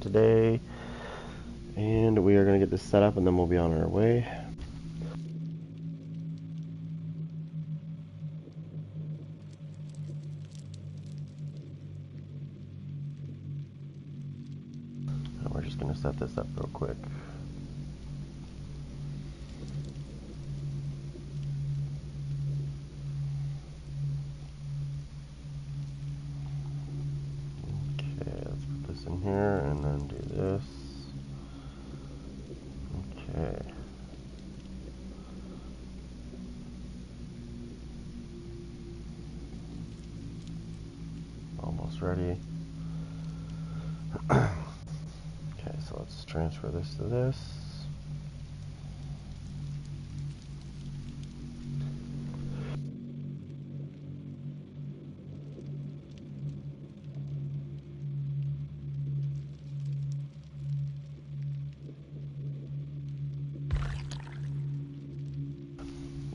today, and we are going to get this set up and then we'll be on our way. And we're just going to set this up real quick. In here and then do this. Okay. Almost ready. Okay, so let's transfer this to this.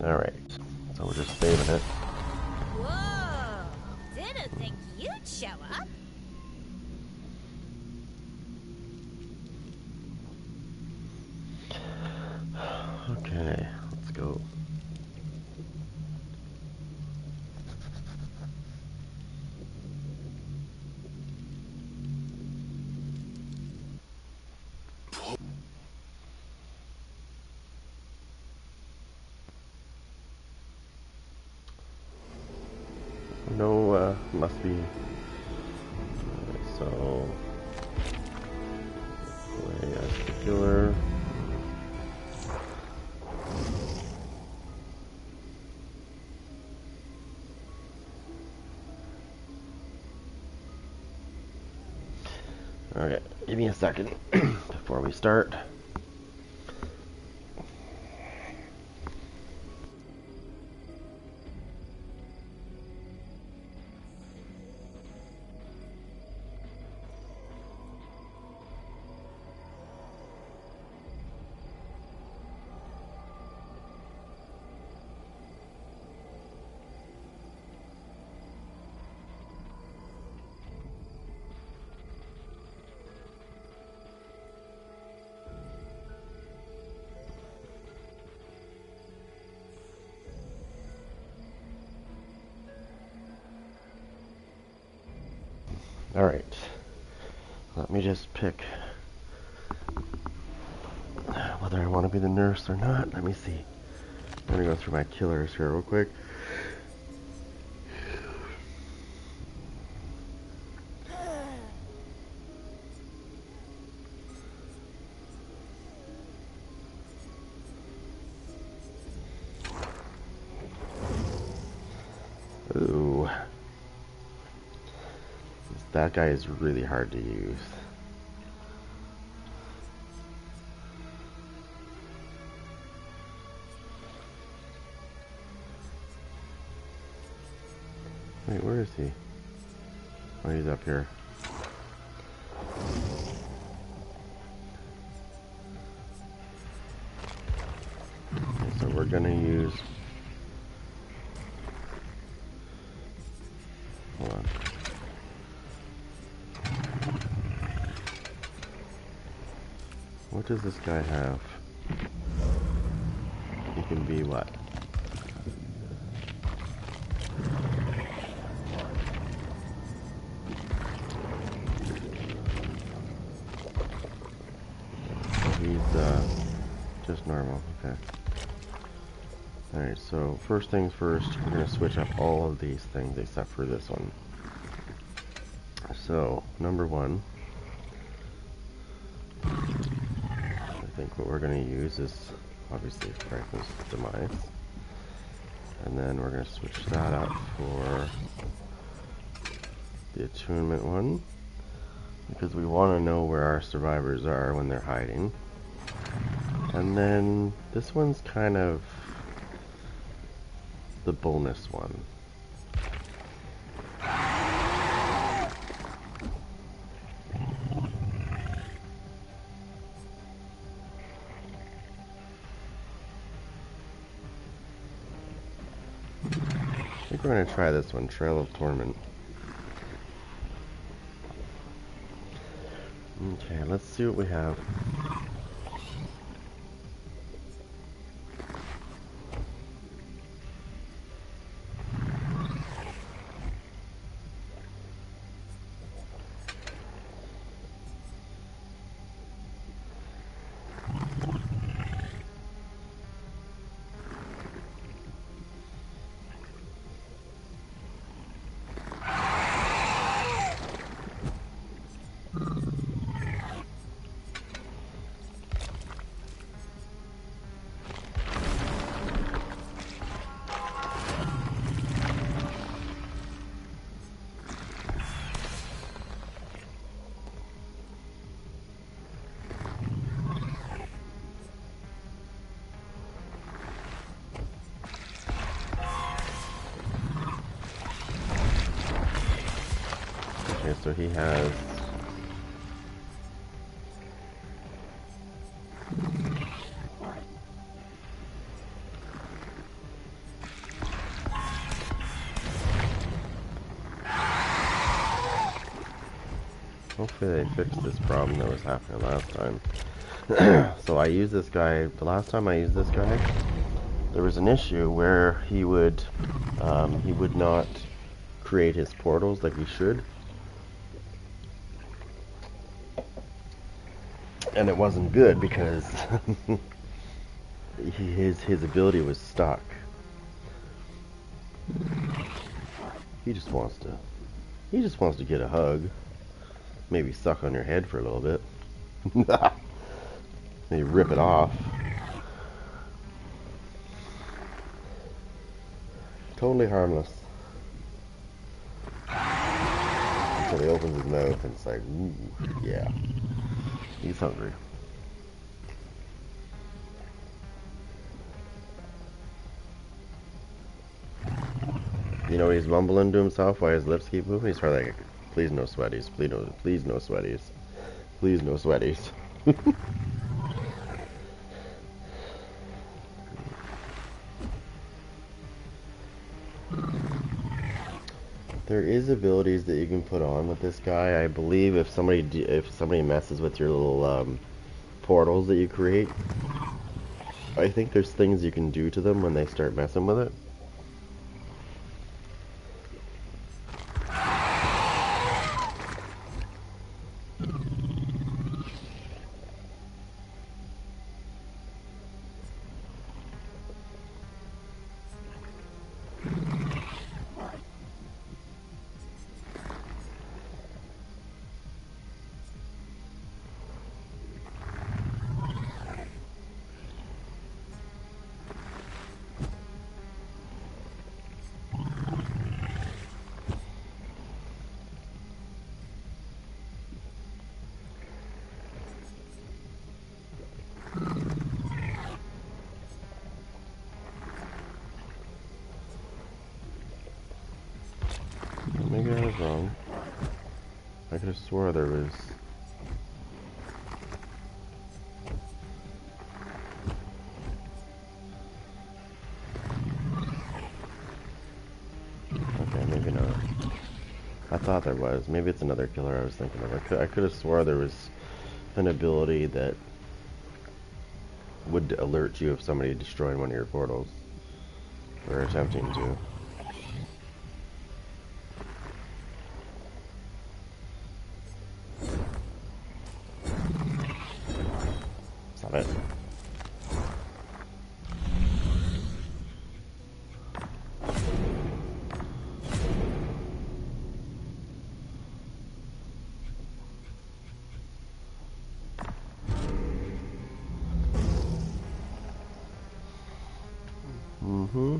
Alright, so we're just saving it. Whoa! Didn't think you'd show up. Okay, let's go. No, must be. So, play as the killer. Okay, give me a second before we start. Alright, let me just pick whether I want to be the nurse or not. Let me see. I'm going to go through my killers here real quick. Ooh. That guy is really hard to use. Wait, where is he? Oh, he's up here. Okay, so we're gonna use... Hold on. What does this guy have? He can be what? He's just normal, okay. Alright, so first things first, we're going to switch up all of these things except for this one. So, number one, I think what we're going to use is obviously Franklin's demise. And then we're going to switch that up for the attunement one, because we want to know where our survivors are when they're hiding. And then this one's kind of the bonus one. I think we're going to try this one, Trail of Torment. Okay, let's see what we have. Okay, so he has... Hopefully they fixed this problem that was happening last time. So I used this guy, the last time I used this guy, there was an issue where he would not create his portals like he should. And it wasn't good because his ability was stuck. He just wants to get a hug. Maybe suck on your head for a little bit. Maybe rip it off. Totally harmless. Until he opens his mouth and it's like, ooh, yeah. He's hungry. You know, he's mumbling to himself while his lips keep moving. He's probably like, please no sweaties. Please no sweaties. Please no sweaties. There is abilities that you can put on with this guy. I believe if somebody messes with your little portals that you create, I think there's things you can do to them when they start messing with it. Maybe I was wrong. I could have swore there was... Okay, maybe not. I thought there was. Maybe it's another killer I was thinking of. I could have swore there was an ability that would alert you if somebody destroyed one of your portals. Or attempting to. Stop it. Mm-hmm.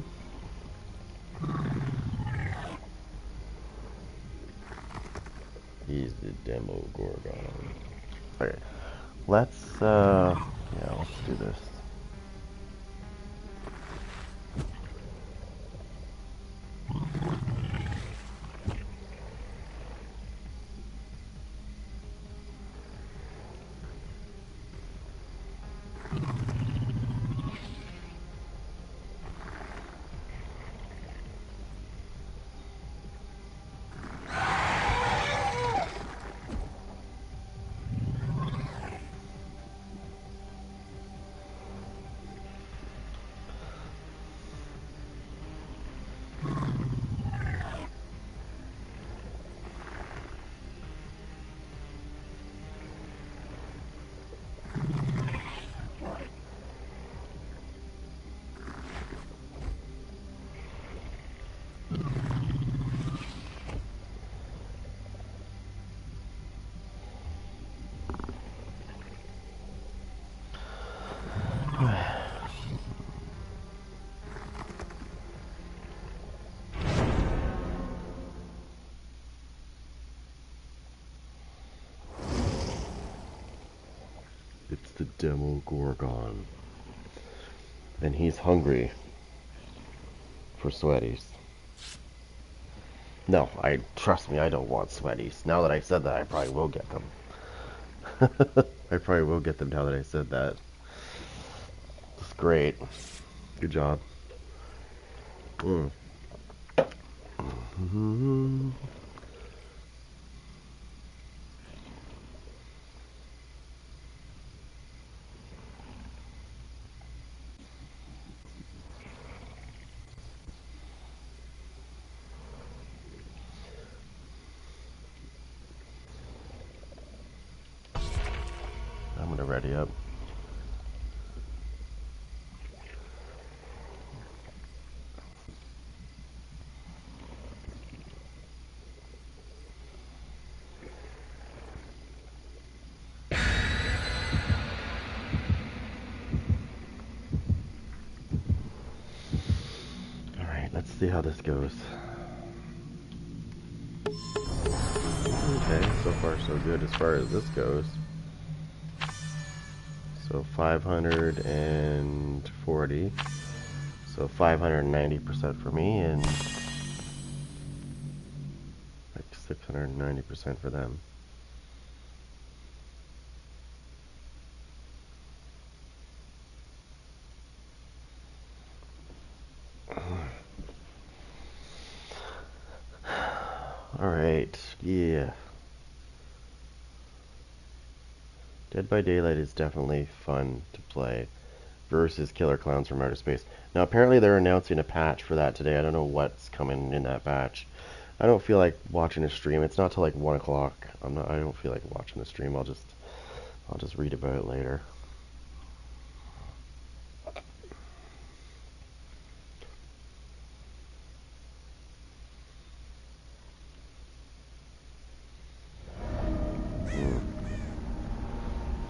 He's the demo Gorgon. Okay. Let's do this. It's the Demogorgon. And he's hungry for sweaties. No, trust me, I don't want sweaties. Now that I said that, I probably will get them. I probably will get them now that I said that. It's great. Good job. I'm gonna ready up. Alright, let's see how this goes. Okay, so far so good as far as this goes. So 540. So 590% for me and like 690% for them. Alright, yeah. Dead by Daylight is definitely fun to play versus Killer Clowns from Outer Space. Now apparently they're announcing a patch for that today. I don't know what's coming in that patch. I don't feel like watching a stream. It's not till like 1 o'clock. I don't feel like watching the stream. I'll just read about it later.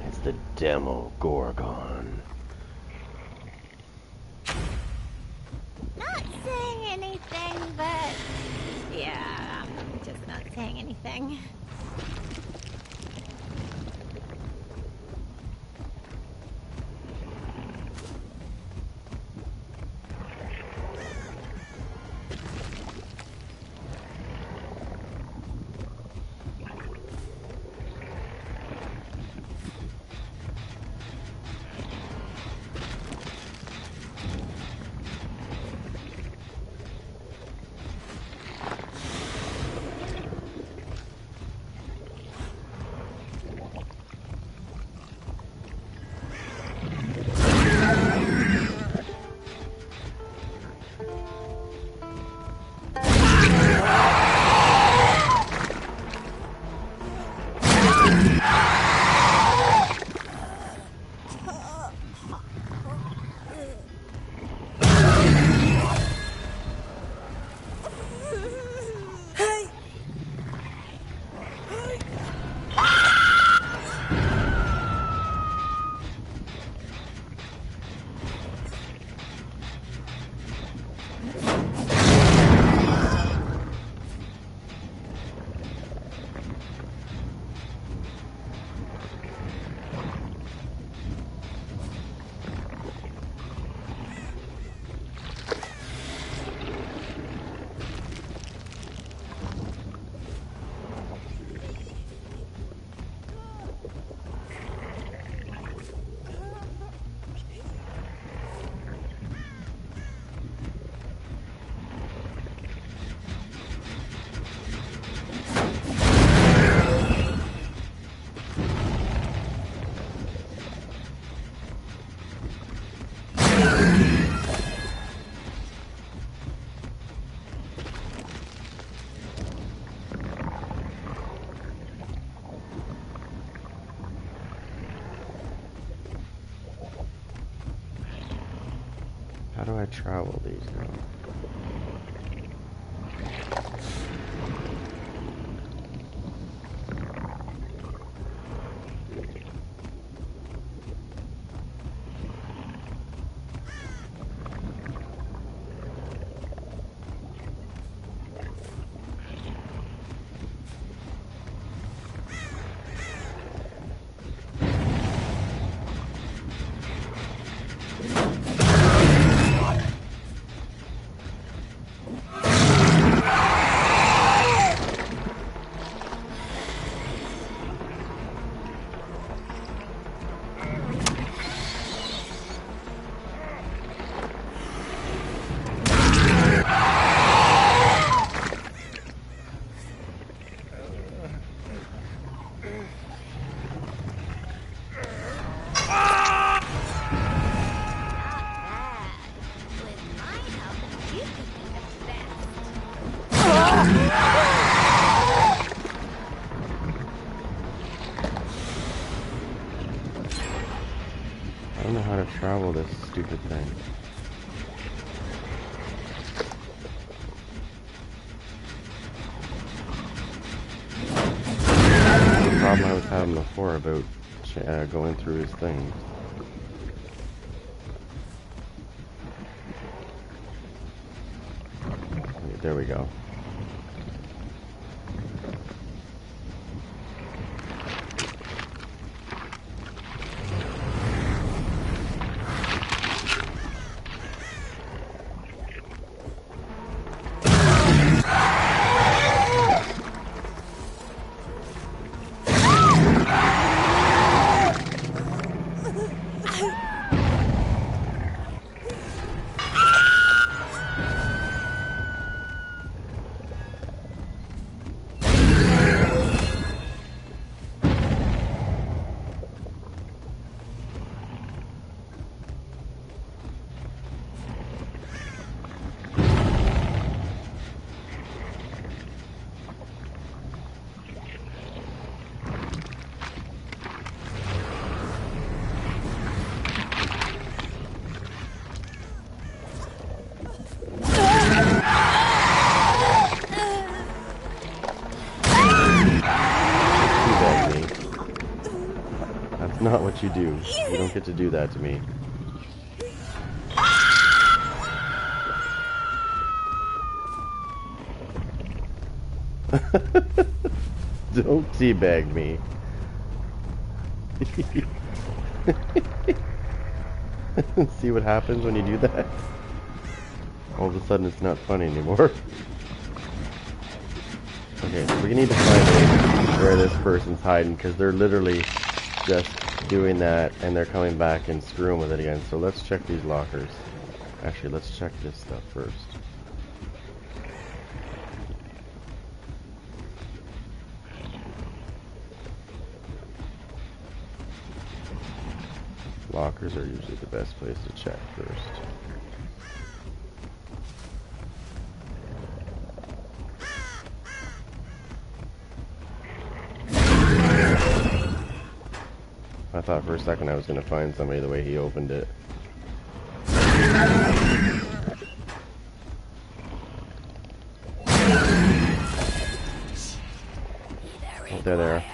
It's the Demogorgon. Not saying anything, but yeah, I'm just not saying anything. How do I travel these now? I don't know how to travel this stupid thing. The problem I was having before about going through his things. Okay, there we go. Not what you do. You don't get to do that to me. Don't teabag me. See what happens when you do that? All of a sudden it's not fun anymore. Okay, so we need to find where this person's hiding, because they're literally just doing that and they're coming back and screwing with it again. So let's check these lockers. Actually, let's check this stuff first. Lockers are usually the best place to check first. I thought for a second I was going to find somebody the way he opened it. Oh, they're there.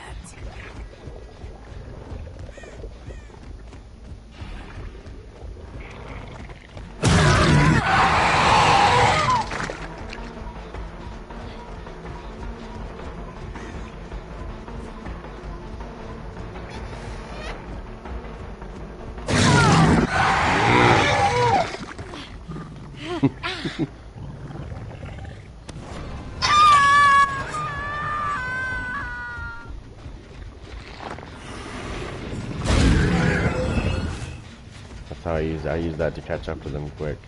I use that to catch up to them quick.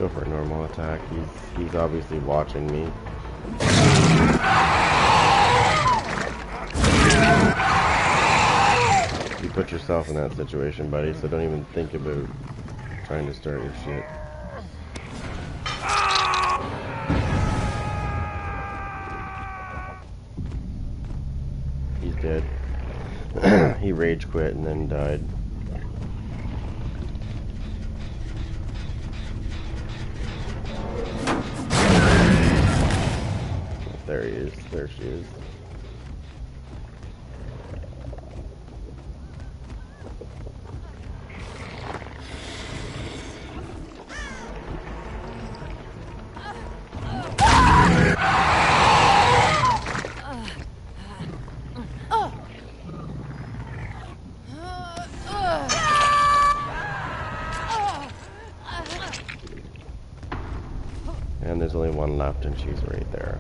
go for a normal attack. He's obviously watching me. You put yourself in that situation, buddy, so don't even think about trying to start your shit. He's dead. He rage quit and then died. There he is. There she is. And there's only one left, and she's right there.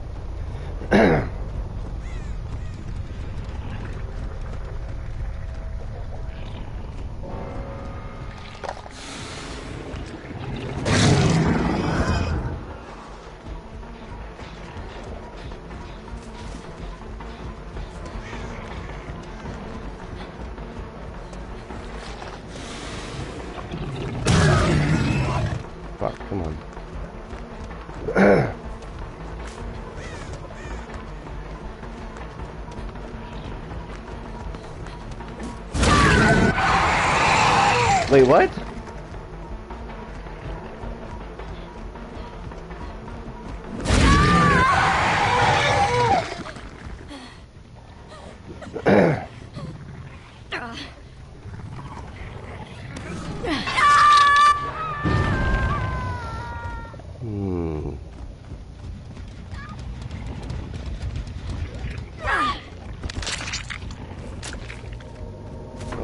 Fuck, come on. Wait, what?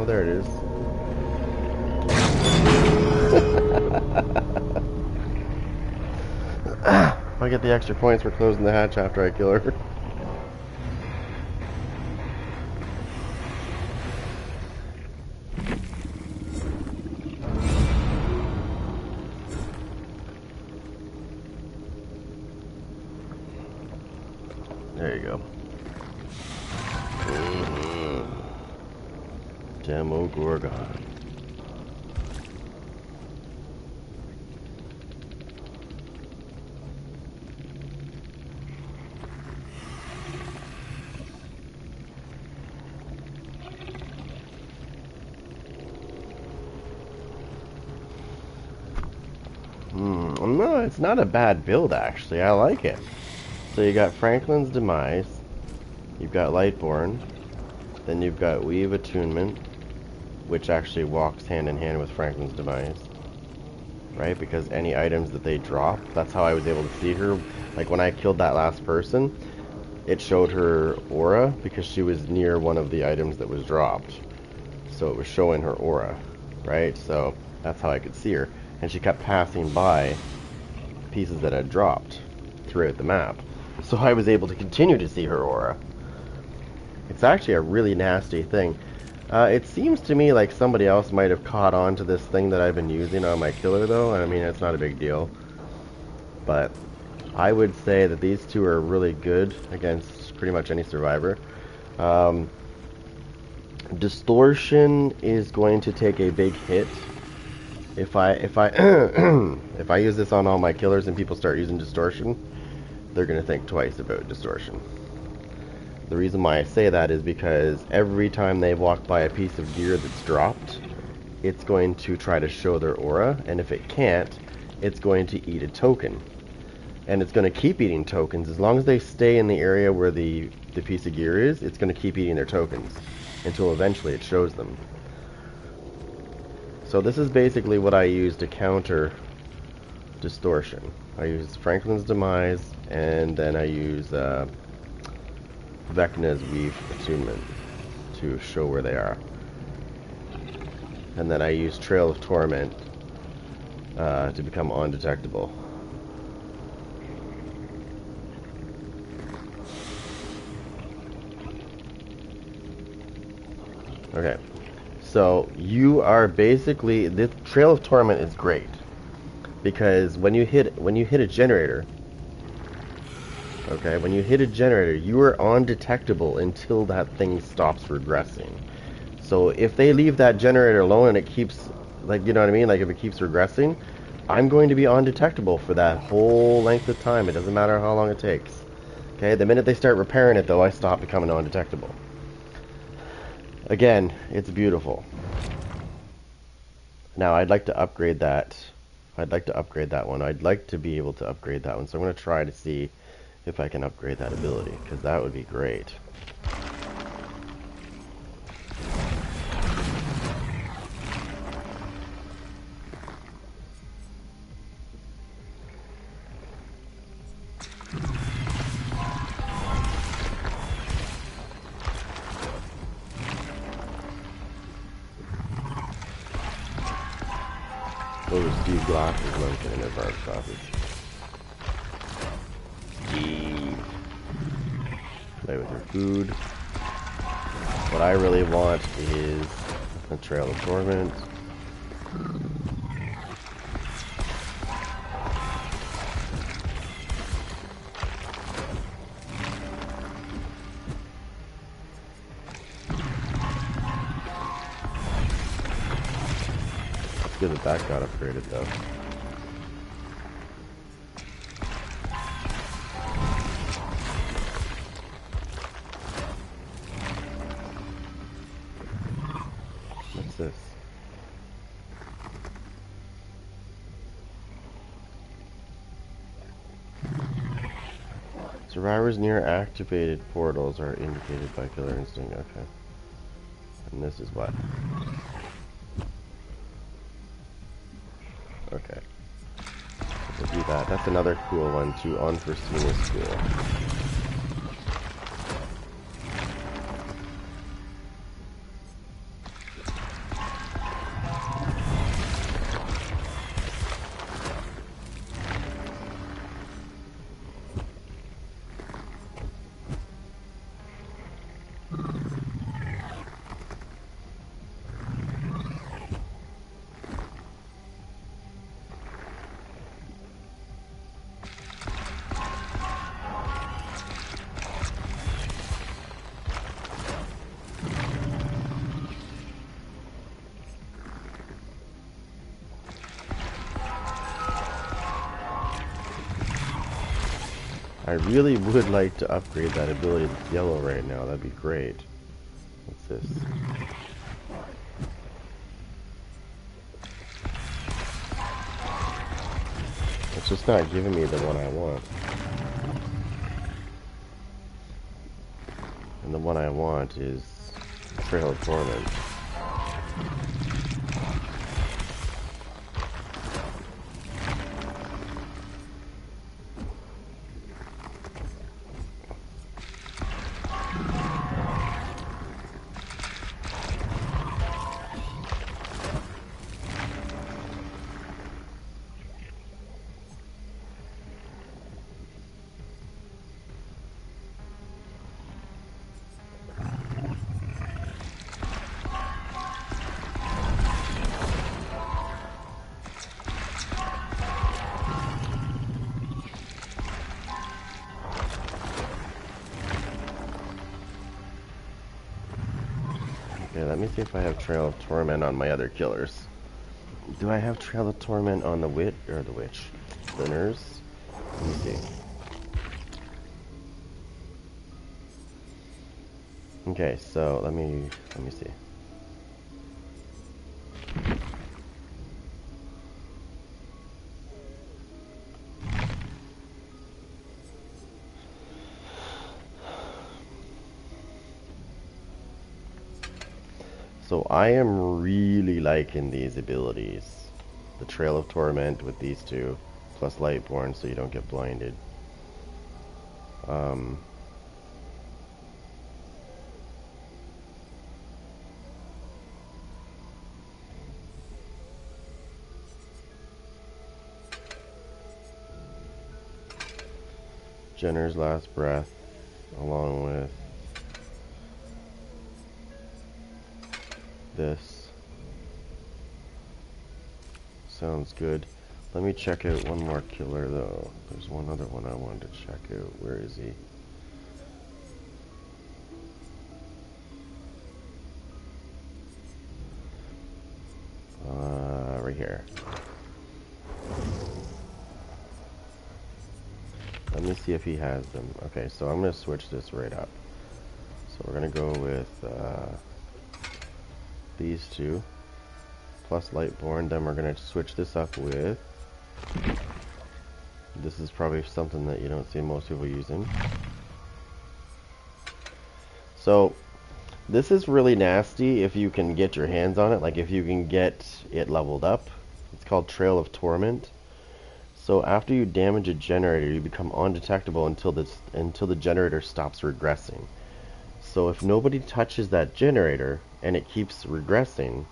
Oh, there it is. I get the extra points for closing the hatch after I kill her. There you go. Demo Gorgon. No, it's not a bad build actually. I like it. So you got Franklin's Demise, you've got Lightborn, then you've got Weave Attunement, which actually walks hand in hand with Franklin's Demise, right? Because any items that they drop, that's how I was able to see her. Like when I killed that last person, it showed her aura because she was near one of the items that was dropped. So it was showing her aura, right? So that's how I could see her. And she kept passing by pieces that had dropped throughout the map. So I was able to continue to see her aura. It's actually a really nasty thing. It seems to me like somebody else might have caught on to this thing that I've been using on my killer though. I mean, it's not a big deal. But I would say that these two are really good against pretty much any survivor. Distortion is going to take a big hit. If I if I use this on all my killers and people start using distortion, they're gonna think twice about distortion. The reason why I say that is because every time they walk by a piece of gear that's dropped, it's going to try to show their aura, and if it can't, it's going to eat a token. And it's going to keep eating tokens. As long as they stay in the area where the piece of gear is, it's going to keep eating their tokens until eventually it shows them. So this is basically what I use to counter distortion. I use Franklin's Demise, and then I use Vecna's Weave Attunement to show where they are. And then I use Trail of Torment to become undetectable. Okay, so you are basically, this Trail of Torment is great. because when you hit a generator, okay, when you hit a generator, you are undetectable until that thing stops regressing. So if they leave that generator alone and it keeps, like, you know what I mean, like if it keeps regressing, I'm going to be undetectable for that whole length of time. It doesn't matter how long it takes. Okay, the minute they start repairing it though, I stop becoming undetectable. Again, it's beautiful. Now I'd like to upgrade that. I'd like to upgrade that one. I'd like to be able to upgrade that one. So I'm going to try to see if I can upgrade that ability, because that would be great. Those are Steve glasses Lincoln in his art copies. Steve. Play with your food. What I really want is a Trail of Torment. It's good that got upgraded though. What's this? Survivors near activated portals are indicated by killer instinct. Okay. And this is what? Okay. We'll do that. That's another cool one too. Unforeseen is cool. I really would like to upgrade that ability that's yellow right now. That'd be great. What's this? It's just not giving me the one I want. And the one I want is Trail of Torment. Okay, let me see if I have Trail of Torment on my other killers. Do I have Trail of Torment on the witch or the witch? The nurse? Let me see. Okay, so let me see. So I am really liking these abilities. The Trail of Torment with these two, plus Lightborn so you don't get blinded. Jenner's Last Breath, along with this. Sounds good. Let me check out one more killer though. There's one other one I wanted to check out. Where is he? Right here. Let me see if he has them. Okay, so I'm going to switch this right up. So we're going to go with these two, plus Lightborn. Then we're going to switch this up with... This is probably something that you don't see most people using. So, this is really nasty if you can get your hands on it, like if you can get it leveled up. It's called Trail of Torment. So after you damage a generator, you become undetectable until the generator stops regressing. So if nobody touches that generator and it keeps regressing,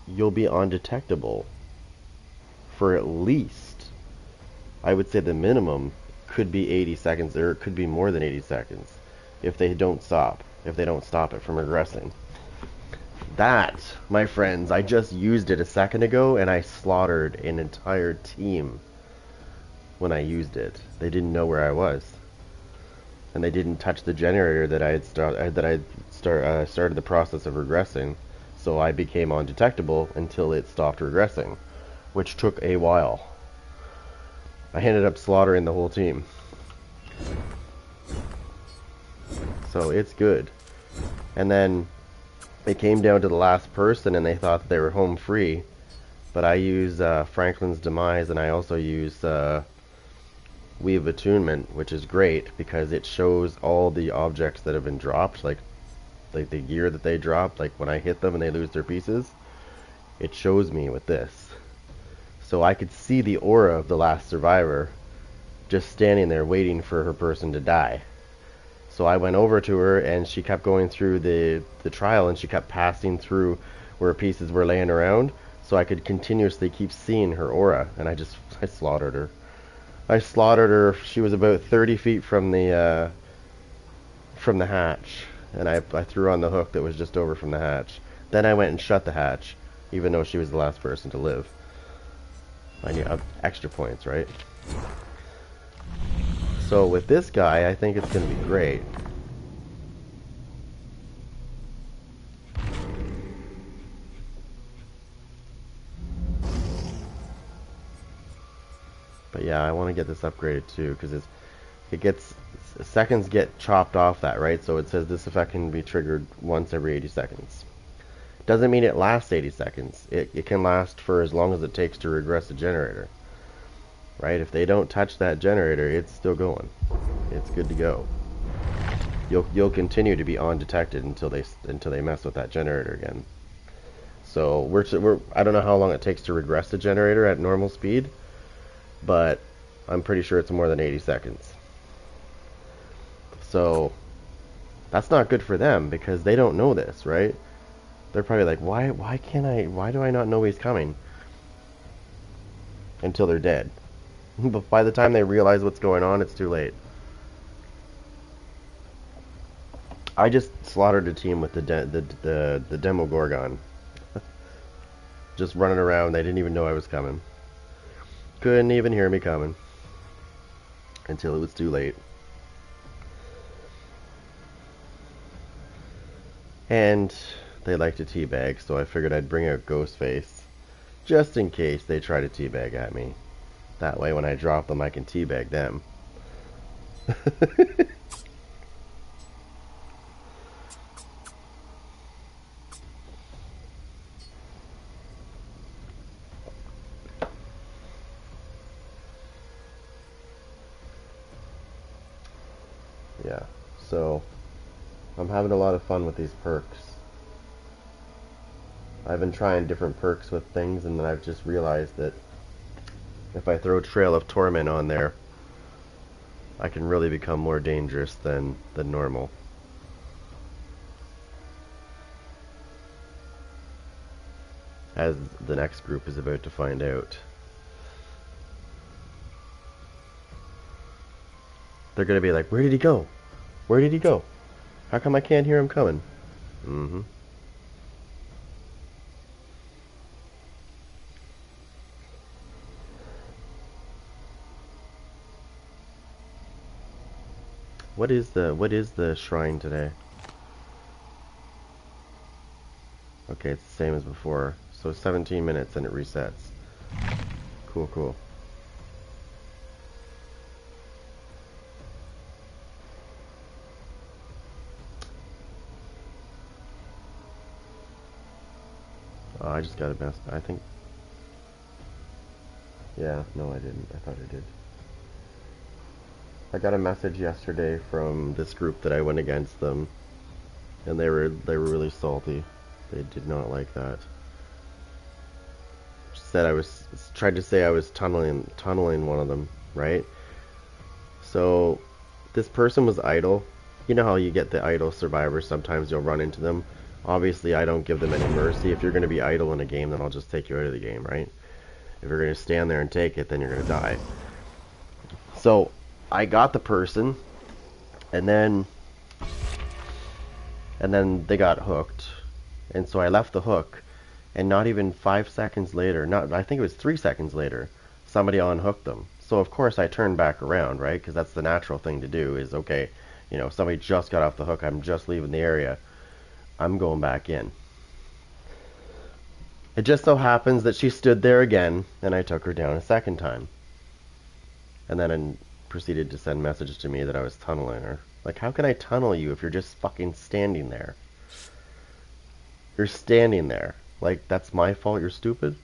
you'll be undetectable for at least, I would say the minimum could be 80 seconds, or it could be more than 80 seconds if they don't stop it from regressing. That, my friends, I just used it a second ago and I slaughtered an entire team when I used it. They didn't know where I was. And they didn't touch the generator that I had started the process of regressing, so I became undetectable until it stopped regressing, which took a while. I ended up slaughtering the whole team. So it's good. And then it came down to the last person and they thought that they were home free, but I use Franklin's Demise, and I also use Weave Attunement, which is great because it shows all the objects that have been dropped, like the gear that they dropped, like when I hit them and they lose their pieces, it shows me with this. So I could see the aura of the last survivor just standing there waiting for her person to die. So I went over to her and she kept going through the trial, and she kept passing through where pieces were laying around, so I could continuously keep seeing her aura, and I slaughtered her. I slaughtered her. She was about 30 feet from the hatch, and I threw on the hook that was just over from the hatch. Then I went and shut the hatch, even though she was the last person to live. I need extra points, right? So with this guy, I think it's going to be great. But yeah, I want to get this upgraded too, because seconds get chopped off that, right? So it says this effect can be triggered once every 80 seconds. Doesn't mean it lasts 80 seconds. It can last for as long as it takes to regress a generator. Right? If they don't touch that generator, it's still going. It's good to go. You'll continue to be undetected until they mess with that generator again. So I don't know how long it takes to regress a generator at normal speed, but I'm pretty sure it's more than 80 seconds. So that's not good for them because they don't know this, right? They're probably like, why do I not know he's coming? Until they're dead. But by the time they realize what's going on, it's too late. I just slaughtered a team with the Demogorgon. Just running around, they didn't even know I was coming. Couldn't even hear me coming. Until it was too late. And they like to teabag, so I figured I'd bring out Ghostface. Just in case they try to teabag at me. That way when I drop them, I can teabag them. Yeah, so I'm having a lot of fun with these perks. I've been trying different perks with things, and then I've just realized that if I throw Trail of Torment on there, I can really become more dangerous than normal. As the next group is about to find out. They're gonna be like, where did he go? Where did he go? How come I can't hear him coming? Mm-hmm. What is the shrine today? Okay, it's the same as before. So 17 minutes and it resets. Cool, cool. I just got a mess. I think. Yeah, no, I didn't. I thought I did. I got a message yesterday from this group that I went against them, and they were really salty. They did not like that. Said I was tried to say I was tunneling one of them, right? So this person was idle. You know how you get the idle survivors, sometimes you'll run into them. Obviously I don't give them any mercy. If you're going to be idle in a game, then I'll just take you out of the game, right? If you're going to stand there and take it, then you're going to die. So I got the person, and then they got hooked, and so I left the hook, and not even 5 seconds later, I think it was 3 seconds later, somebody unhooked them. So of course I turned back around, right? Because that's the natural thing to do. Is okay, you know, somebody just got off the hook. I'm just leaving the area. I'm going back in. It just so happens that she stood there again, and I took her down a second time. And then I proceeded to send messages to me that I was tunneling her. Like, how can I tunnel you if you're just fucking standing there? You're standing there. Like, that's my fault you're stupid?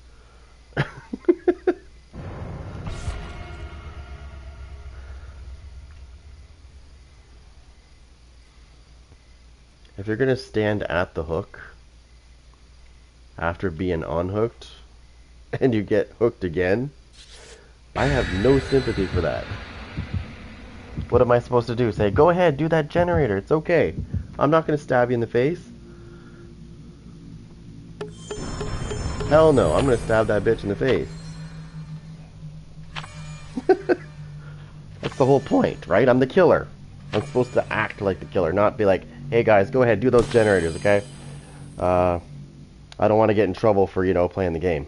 If you're gonna stand at the hook after being unhooked and you get hooked again, I have no sympathy for that. What am I supposed to do? Say, go ahead, do that generator. It's okay. I'm not gonna stab you in the face. Hell no, I'm gonna stab that bitch in the face. That's the whole point, right? I'm the killer. I'm supposed to act like the killer, not be like, hey guys, go ahead, do those generators, okay? I don't want to get in trouble for, you know, playing the game.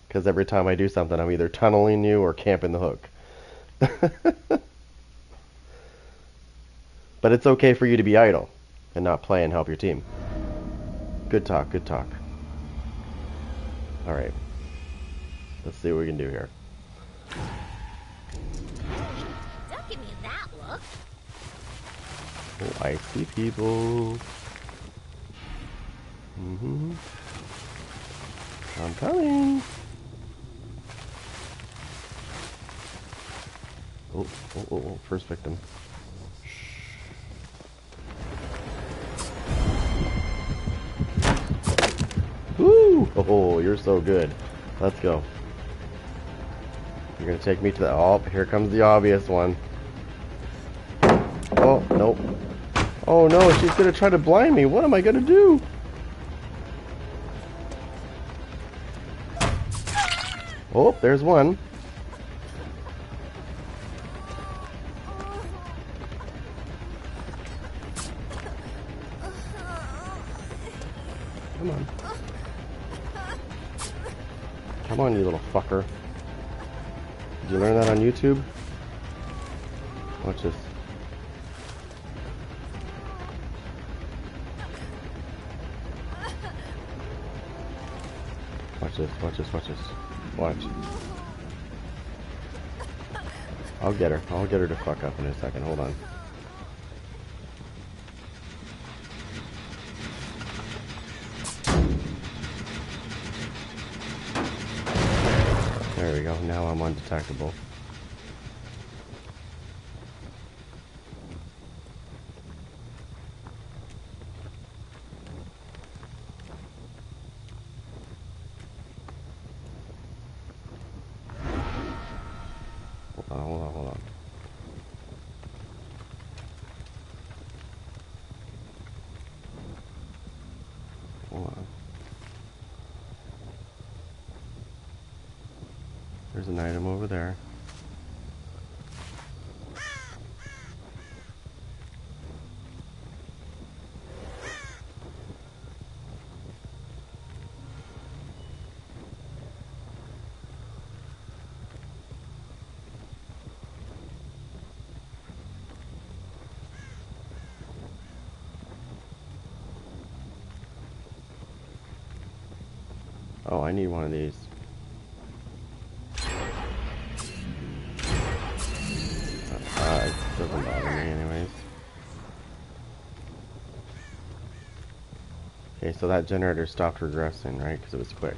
Because every time I do something, I'm either tunneling you or camping the hook. But it's okay for you to be idle and not play and help your team. Good talk, good talk. Alright. Let's see what we can do here. Don't give me that look. Oh, I see people. I'm coming. Oh, first victim. Woo! Oh, you're so good. Let's go. You're gonna take me to the... Oh, here comes the obvious one. Oh, nope. Oh no, she's gonna try to blind me. What am I gonna do? Oh, there's one. Come on. Come on, you little fucker. Did you learn that on YouTube? Watch this. Watch this, watch this, watch this. Watch. I'll get her. I'll get her to fuck up in a second. Hold on. There we go. Now I'm undetectable. Hold on. Hold on. There's an item over there. Oh, I need one of these. It doesn't bother me anyways. Okay, so that generator stopped regressing, right? Because it was quick.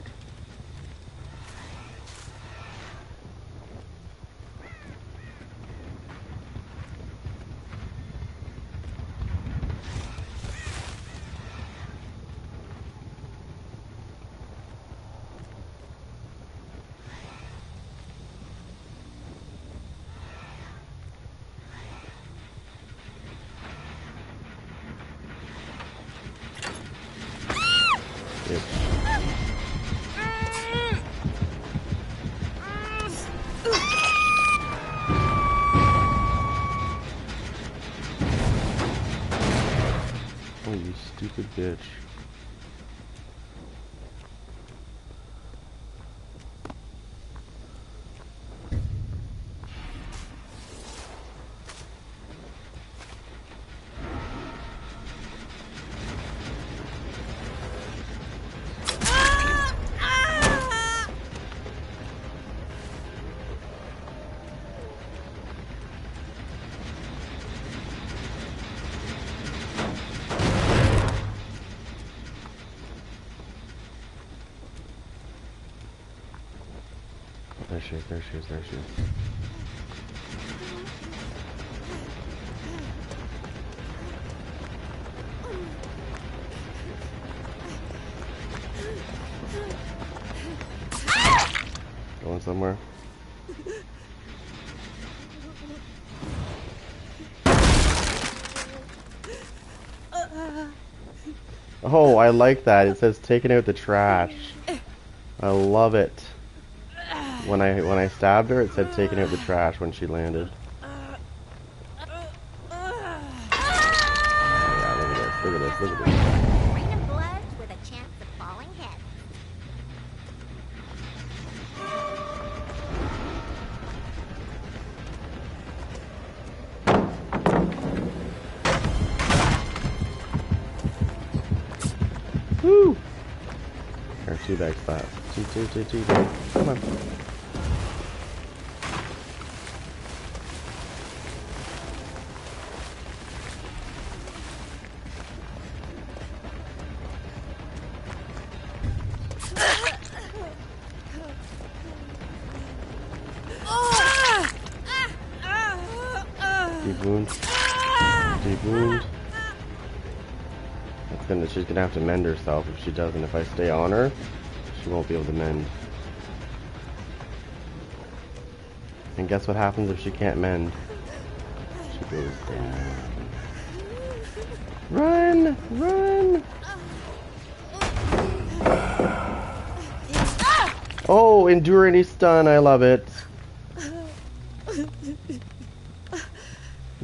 Oh, you stupid bitch. There she is, there she is, there she is. Going somewhere? Oh, I like that. It says taking out the trash. I love it. When I stabbed her, it said taking out the trash when she landed. Oh, yeah, look at this, look at this, look at this. Random bloods with a chance of falling heads. Woo! Here, two bags fast. Two bags. Come on. Deep wound. Deep wound. She's gonna have to mend herself if she doesn't. If I stay on her, she won't be able to mend. And guess what happens if she can't mend? She goes down. Run! Run! Oh, endure any stun. I love it.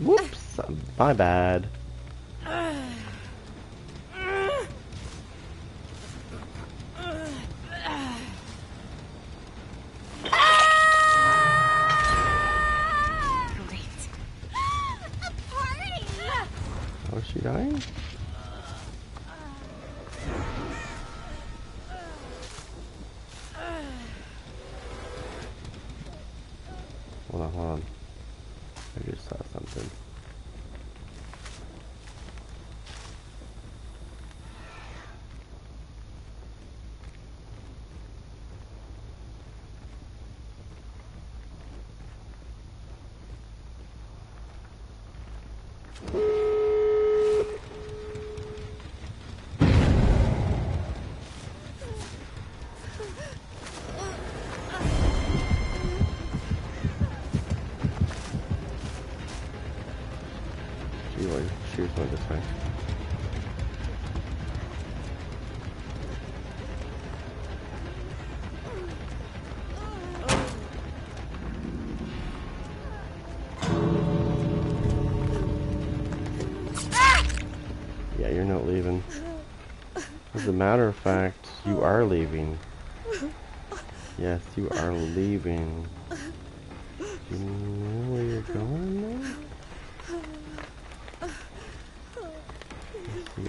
Whoops. My bad. Was she dying? Hold on, hold on. I just saw something. She was going this way. Yeah, you're not leaving. As a matter of fact, you are leaving. Yes, you are leaving. Do you know where you're going now?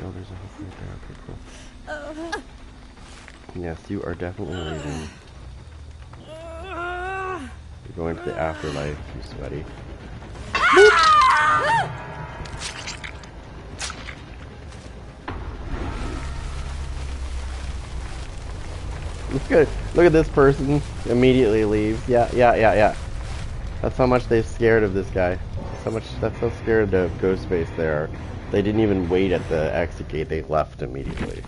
Oh, there's a hook right there. Okay, cool. Yes, you are definitely leaving. You're going to the afterlife, you sweaty. Look at this person. Immediately leaves. Yeah. That's how much they're scared of this guy. That's how scared of Ghostface they are. They didn't even wait at the exit gate. They left immediately.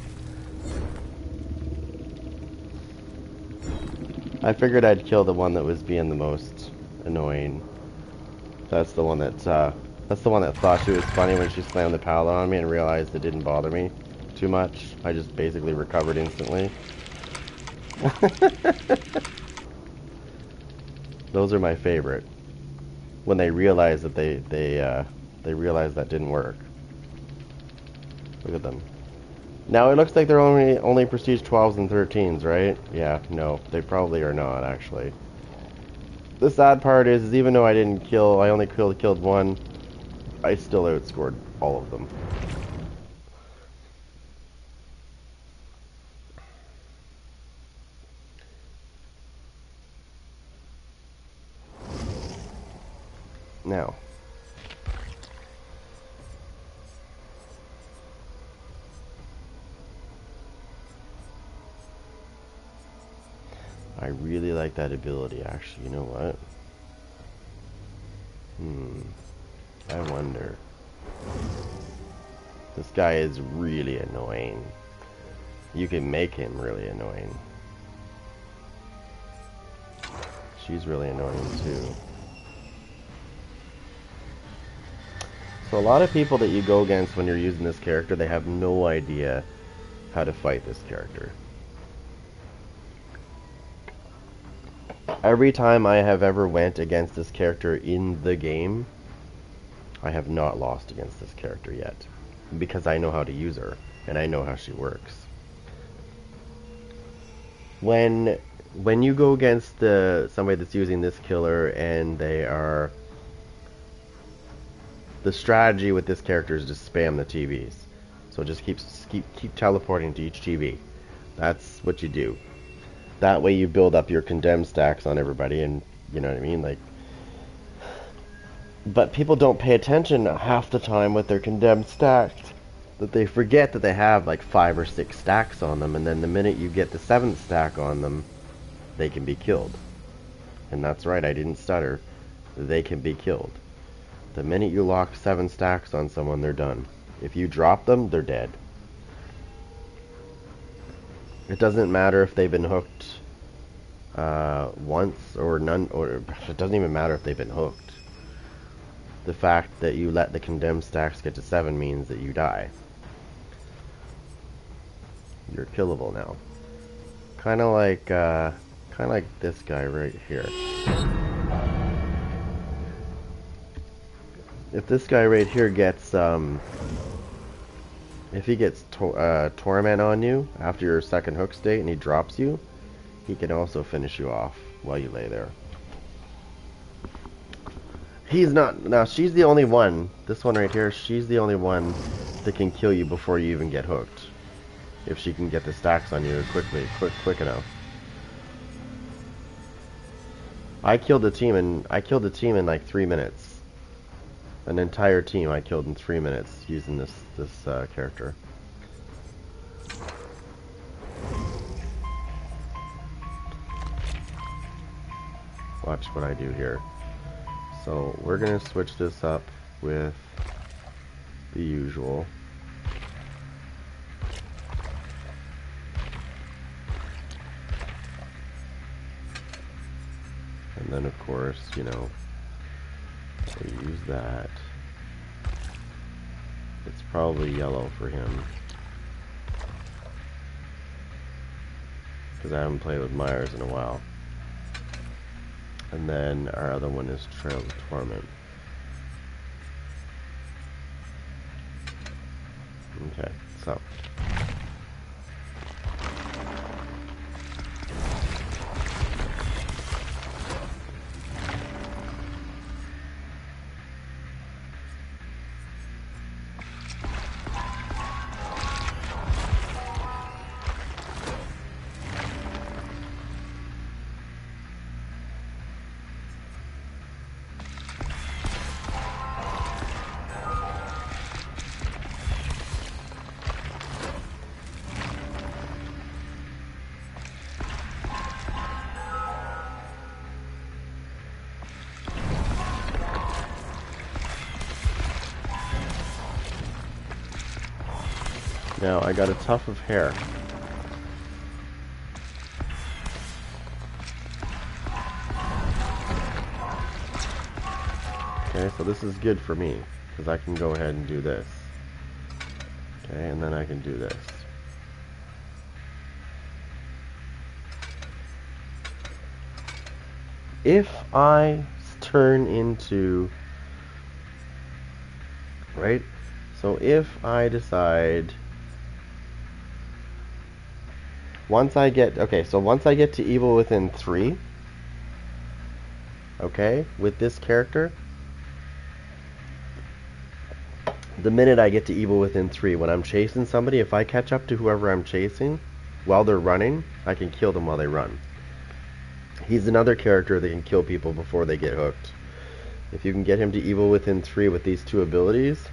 I figured I'd kill the one that was being the most annoying. That's the one that thought she was funny when she slammed the pallet on me and realized it didn't bother me too much. I just basically recovered instantly. Those are my favorite. When they realize that they realize that didn't work. Look at them. Now it looks like they're only prestige 12s and 13s, right? Yeah, no, they probably are not actually. The sad part is even though I only killed one, I still outscored all of them. Now, I really like that ability, actually. You know what? I wonder. This guy is really annoying. You can make him really annoying. She's really annoying too. So a lot of people that you go against when you're using this character, they have no idea how to fight this character. Every time I have ever went against this character in the game, I have not lost against this character yet. Because I know how to use her, and I know how she works. When you go against somebody that's using this killer and they are... The strategy with this character is just spam the TVs. So just keep teleporting to each TV. That's what you do. That way you build up your condemned stacks on everybody, and you know what I mean? Like, but people don't pay attention half the time with their condemned stacks. That they forget that they have like 5 or 6 stacks on them, and then the minute you get the 7th stack on them, they can be killed. And that's right, I didn't stutter. They can be killed. The minute you lock 7 stacks on someone, they're done. If you drop them, they're dead. It doesn't matter if they've been hooked once or none, or it doesn't even matter if they've been hooked. The fact that you let the condemned stacks get to 7 means that you die. You're killable now. Kind of like this guy right here. If this guy right here gets, if he gets torment on you after your second hook state and he drops you, he can also finish you off while you lay there. He's not, now she's the only one, this one right here, she's the only one that can kill you before you even get hooked. If she can get the stacks on you quick enough. I killed a team in like 3 minutes. An entire team I killed in 3 minutes using this character. Watch what I do here. So we're gonna switch this up with the usual. And then of course, you know, we'll use that. It's probably yellow for him. Because I haven't played with Myers in a while. And then our other one is Trails of Torment. Okay, so. Now I got a tuft of hair. Okay, so this is good for me, because I can go ahead and do this. Okay, and then I can do this. If I turn into... Right? So if I decide... Once I get... Okay, so once I get to evil within 3... Okay, with this character... The minute I get to evil within 3, when I'm chasing somebody, if I catch up to whoever I'm chasing while they're running, I can kill them while they run. He's another character that can kill people before they get hooked. If you can get him to evil within 3 with these 2 abilities,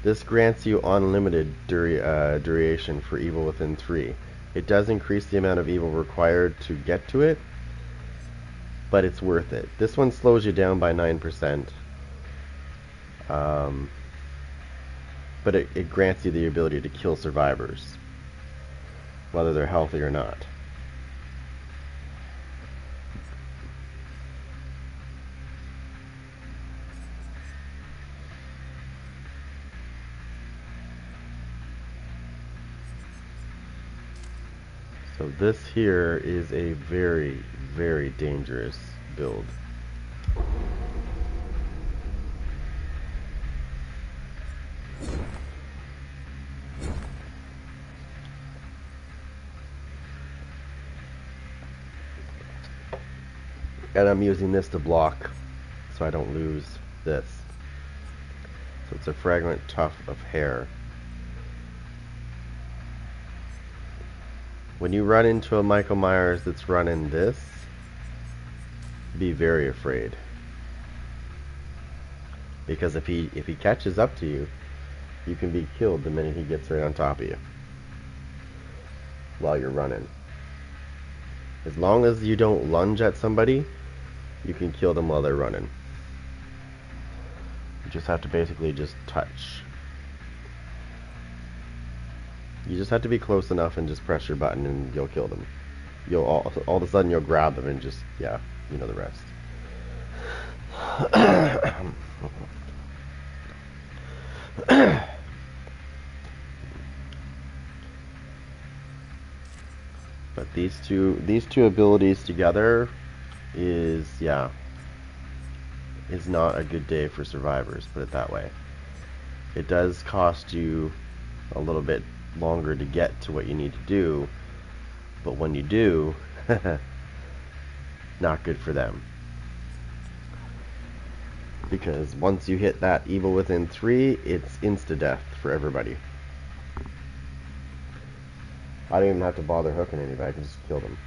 this grants you unlimited duration for evil within 3. It does increase the amount of evil required to get to it, but it's worth it. This one slows you down by 9%. But it grants you the ability to kill survivors, whether they're healthy or not. So this here is a very, very dangerous build. And I'm using this to block so I don't lose this. So it's a fragment tuft of hair. When you run into a Michael Myers that's running this, be very afraid. Because if he catches up to you, you can be killed the minute he gets right on top of you while you're running. As long as you don't lunge at somebody, you can kill them while they're running. You just have to basically just touch. You just have to be close enough and just press your button and you'll kill them. You'll all of a sudden you'll grab them and just, yeah, you know the rest. But these two abilities together is not a good day for survivors, put it that way. It does cost you a little bit longer to get to what you need to do, but when you do, not good for them. Because once you hit that evil within 3, it's insta-death for everybody. I don't even have to bother hooking anybody, I can just kill them.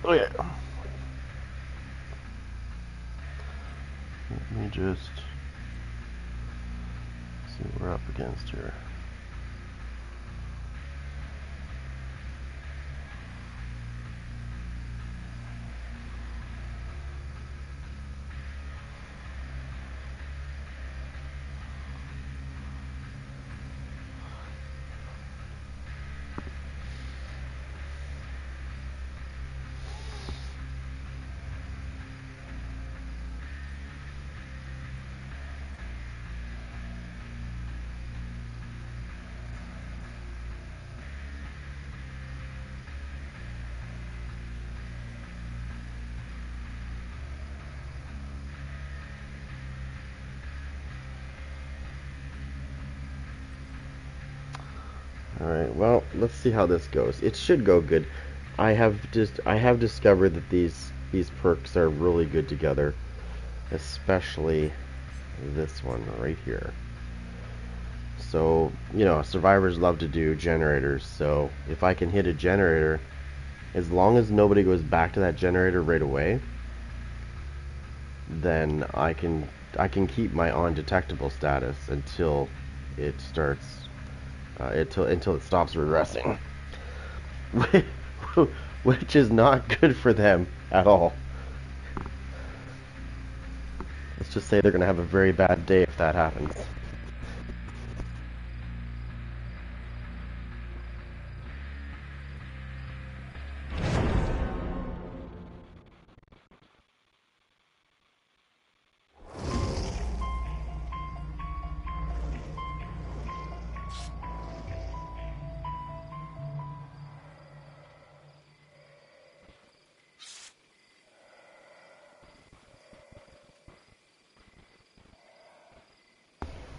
Okay. Let me just see what we're up against here. Alright, well, let's see how this goes. It should go good. I have discovered that these perks are really good together. Especially this one right here. So, you know, survivors love to do generators. So if I can hit a generator, as long as nobody goes back to that generator right away, then I can keep my undetectable status until it starts until it stops regressing, which is not good for them at all. Let's just say they're gonna have a very bad day if that happens.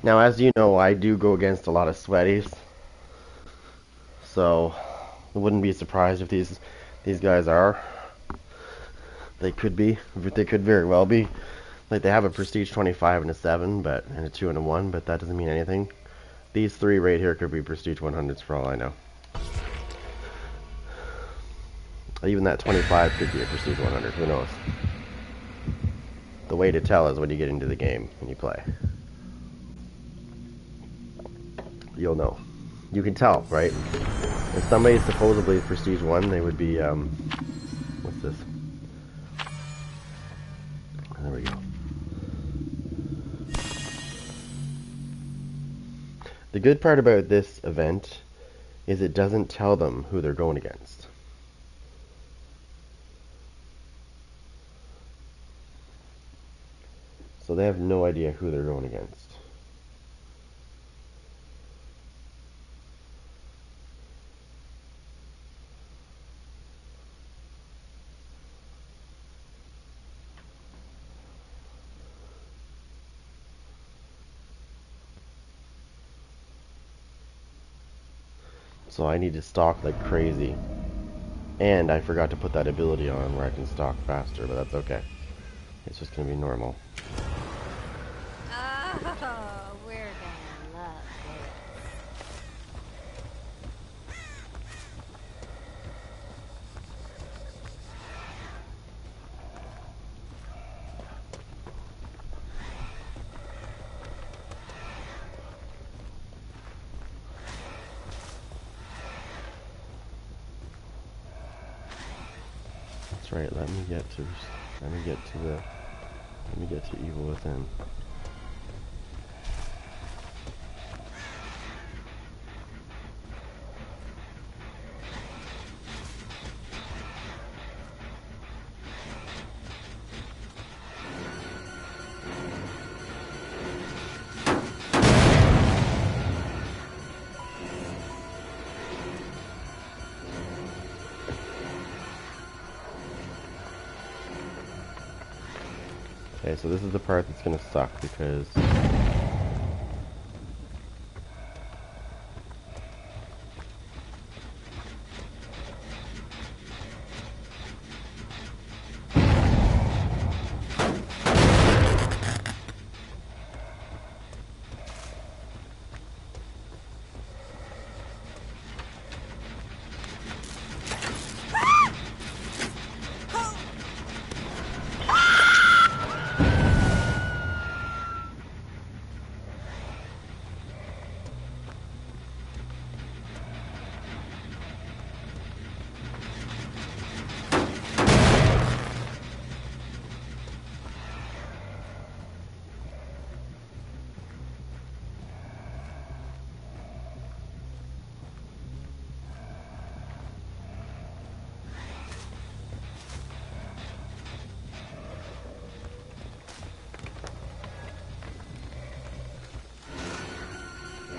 Now, as you know, I do go against a lot of sweaties, so I wouldn't be surprised if these guys are. They could be. They could very well be. Like, they have a prestige 25 and a 7, and a 2 and a 1, but that doesn't mean anything. These three right here could be prestige 100s for all I know. Even that 25 could be a prestige 100. Who knows? The way to tell is when you get into the game and you play. You'll know. You can tell, right? If somebody's supposedly prestige 1, they would be, what's this? There we go. The good part about this event is it doesn't tell them who they're going against. So they have no idea who they're going against. So I need to stalk like crazy. And I forgot to put that ability on where I can stalk faster, but that's okay. It's just gonna be normal. Oh, we're gonna love That's right. Let me get to evil within. Okay, so this is the part that's gonna suck because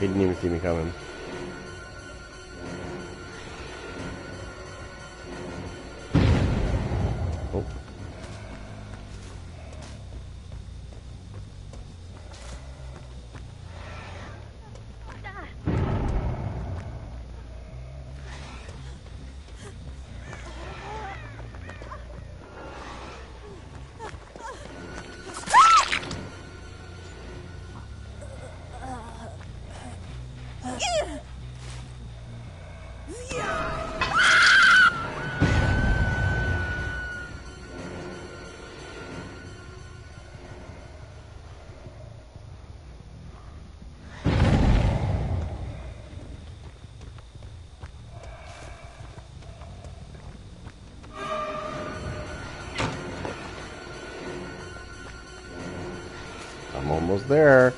he didn't even see me coming. Oh. I'm almost there.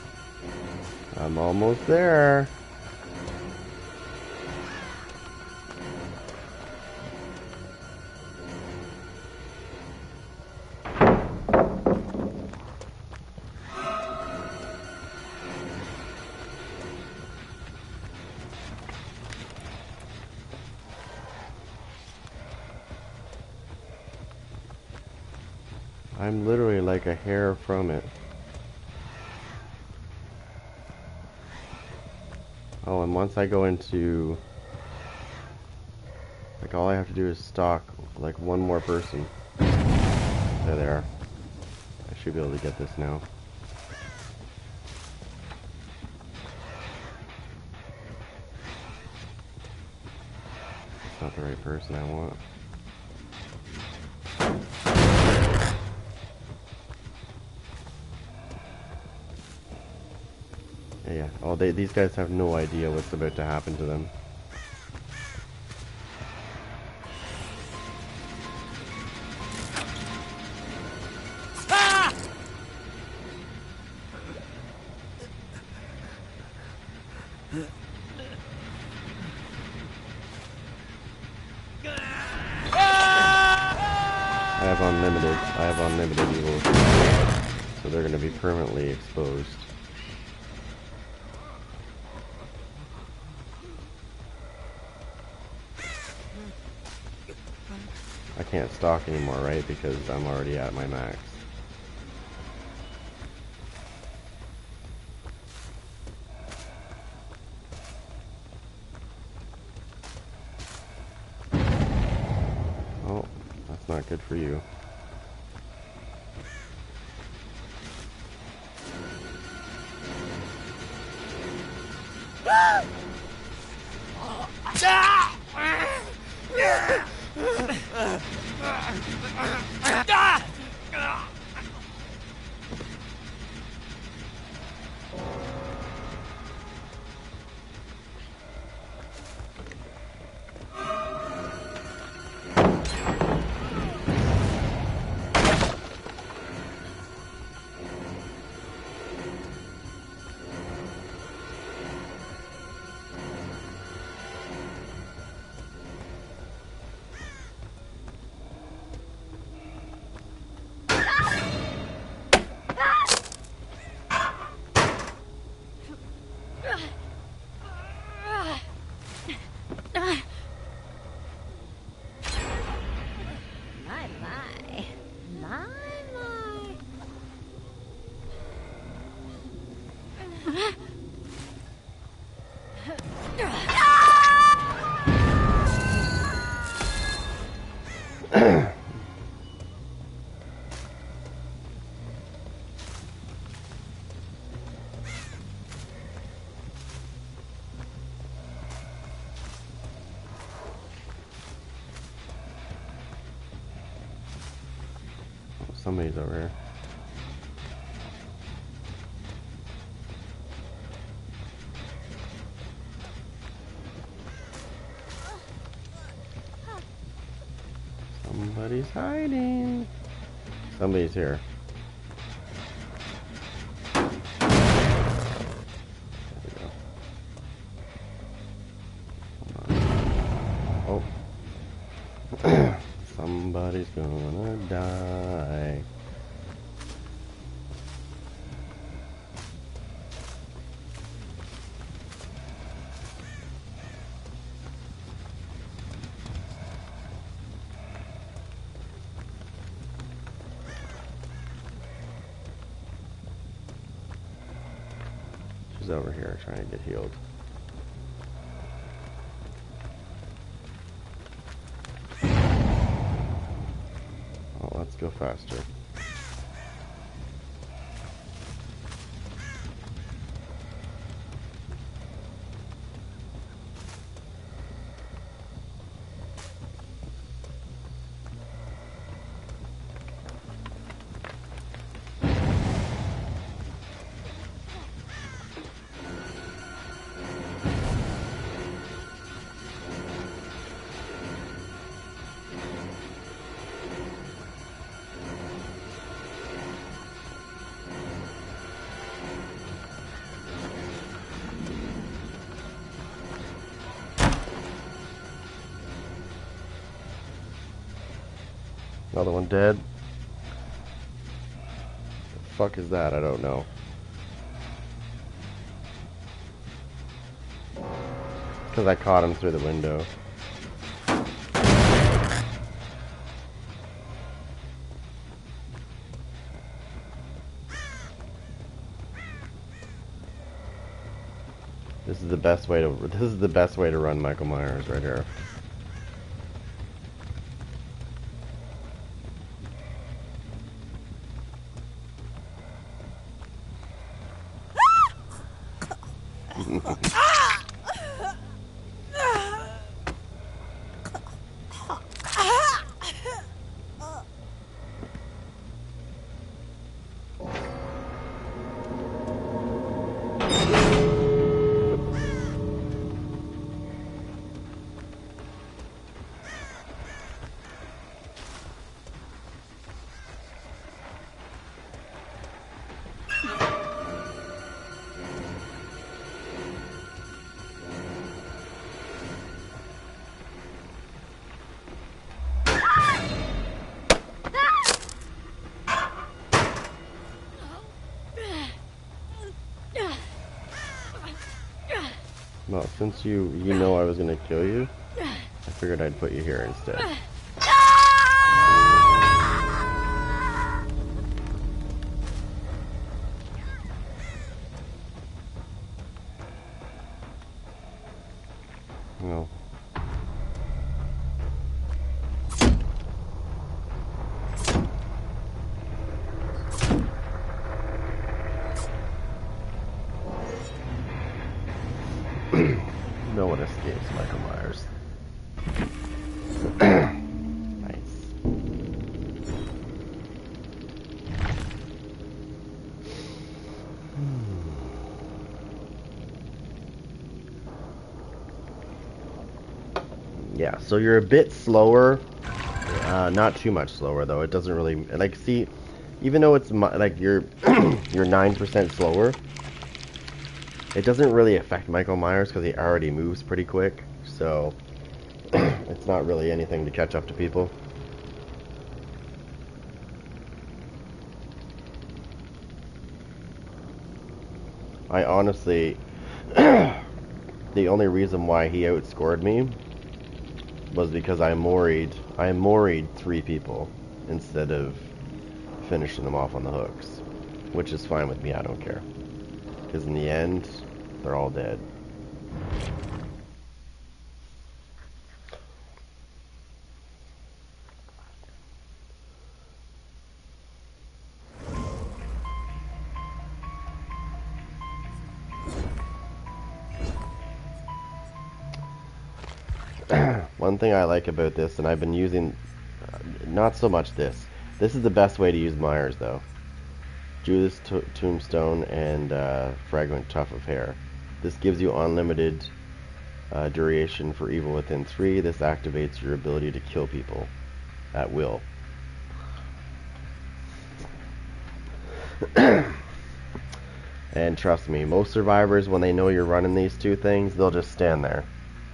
I'm almost there. I'm literally like a hair from it. Oh, and once I go into... like, all I have to do is stalk, like, one more person. There they are. I should be able to get this now. It's not the right person I want. Yeah. Oh, these guys have no idea what's about to happen to them. I have unlimited evil, so they're going to be permanently exposed. I can't stalk anymore, right? Because I'm already at my max. Oh, that's not good for you. Somebody's over here. Somebody's hiding. Somebody's here. There we go. Oh. Somebody's gonna die. She's over here trying to get healed. Oh, let's go faster. Another one dead. The fuck is that? I don't know. Because I caught him through the window. This is the best way to run Michael Myers right here. Well, since you know I was gonna kill you, I figured I'd put you here instead. No. No one escapes Michael Myers. Nice. Yeah, so you're a bit slower. Not too much slower though. It doesn't really like see, even though it's like you're 9% slower. It doesn't really affect Michael Myers because he already moves pretty quick, so it's not really anything to catch up to people. I honestly, the only reason why he outscored me was because I moried 3 people instead of finishing them off on the hooks, which is fine with me. I don't care, because in the end, they're all dead. One thing I like about this, and I've been using, not so much this. This is the best way to use Myers, though. Judas Tombstone and Fragment Tuft of Hair. This gives you unlimited duration for Evil Within 3. This activates your ability to kill people at will. And trust me, most survivors, when they know you're running these two things, they'll just stand there.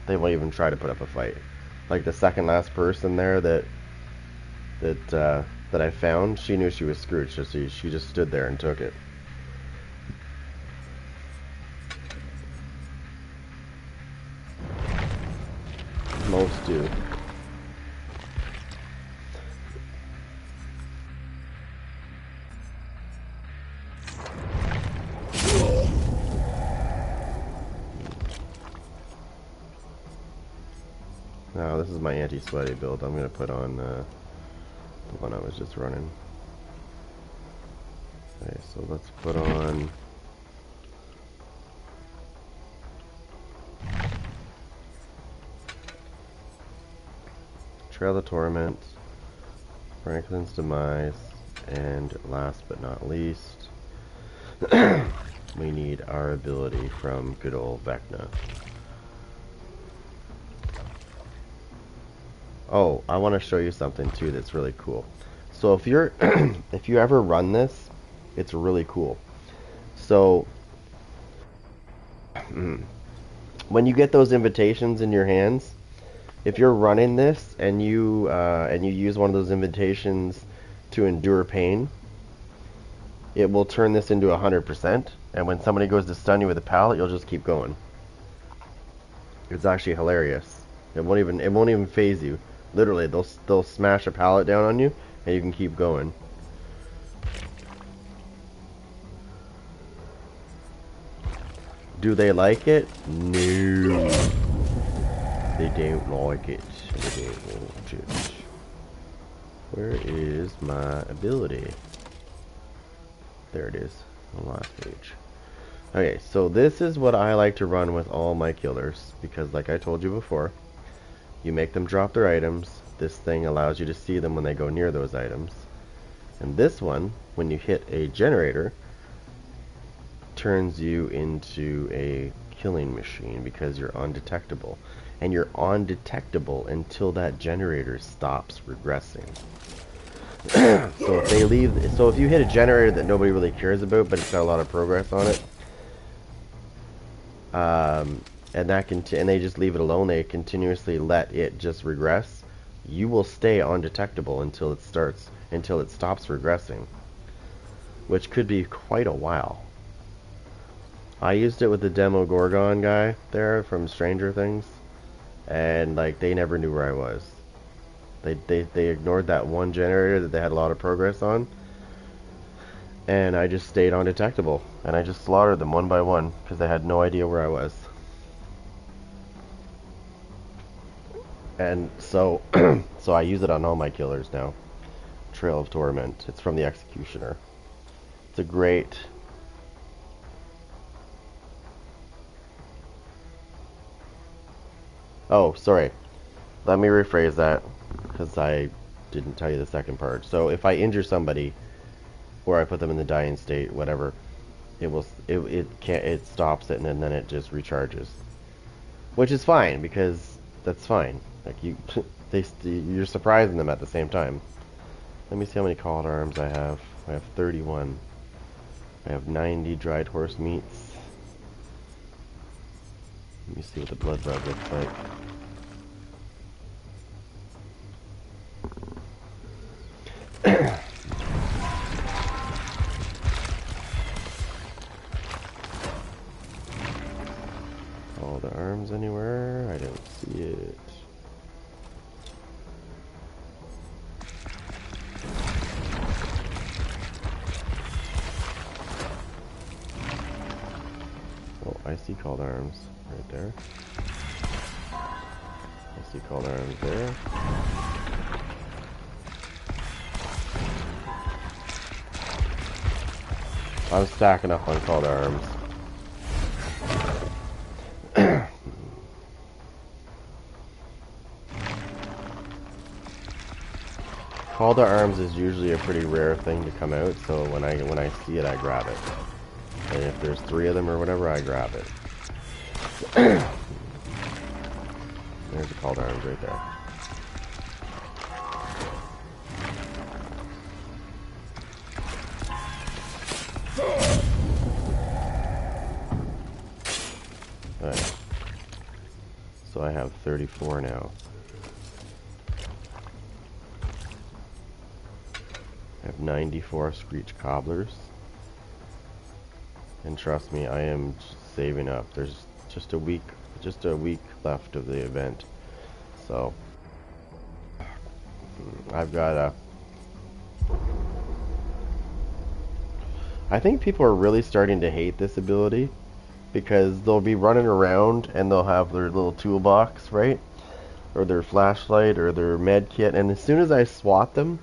They won't even try to put up a fight. Like the second last person there that I found, she knew she was screwed, so she just stood there and took it. Most do. Now this is my anti-sweaty build. I'm gonna put on the one I was just running. Okay, so let's put on Trail of Torment, Franklin's Demise, and last but not least, we need our ability from good old Vecna. Oh, I want to show you something too that's really cool. So if you're if you ever run this, it's really cool. So when you get those invitations in your hands, if you're running this and you use one of those invitations to endure pain, it will turn this into 100%. And when somebody goes to stun you with a pallet, you'll just keep going. It's actually hilarious. It won't even phase you. Literally, they'll smash a pallet down on you, and you can keep going. Do they like it? No. They don't like it. They don't want it. Where is my ability? There it is, on the last page. Okay, so this is what I like to run with all my killers, because like I told you before, you make them drop their items. This thing allows you to see them when they go near those items. And this one, when you hit a generator, turns you into a killing machine because you're undetectable. And you're undetectable until that generator stops regressing. So if you hit a generator that nobody really cares about, but it's got a lot of progress on it, and they just leave it alone, they continuously let it just regress, you will stay undetectable until it stops regressing, which could be quite a while. I used it with the Demogorgon guy there from Stranger Things, and like they never knew where I was. They ignored that one generator that they had a lot of progress on, and I just stayed undetectable, and I just slaughtered them one by one because they had no idea where I was. And so so I use it on all my killers now. Trail of Torment. It's from the Executioner. It's a great... Oh, sorry. Let me rephrase that, because I didn't tell you the second part. So if I injure somebody, or I put them in the dying state, whatever, it stops it, and then it just recharges, which is fine, because that's fine. Like you're surprising them at the same time. Let me see how many called arms I have. I have 31. I have 90 dried horse meats. Let me see what the blood rub looks like. All the arms anywhere? I don't see it. Oh, I see called arms right there. I see called arms there. I'm stacking up on called arms. Call to arms is usually a pretty rare thing to come out, so when I see it, I grab it. And if there's 3 of them or whatever, I grab it. There's a call to arms right there. Alright. So I have 34 now. I have 94 Screech Cobblers. And trust me, I am saving up. There's just a week left of the event. So I've got I think people are really starting to hate this ability, because they'll be running around and they'll have their little toolbox, right? Or their flashlight or their med kit, and as soon as I swat them,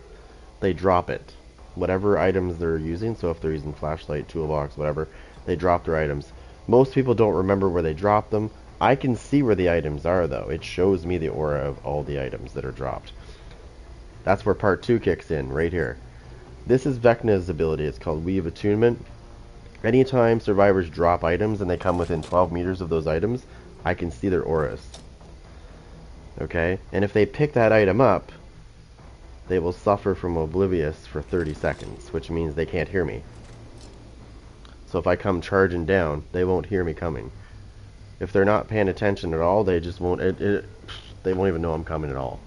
they drop it. Whatever items they're using, so if they're using flashlight, toolbox, whatever, they drop their items. Most people don't remember where they dropped them. I can see where the items are, though. It shows me the aura of all the items that are dropped. That's where part 2 kicks in, right here. This is Vecna's ability. It's called Weave Attunement. Anytime survivors drop items and they come within 12 meters of those items, I can see their auras. Okay? And if they pick that item up, they will suffer from oblivious for 30 seconds, which means they can't hear me. So if I come charging down, they won't hear me coming. If they're not paying attention at all, they just won't... They won't even know I'm coming at all.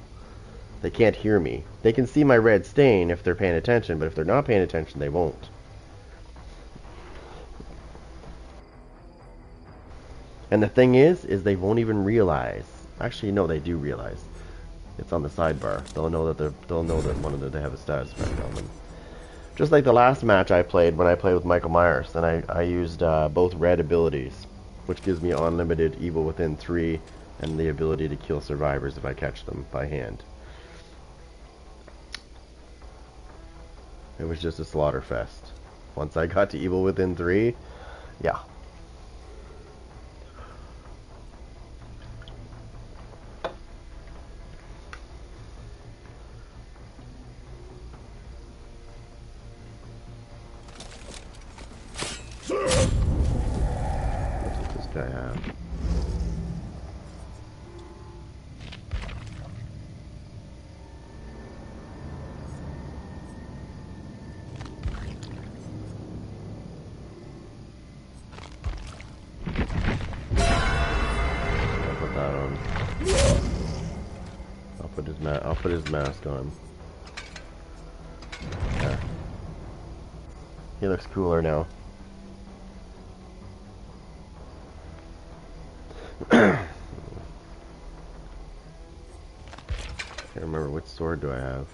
They can't hear me. They can see my red stain if they're paying attention, but if they're not paying attention, they won't. And the thing is they won't even realize. Actually, no, they do realize. It's on the sidebar. They'll know that they have a status effect on them. Just like the last match I played when I played with Michael Myers, and I used both red abilities, which gives me unlimited evil within 3 and the ability to kill survivors if I catch them by hand. It was just a slaughter fest. Once I got to evil within 3, yeah. What does this guy have? I'll put his mask on. Yeah. He looks cooler now. Can't remember which sword do I have.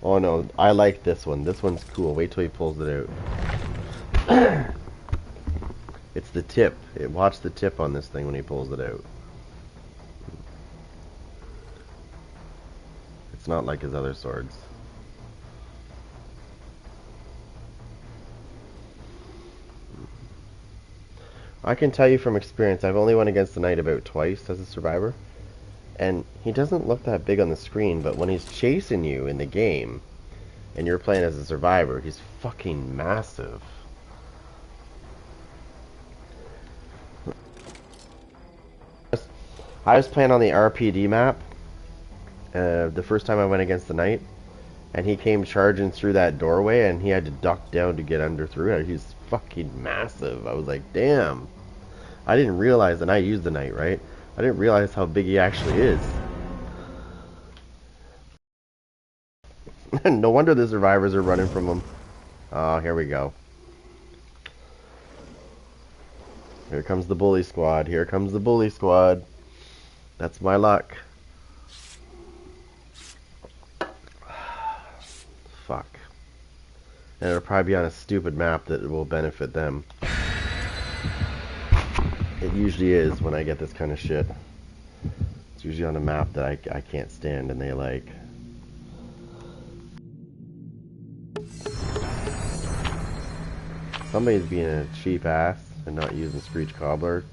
Oh no, I like this one. This one's cool. Wait till he pulls it out. It's the tip. Watch the tip on this thing when he pulls it out. It's not like his other swords. I can tell you from experience, I've only went against the knight about twice as a survivor. And he doesn't look that big on the screen, but when he's chasing you in the game, and you're playing as a survivor, he's fucking massive. I was playing on the RPD map, the first time I went against the knight, and he came charging through that doorway, and he had to duck down to get under through it. He's fucking massive. I was like, damn. I didn't realize, and I used the knight, right? I didn't realize how big he actually is. No wonder the survivors are running from him. Oh, here we go. Here comes the bully squad. Here comes the bully squad. That's my luck. Fuck. And it'll probably be on a stupid map that will benefit them. It usually is when I get this kind of shit. It's usually on a map that I can't stand and they like. Somebody's being a cheap ass and not using Screech Cobbler.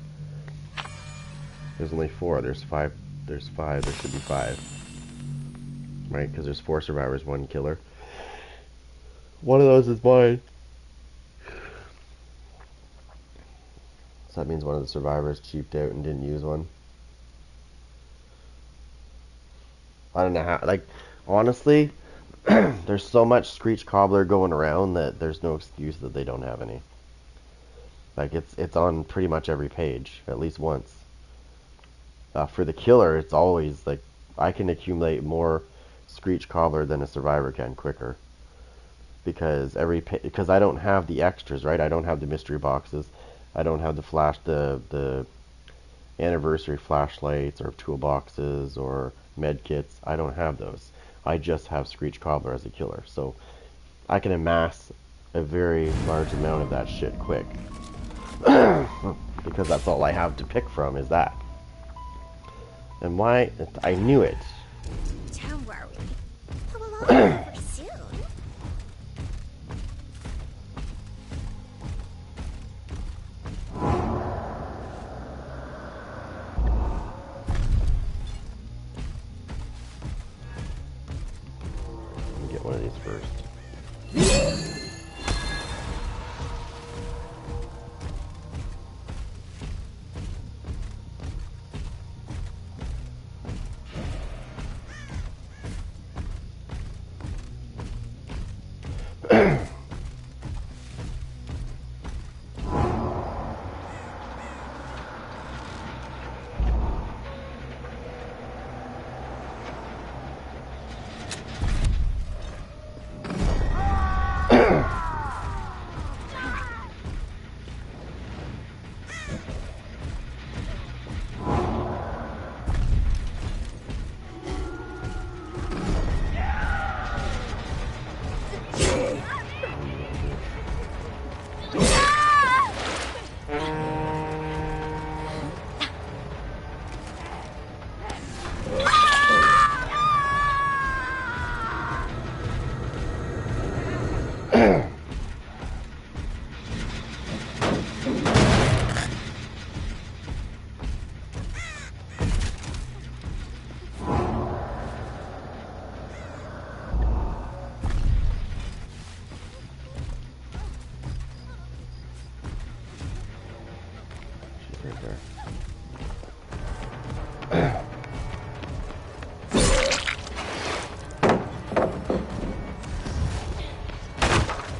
There's only 4. There's 5. There's 5. There should be 5. Right? Because there's 4 survivors, 1 killer. One of those is mine. So that means one of the survivors cheaped out and didn't use one. I don't know how, like, honestly, there's so much Screech Cobbler going around that there's no excuse that they don't have any. Like, it's on pretty much every page, at least once. For the killer, it's always, like, I can accumulate more Screech Cobbler than a survivor can quicker. Because because I don't have the extras, right? I don't have the mystery boxes. I don't have the anniversary flashlights or toolboxes or med kits. I don't have those. I just have Screech Cobbler as a killer. So I can amass a very large amount of that shit quick. Because that's all I have to pick from is that. And why? I knew it. Don't worry. We'll all be over soon. Let me get one of these first.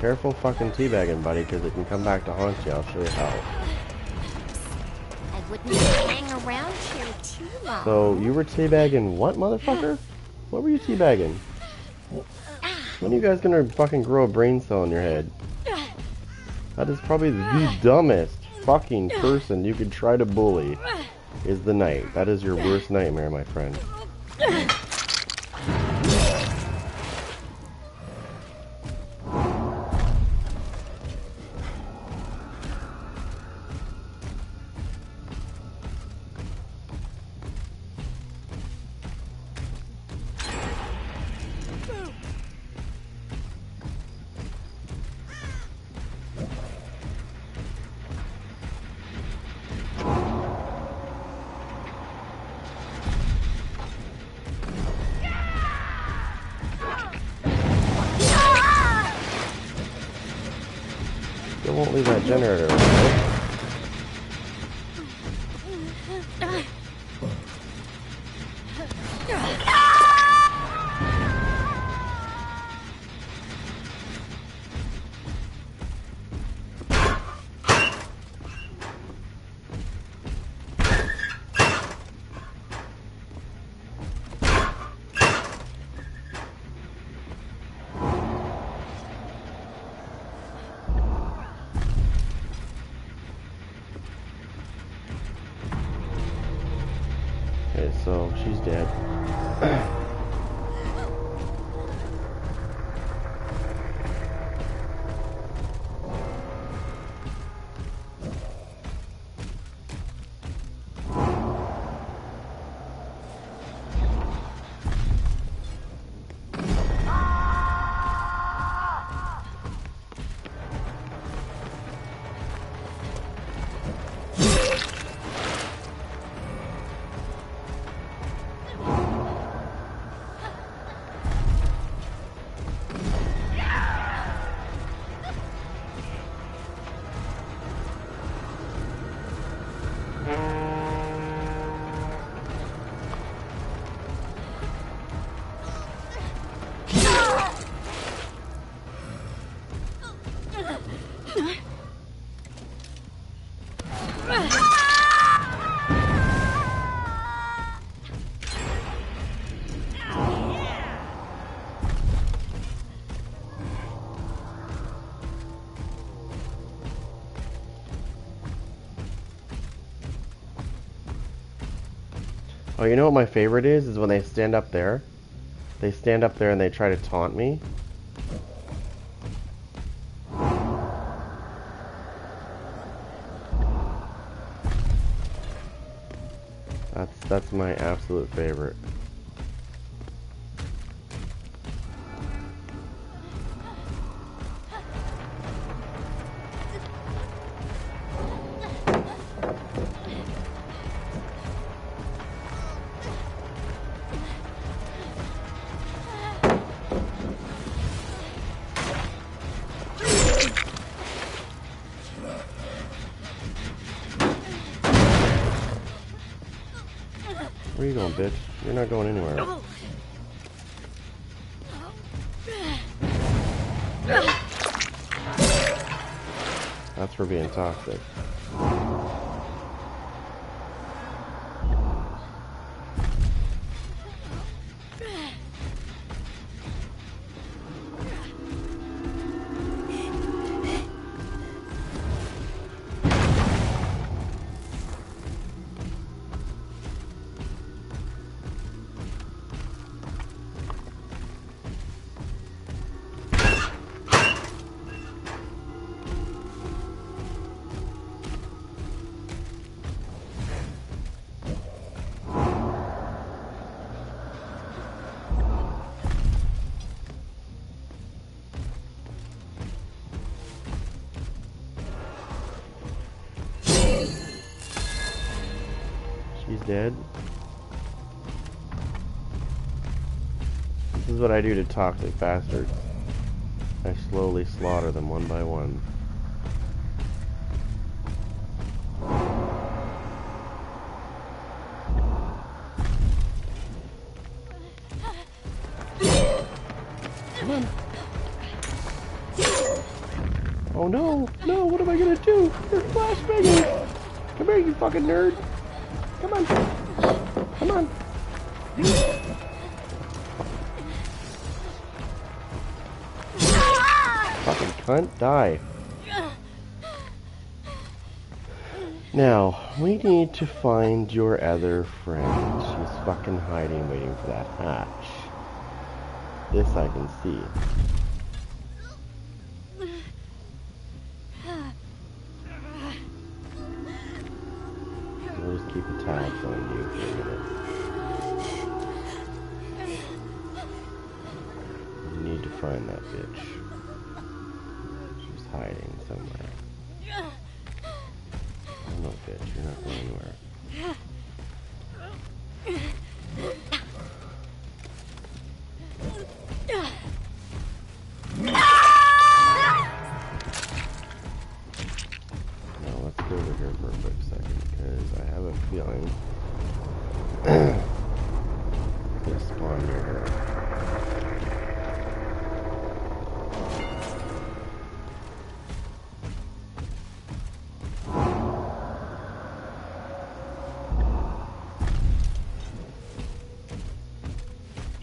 Careful fucking teabagging, buddy, because it can come back to haunt you. I'll show you how. I wouldn't hang around here too long. So, you were teabagging what, motherfucker? What were you teabagging? When are you guys gonna fucking grow a brain cell in your head? That is probably the dumbest fucking person you could try to bully, is the knight. That is your worst nightmare, my friend. Still won't leave that generator, right? Okay, so she's dead. Oh, you know what my favorite is? Is when they stand up there. They stand up there and they try to taunt me. That's my absolute favorite. Where you going, bitch? You're not going anywhere. That's for being toxic. She's dead. This is what I do to toxic bastards. I slowly slaughter them one by one. Oh no, no, what am I gonna do? There's flashbanging! Come here, you fucking nerd! Come on! Come on! Fucking cunt, die. Now, we need to find your other friend. She's fucking hiding, waiting for that hatch. This I can see. We'll just keep the tabs on you for a minute. You need to find that bitch. She's hiding somewhere. Oh no, bitch, you're not going anywhere. Now let's go over here for a quick second, because I have a feeling it's gonna spawn near her.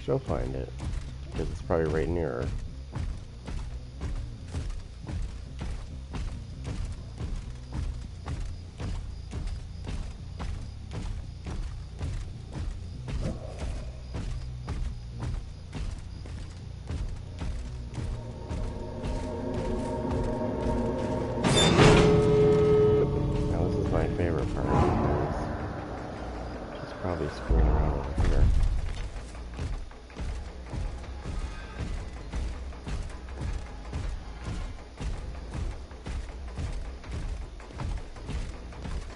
She'll find it, because it's probably right near her. Now this is my favorite part, because she's probably screwing around over here.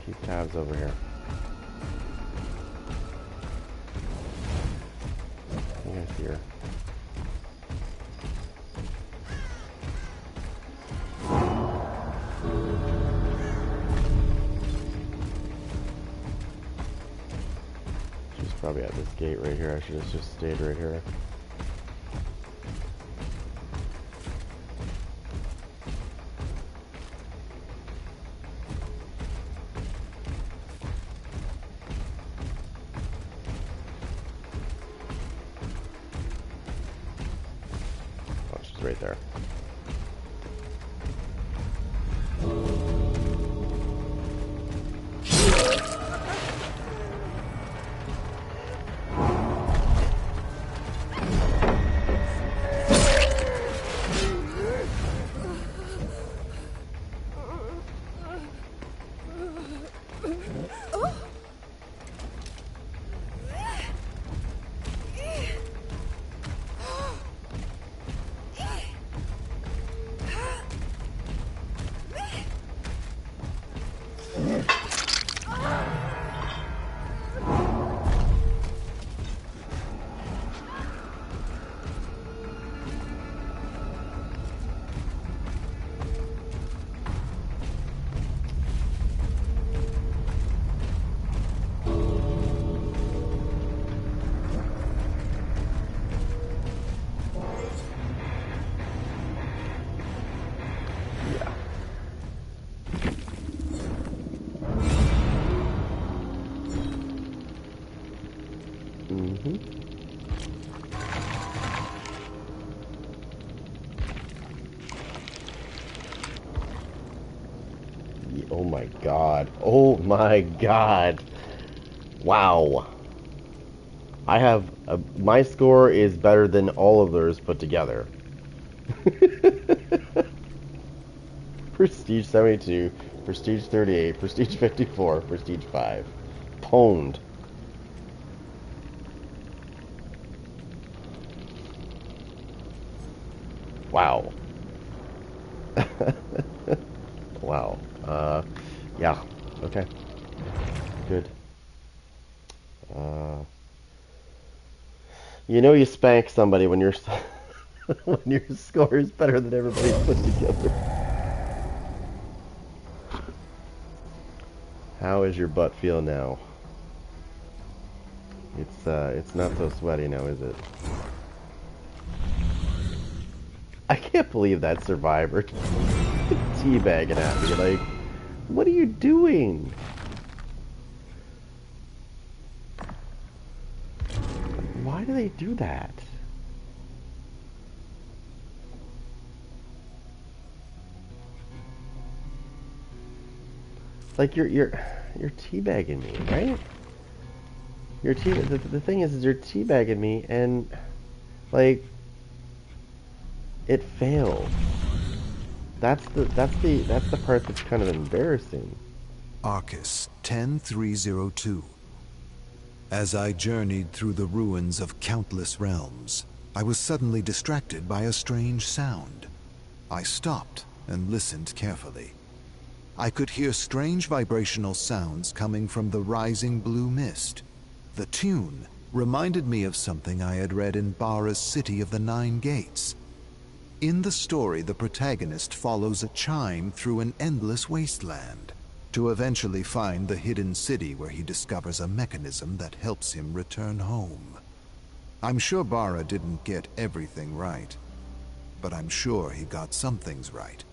Keep tabs over here. You guys see her. She's probably at this gate right here. I should have just stayed right here. Oh, she's right there. Oh my god. Oh my god. Wow. I have my score is better than all of theirs put together. Prestige 72, Prestige 38, Prestige 54, Prestige 5. Pwned. Wow. Wow. Yeah. Okay. Good. You know you spank somebody when your when your score is better than everybody's put together. How is your butt feel now? It's not so sweaty now, is it? I can't believe that survivor. teabagging at me. Like, what are you doing? Why do they do that? Like, you're teabagging me, right? The thing is you're teabagging me, and like, it failed. That's the part that's kind of embarrassing. Arcus 10302. As I journeyed through the ruins of countless realms, I was suddenly distracted by a strange sound. I stopped and listened carefully. I could hear strange vibrational sounds coming from the rising blue mist. The tune reminded me of something I had read in Bara's City of the Nine Gates. In the story, the protagonist follows a chime through an endless wasteland to eventually find the hidden city where he discovers a mechanism that helps him return home. I'm sure Bara didn't get everything right, but I'm sure he got some things right.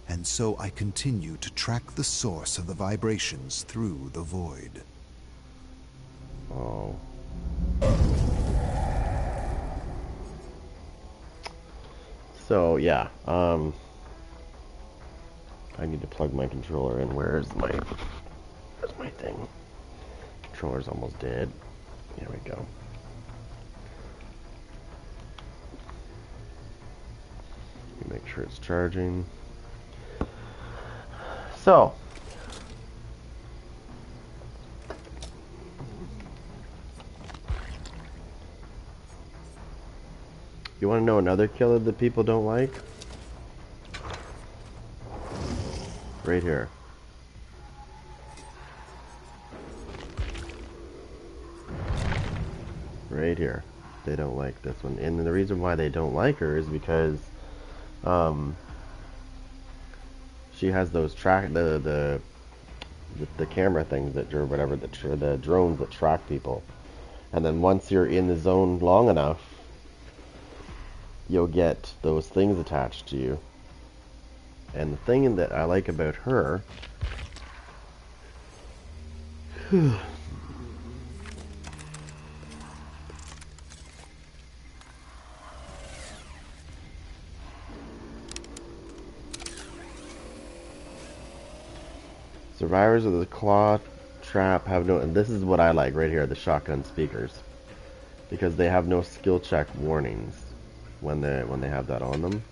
And so I continue to track the source of the vibrations through the void. Oh. So yeah, I need to plug my controller in. Where's my thing? Controller's almost dead. Here we go. Make sure it's charging. So, you want to know another killer that people don't like? Right here. Right here. They don't like this one. And the reason why they don't like her is because she has those the camera things that, or whatever, the drones that track people. And then once you're in the zone long enough, you'll get those things attached to you. And the thing that I like about her survivors of the claw trap have no, and this is what I like right here, the shotgun speakers, because they have no skill check warnings when they have that on them.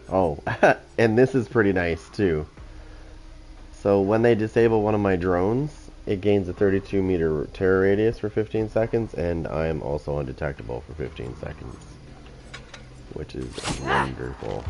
Oh, and this is pretty nice too. So when they disable one of my drones, it gains a 32-meter terror radius for 15 seconds, and I am also undetectable for 15 seconds, which is wonderful.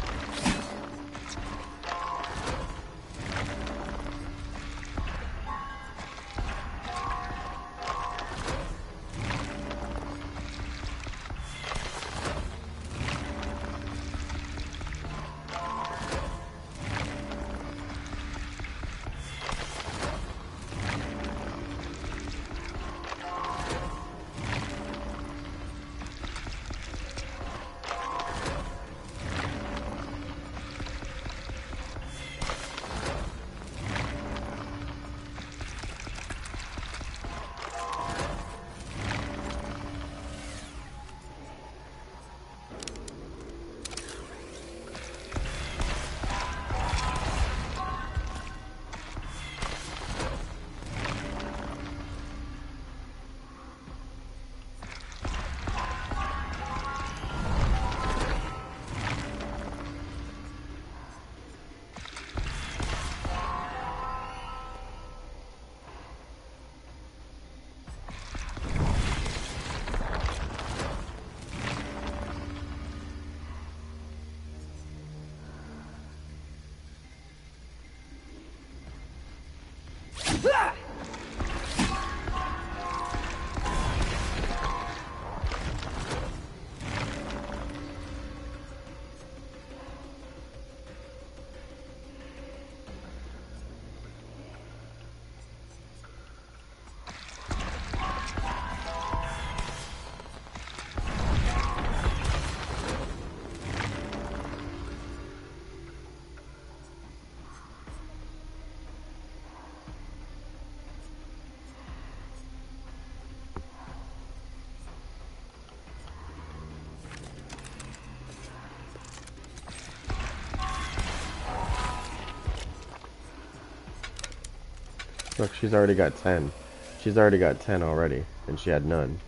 Look, she's already got 10. She's already got 10 already, and she had none.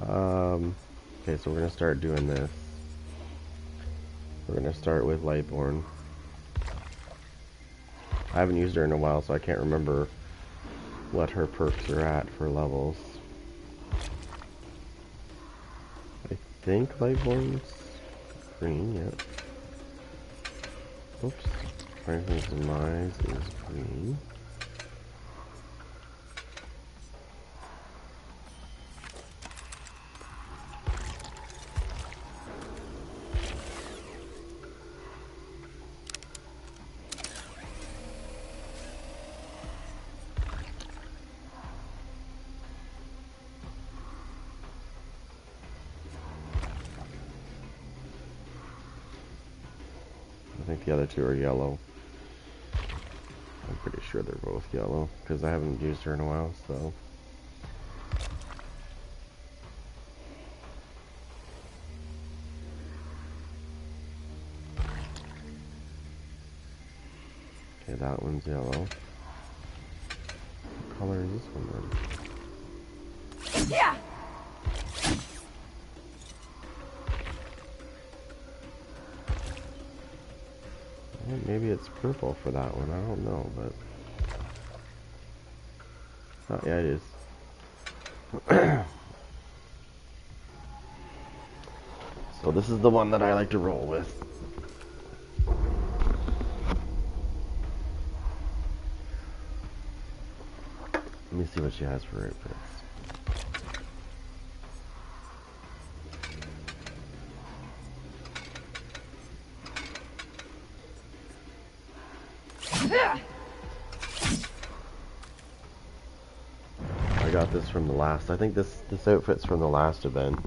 Okay, so we're gonna start doing this. We're gonna start with Lightborn. I haven't used her in a while, so I can't remember what her perks are at for levels. I think Lightborn's green, yep. Oops. Franklin's Demise is green. I think the other two are yellow. I'm pretty sure they're both yellow, because I haven't used her in a while, so... Okay, that one's yellow. What color is this one then? Yeah. Well, maybe it's purple for that one, I don't know, but... Oh, yeah, it is. So this is the one that I like to roll with. Let me see what she has for outfits. I got this from the last. I think this outfit's from the last event.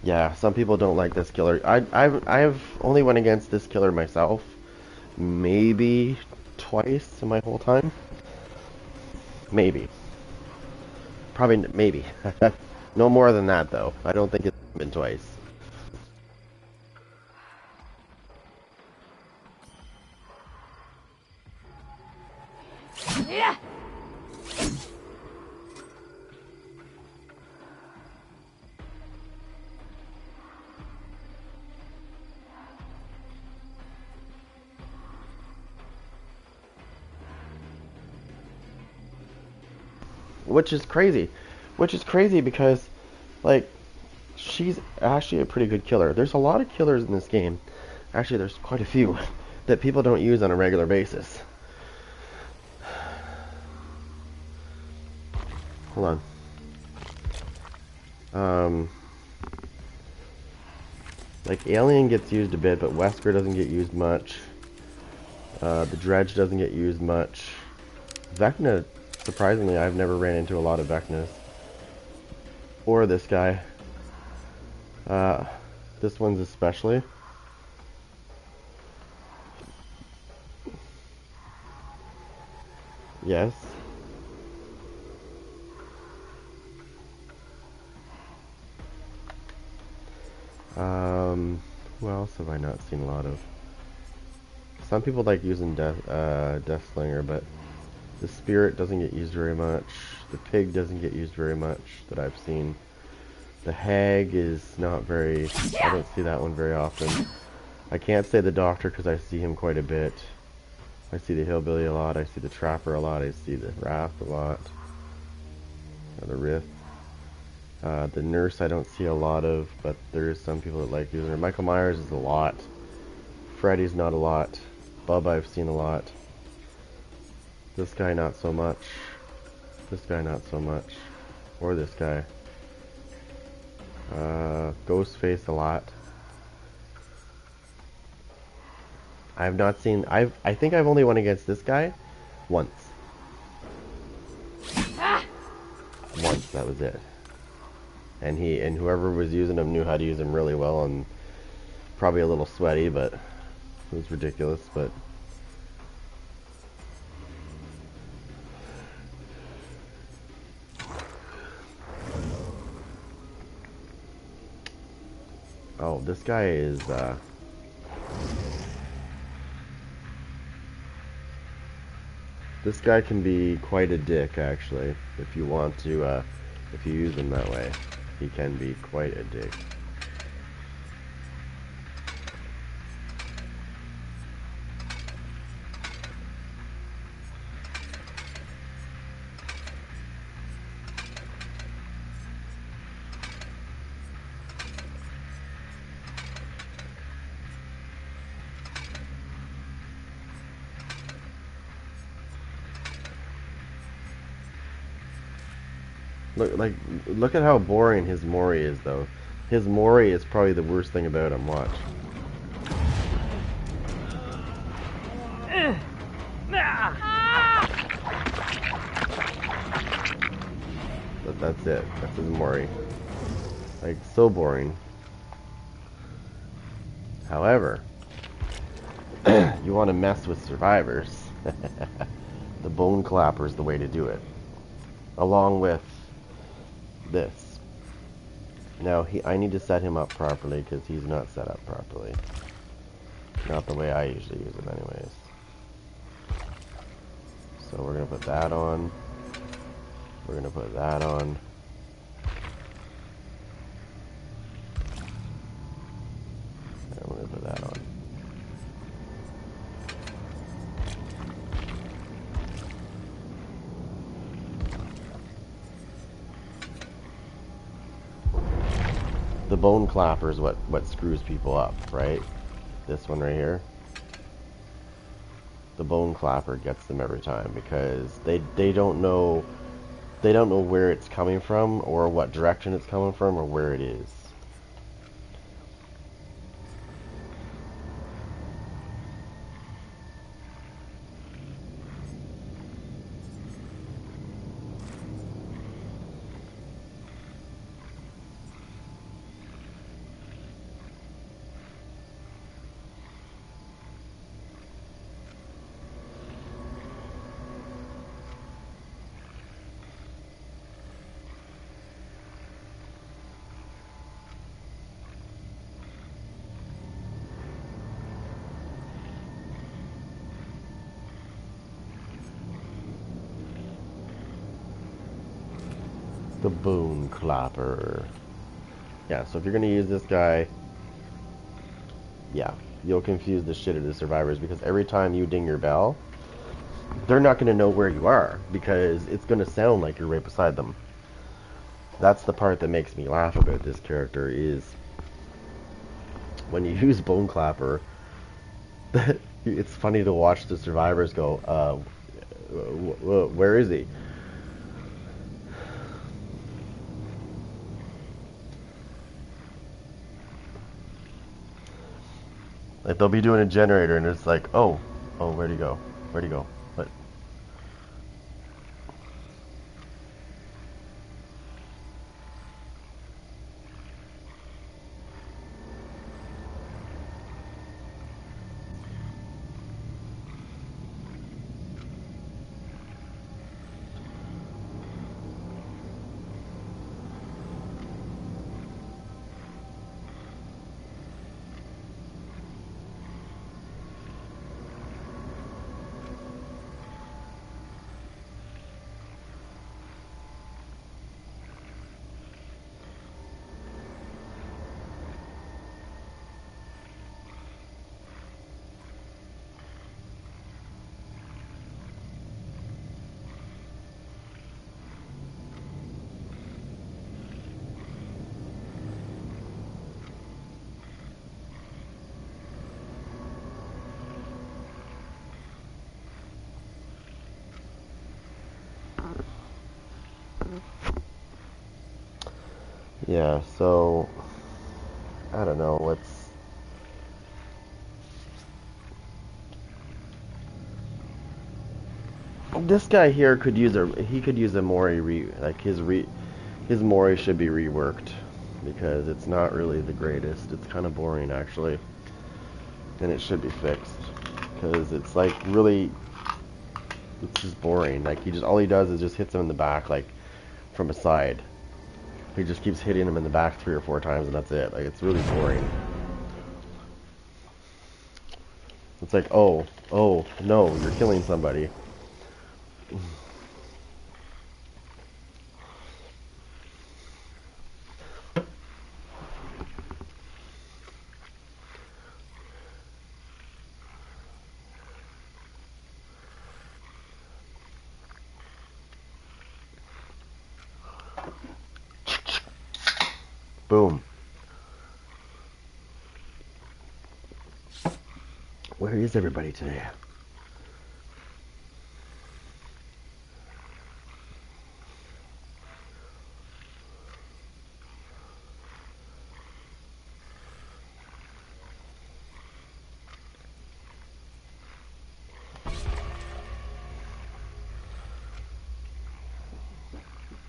Yeah, some people don't like this killer. I've only went against this killer myself, maybe twice in my whole time. Maybe, probably maybe. No more than that though. I don't think it's been twice. Yeah. Which is crazy. Which is crazy because, like, she's actually a pretty good killer. There's a lot of killers in this game. Actually, there's quite a few that people don't use on a regular basis. Hold on. Like, Alien gets used a bit, but Wesker doesn't get used much. The Dredge doesn't get used much. Vecna, surprisingly, I've never ran into a lot of Vecnas. Or this guy. This one's especially. Yes. Who else have I not seen a lot of? Some people like using Death Slinger, but the Spirit doesn't get used very much. The Pig doesn't get used very much that I've seen. The Hag is not very... I don't see that one very often. I can't say the Doctor because I see him quite a bit. I see the Hillbilly a lot. I see the Trapper a lot. I see the Wrath a lot. The Rift. The Nurse I don't see a lot of, but there is some people that like using her. Michael Myers is a lot. Freddy's not a lot. Bubba I've seen a lot. This guy not so much. This guy not so much. Or this guy. Ghostface a lot. I've not seen... I think I've only won against this guy once. Once, that was it. And whoever was using him knew how to use him really well, and probably a little sweaty, but it was ridiculous, but... Oh, this guy is, this guy can be quite a dick, actually, if you want to, if you use him that way. He can be quite a dick. Look at how boring his Mori is, though. His Mori is probably the worst thing about him. Watch. But that's it. That's his Mori. Like, so boring. However, you want to mess with survivors. The bone clapper is the way to do it. Along with this. Now, I need to set him up properly because he's not set up properly. Not the way I usually use him anyways. So we're going to put that on. We're going to put that on. And we're going to put that on. The bone clapper is what screws people up, right? This one right here. The bone clapper gets them every time because they don't know where it's coming from or what direction it's coming from or where it is. The bone clapper. Yeah, so if you're gonna use this guy, yeah, you'll confuse the shit out of the survivors because every time you ding your bell, they're not gonna know where you are because it's gonna sound like you're right beside them. That's the part that makes me laugh about this character is when you use bone clapper, it's funny to watch the survivors go, where is he? Like, they'll be doing a generator, and it's like, oh, where'd he go? Where'd he go? What? Yeah, so I don't know what's this guy here could use a Mori his Mori should be reworked because it's not really the greatest. It's kind of boring actually, and it should be fixed because it's like really it's just boring. Like all he does is just hits him in the back like from a side. He just keeps hitting him in the back 3 or 4 times, and that's it. Like, it's really boring. It's like, oh, no, you're killing somebody. Boom. Where is everybody today?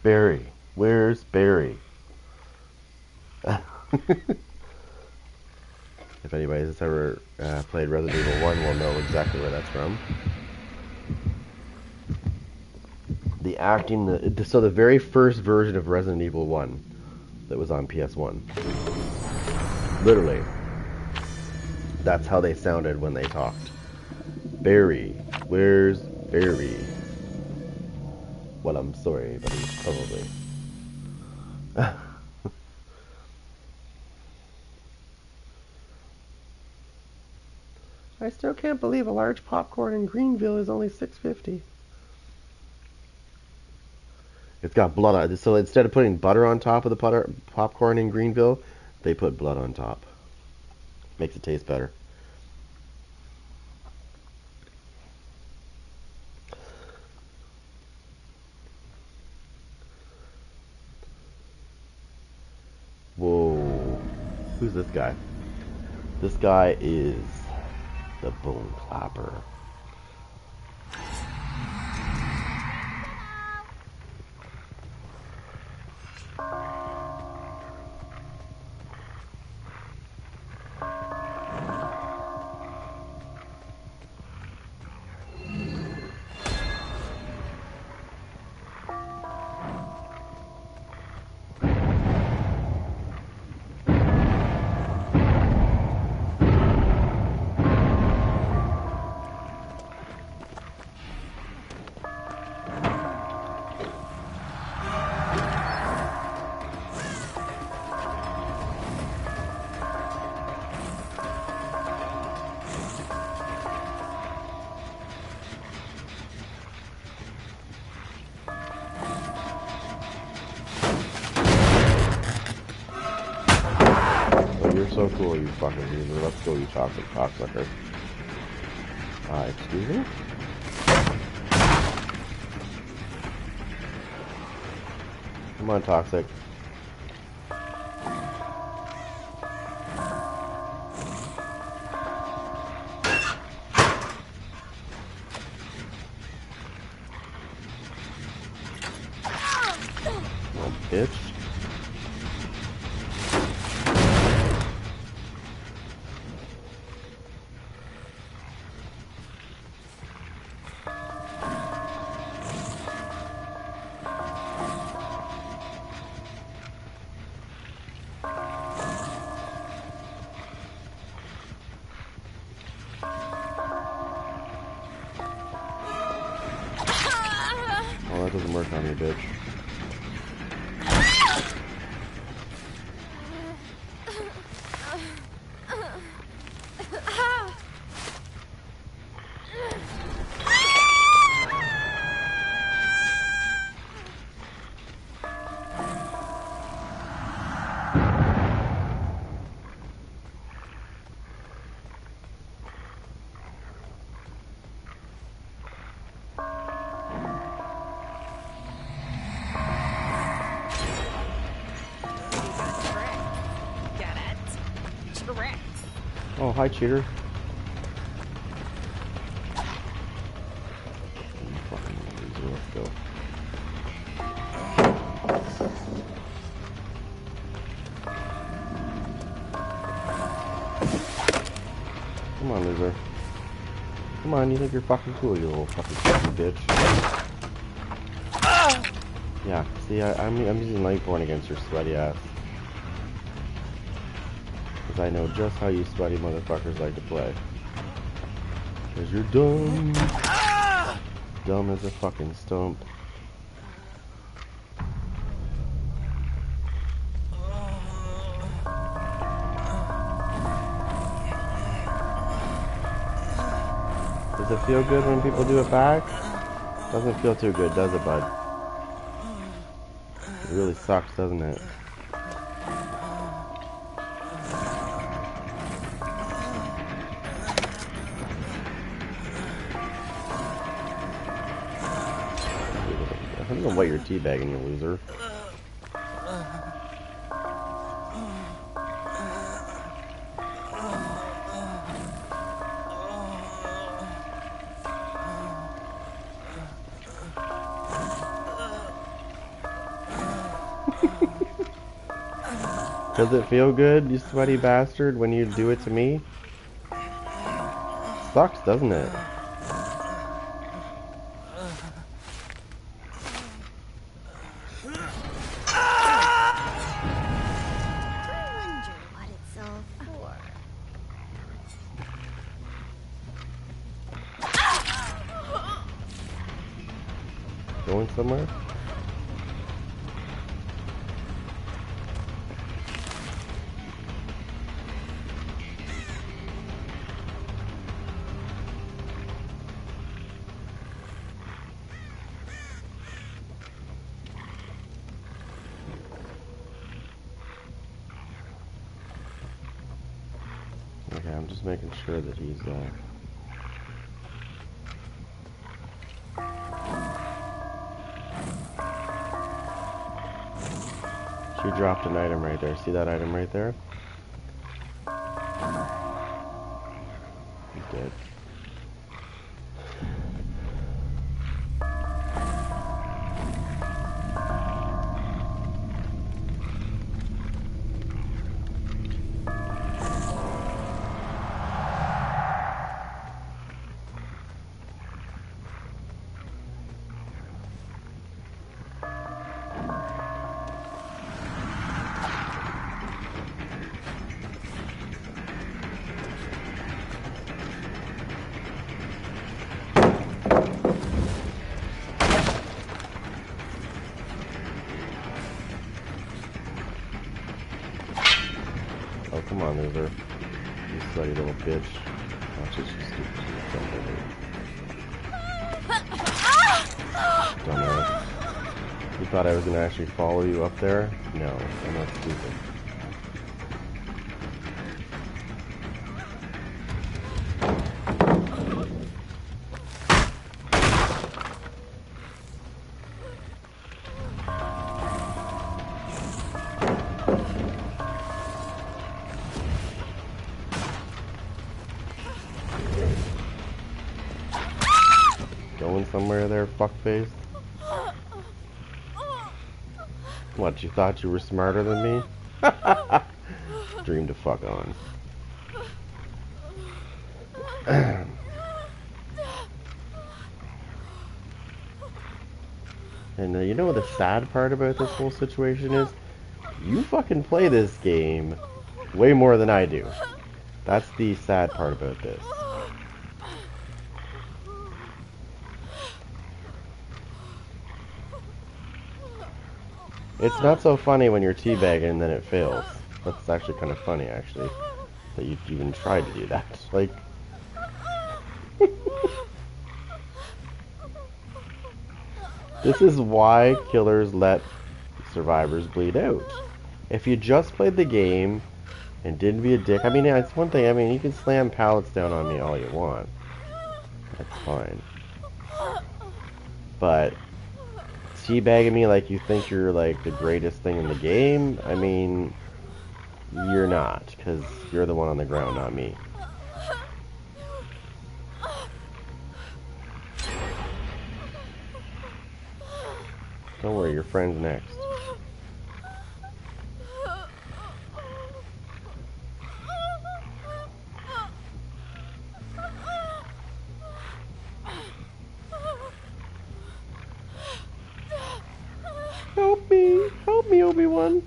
Barry. Where's Barry? If anybody has ever played Resident Evil 1 will know exactly where that's from. The acting, so the very first version of Resident Evil 1 that was on PS1. Literally. That's how they sounded when they talked. Barry. Where's Barry? Well, I'm sorry, but he's probably... I still can't believe a large popcorn in Greenville is only $6.50. It's got blood on it. So instead of putting butter on top of the popcorn in Greenville, they put blood on top. Makes it taste better. Whoa. Who's this guy? This guy is the Bone Clapper. You're so cool, you fucking loser. Let's go, you toxic cocksucker. Excuse me? Come on, toxic. Little bitch. Oh, that doesn't work on me, bitch. Oh, hi, cheater. Fucking loser, let's go. Come on, loser. Come on, you think you're fucking cool, you little fucking bitch. Yeah, see, I'm using Lightborn against your sweaty ass. Because I know just how you sweaty motherfuckers like to play. Because you're dumb. Dumb as a fucking stump. Does it feel good when people do it back? Doesn't feel too good, does it, bud? It really sucks, doesn't it? I don't know what you're teabagging, you loser. Does it feel good, you sweaty bastard, when you do it to me? Sucks, doesn't it? Going somewhere? Okay, I'm just making sure that he's, She dropped an item right there. See that item right there? He's dead. Oh, come on, loser. You slutty little bitch. Watch it, you stupid. Dumbass. You thought I was gonna actually follow you up there? No, I'm not stupid. Going somewhere there, fuckface? What, you thought you were smarter than me? Dream to fuck on. And you know what the sad part about this whole situation is? You fucking play this game way more than I do. That's the sad part about this. It's not so funny when you're teabagging and then it fails. That's actually kind of funny, actually, that you even tried to do that. Like, this is why killers let survivors bleed out. If you just played the game and didn't be a dick, I mean, it's one thing, I mean, you can slam pallets down on me all you want. That's fine. But teabagging me like you think you're like the greatest thing in the game, I mean, you're not, because you're the one on the ground, not me. Don't worry, your friend's next. Help me, Obi-Wan.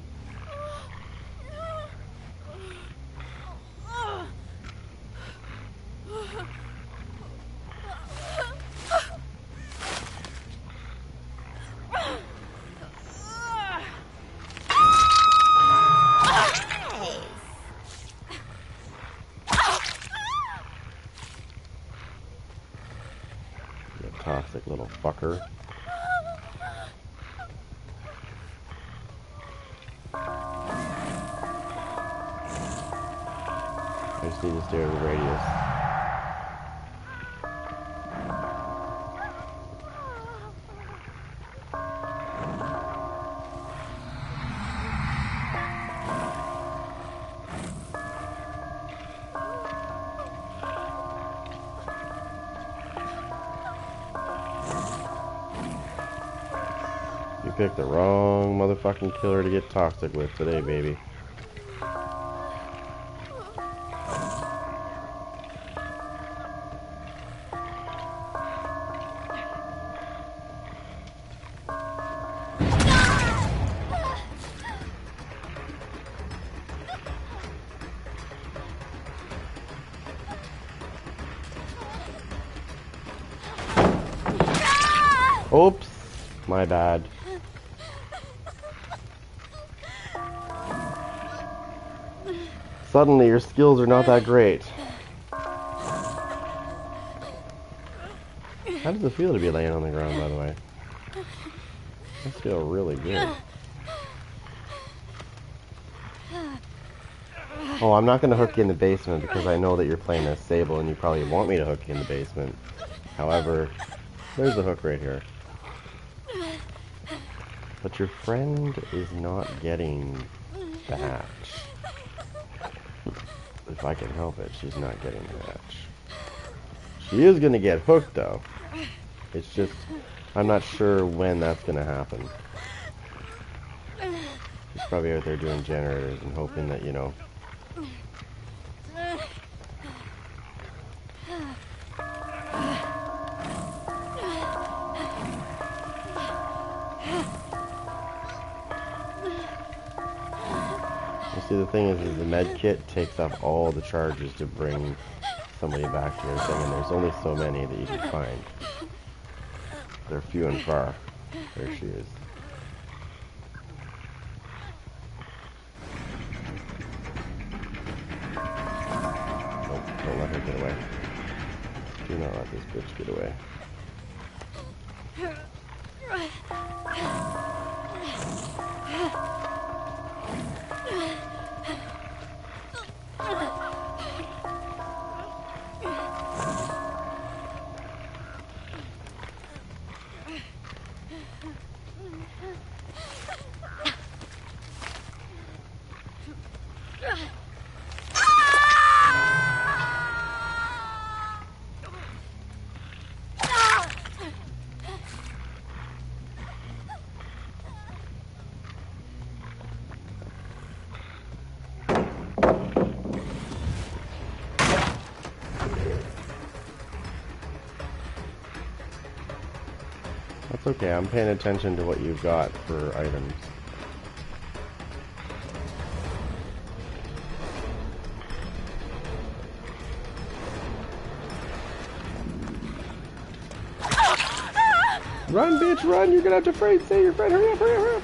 You toxic little fucker. I just need to stay over the radius. You picked the wrong motherfucking killer to get toxic with today, baby. Oops, my bad. Suddenly your skills are not that great. How does it feel to be laying on the ground, by the way? I feel really good. Oh, I'm not going to hook you in the basement because I know that you're playing as Sable and you probably want me to hook you in the basement. However, there's the hook right here. But your friend is not getting the hatch. If I can help it, she's not getting the hatch. She is going to get hooked, though. It's just, I'm not sure when that's going to happen. She's probably out there doing generators and hoping that, you know. See, the thing is the med kit takes up all the charges to bring somebody back to your thing, and there's only so many that you can find. They're few and far. There she is. Nope, don't let her get away. Do not let this bitch get away. That's okay, I'm paying attention to what you've got for items. Run, bitch, run! You're gonna have to save your friend! Hurry up, hurry up, hurry up!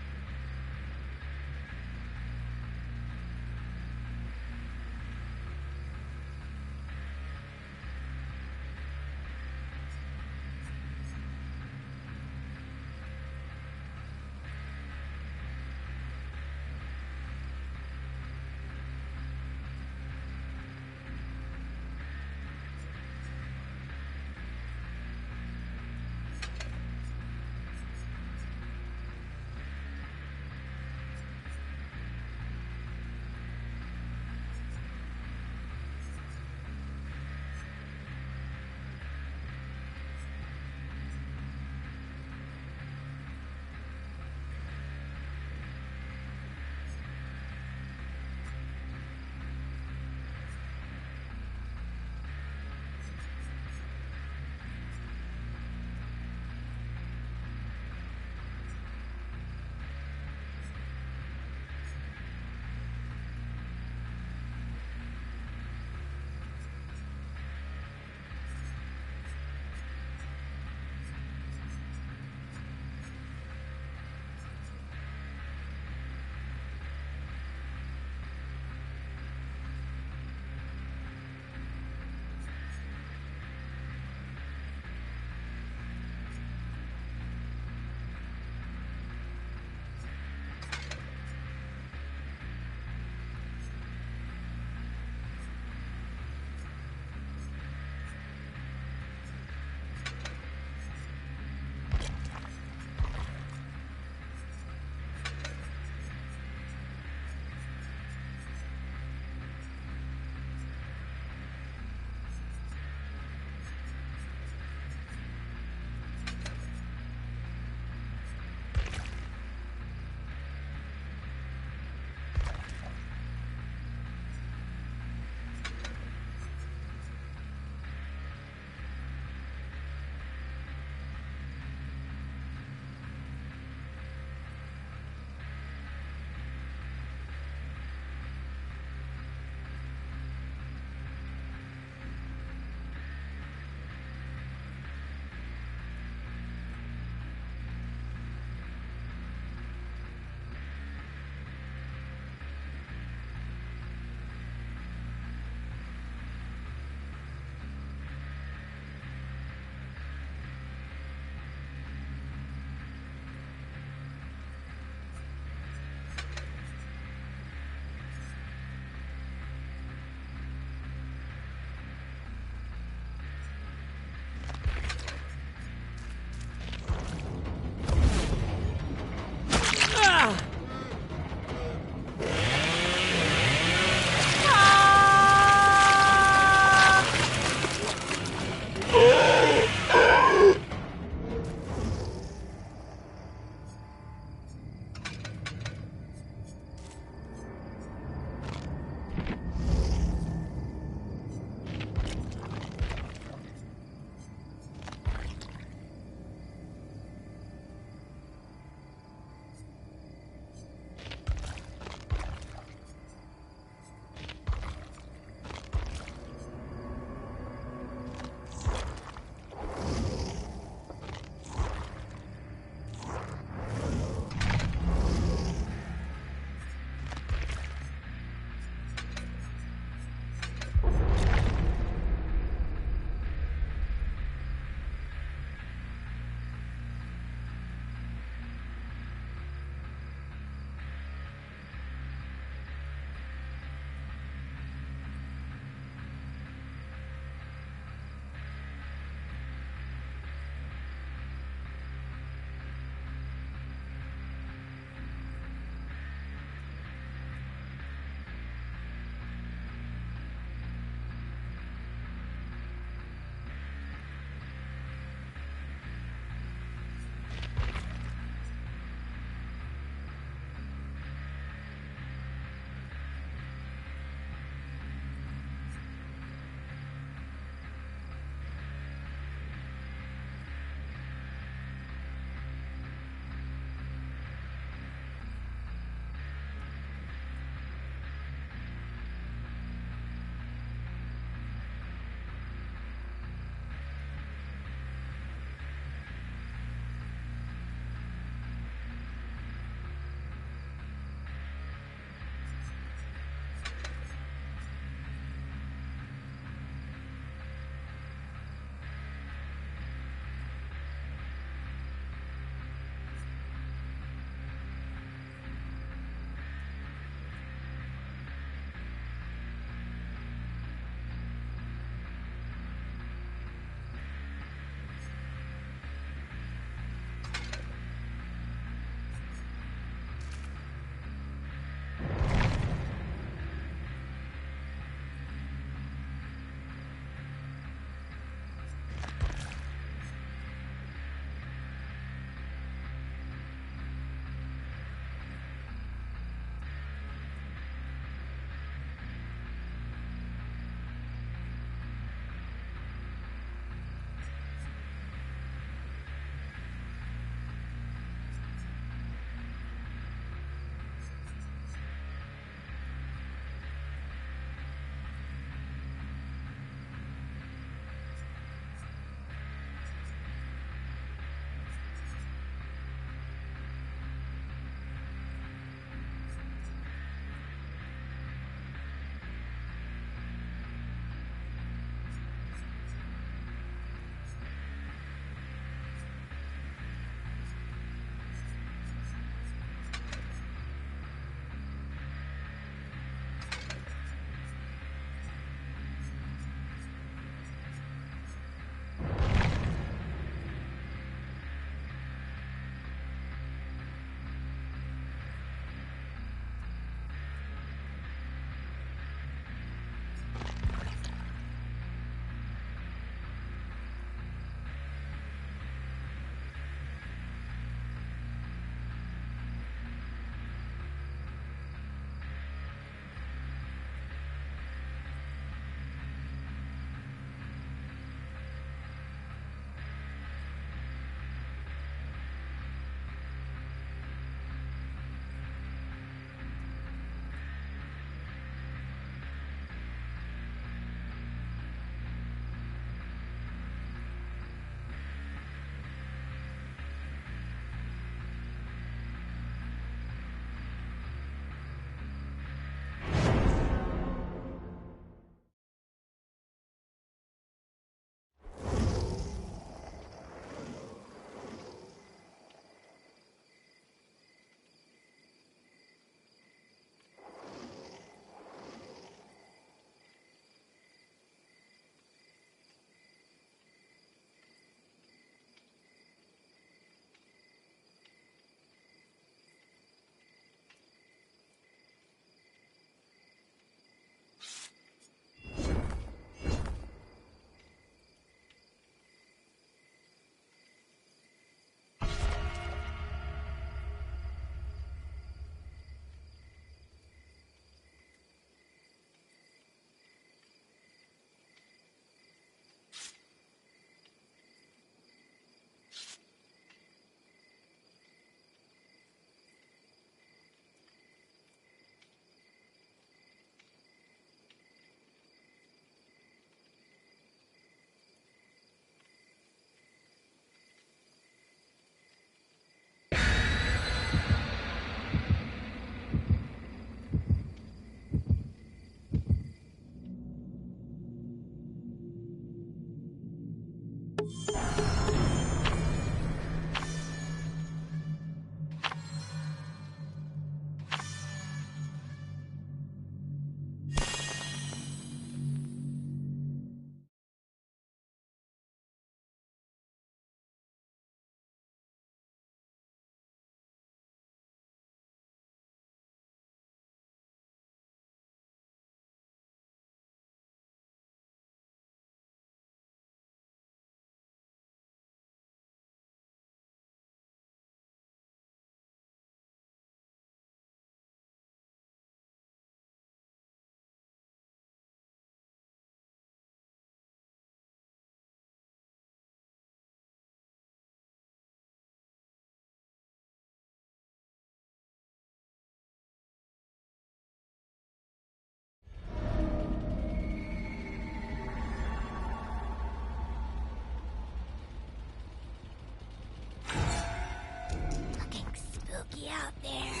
out there.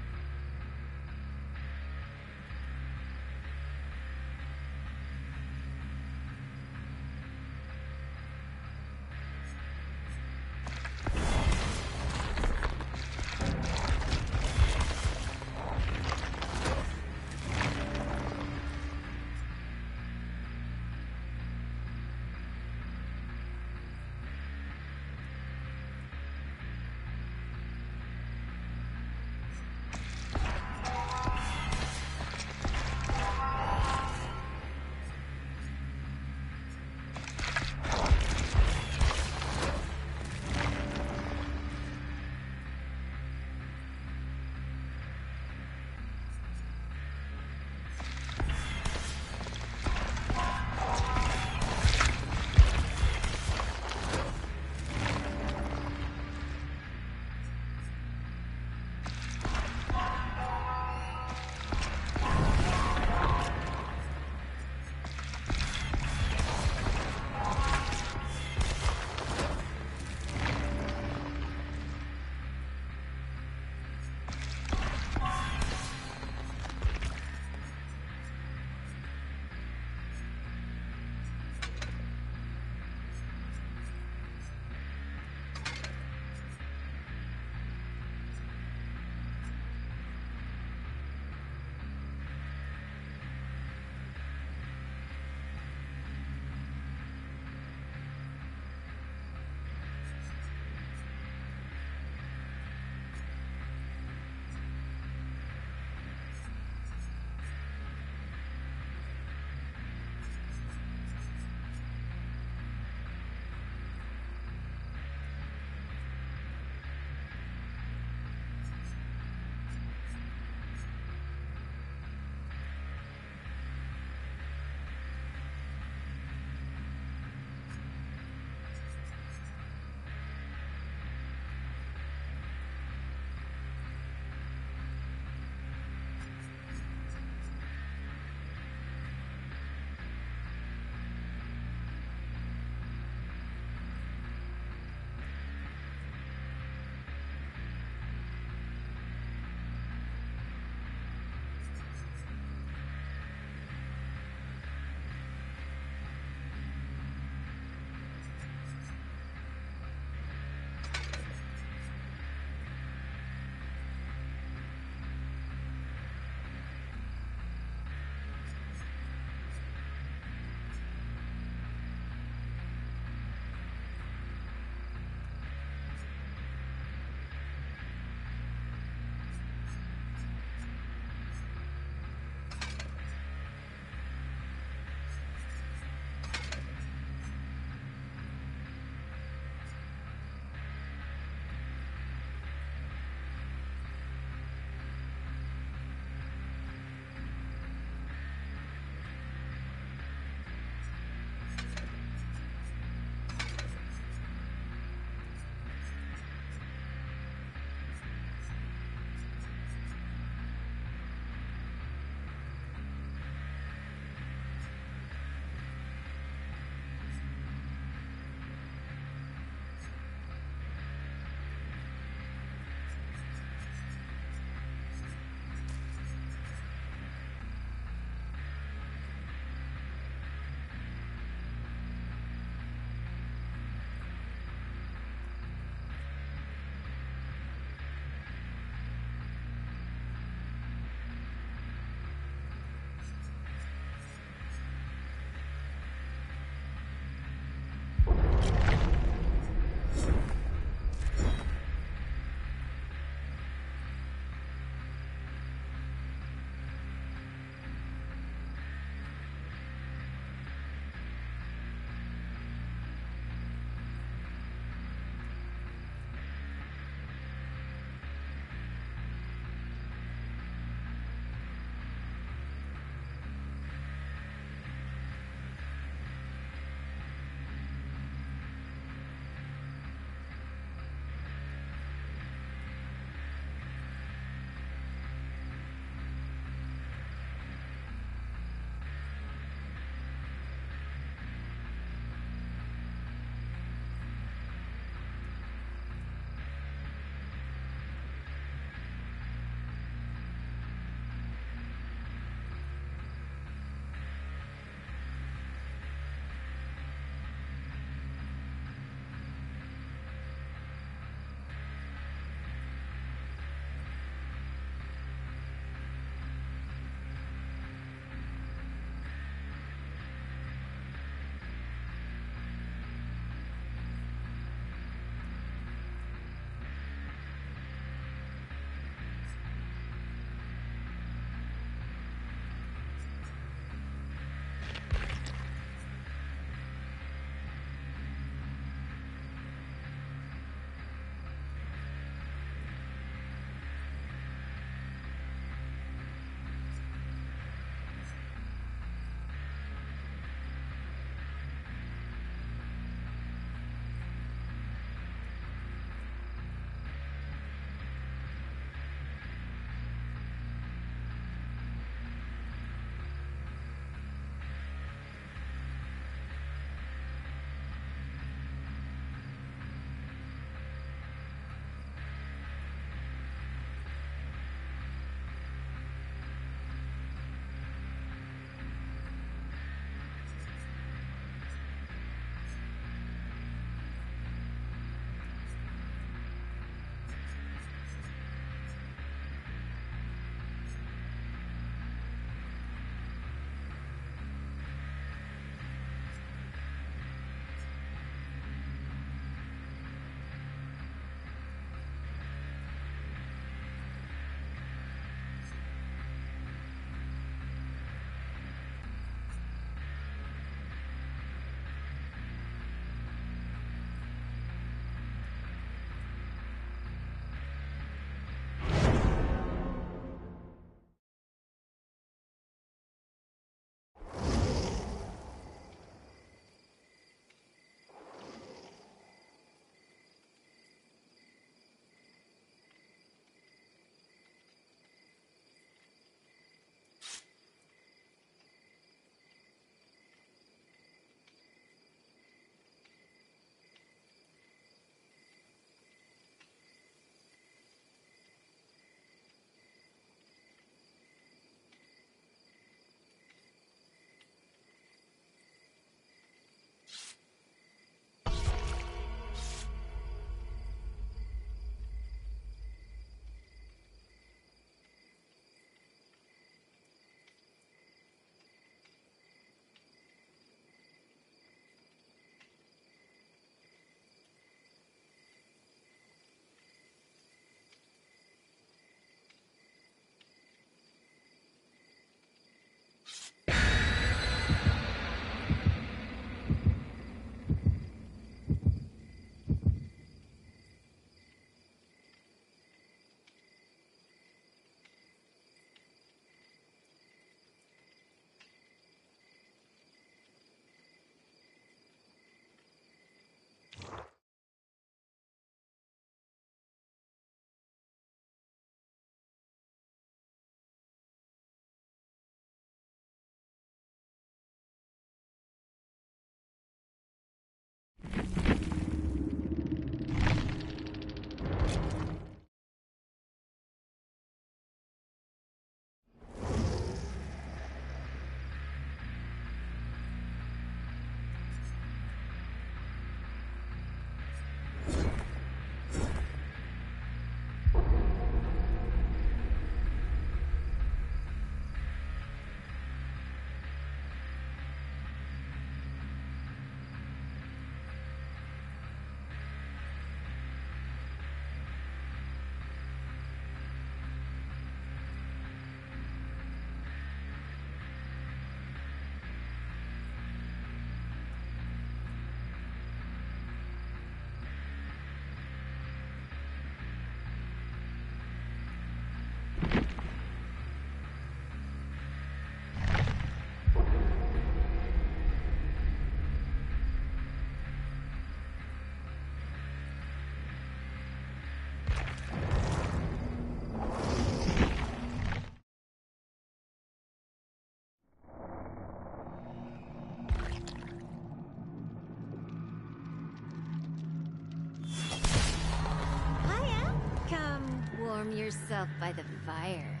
Hiya. Come warm yourself by the fire.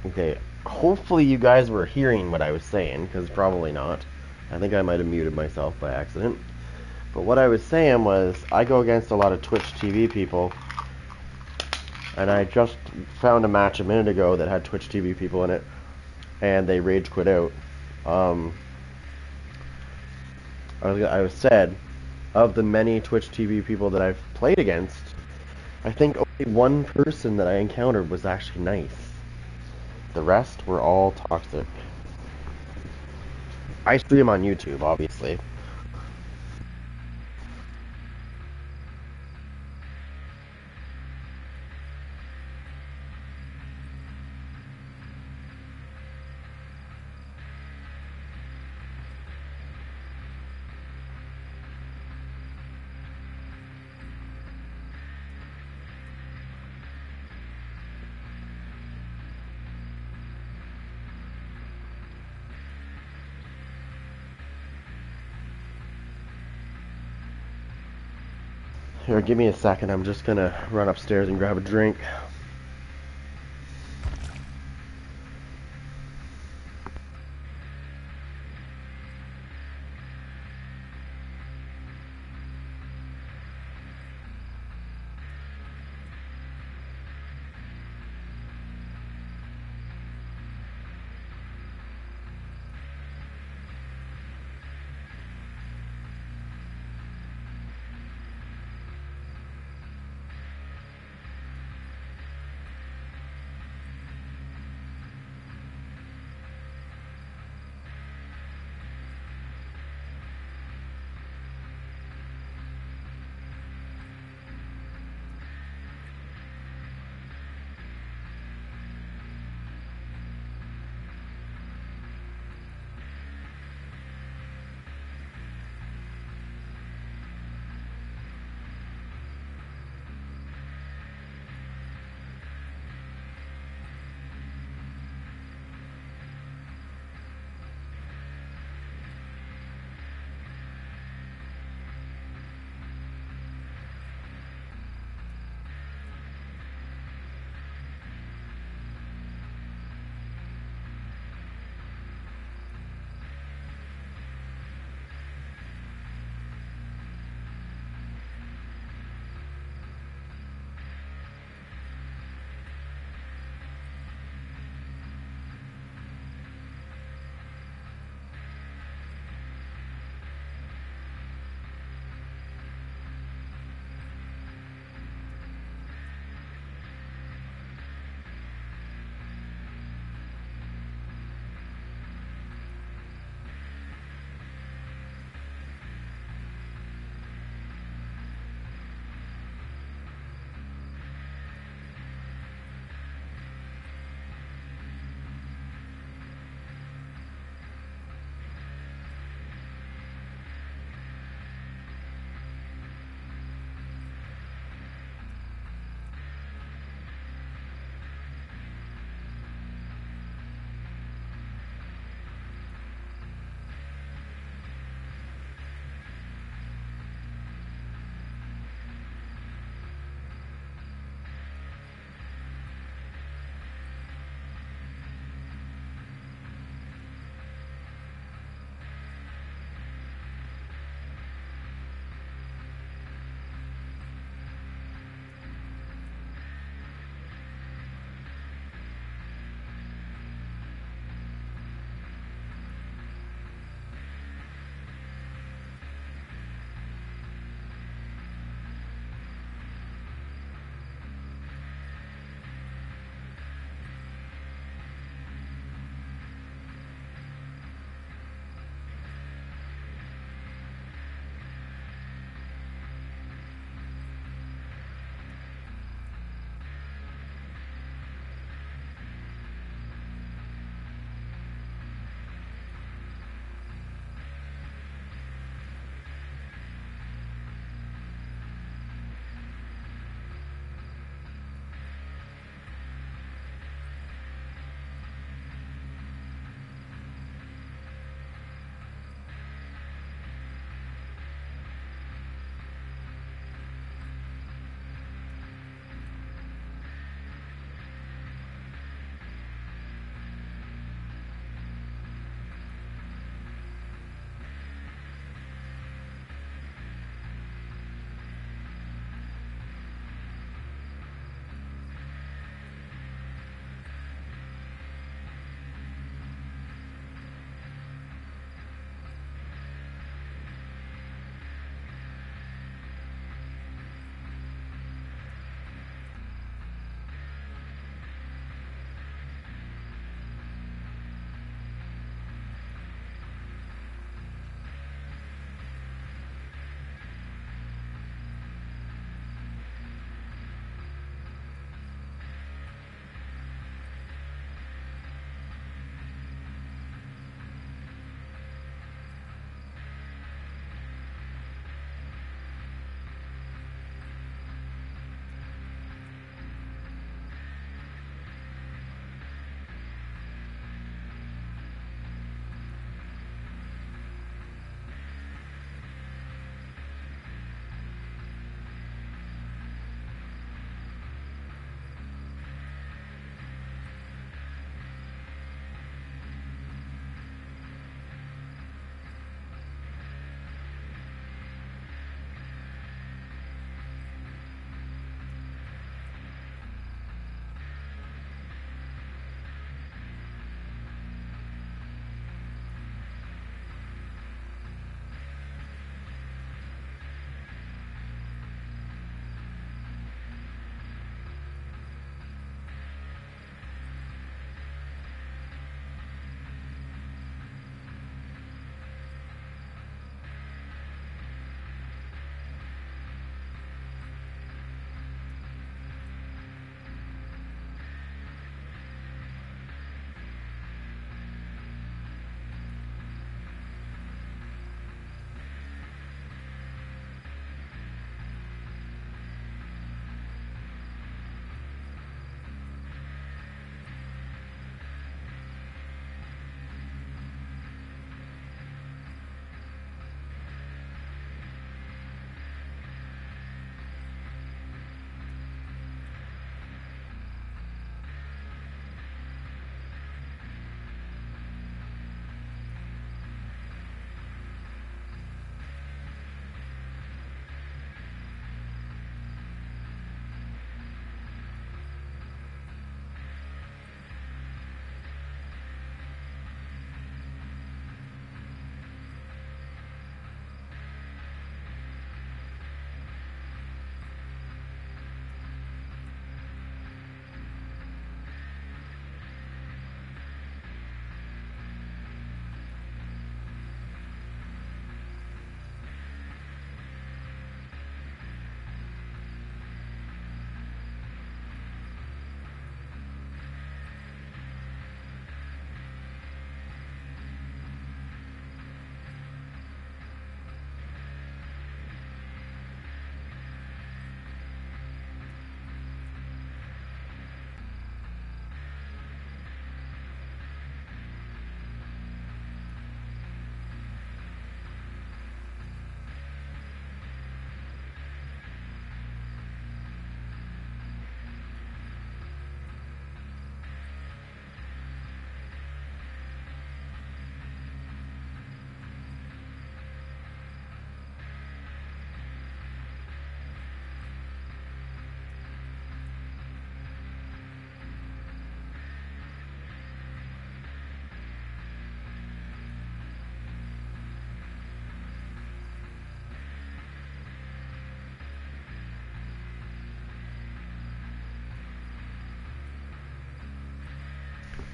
Okay, hopefully you guys were hearing what I was saying, because probably not. I think I might have muted myself by accident. But what I was saying was, I go against a lot of Twitch TV people, and I just found a match a minute ago that had Twitch TV people in it, and they rage quit out. I was said, of the many Twitch TV people that I've played against, I think only one person that I encountered was actually nice. The rest were all toxic. I stream on YouTube, obviously. Here, give me a second. I'm just gonna run upstairs and grab a drink.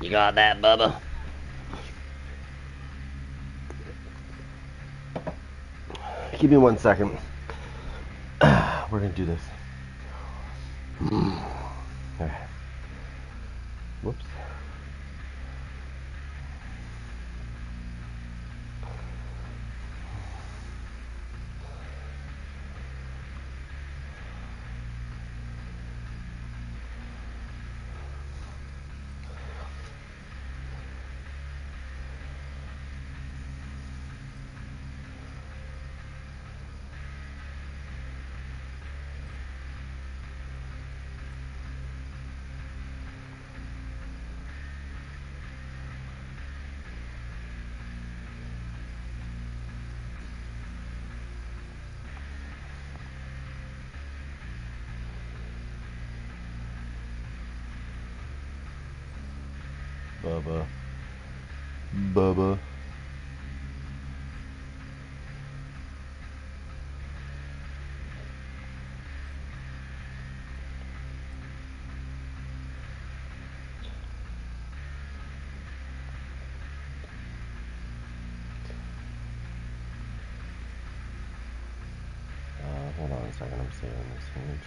You got that, Bubba? Give me 1 second. We're gonna do this. Okay. Whoops. Bubba. Bubba. Hold on a second, I'm saving this image.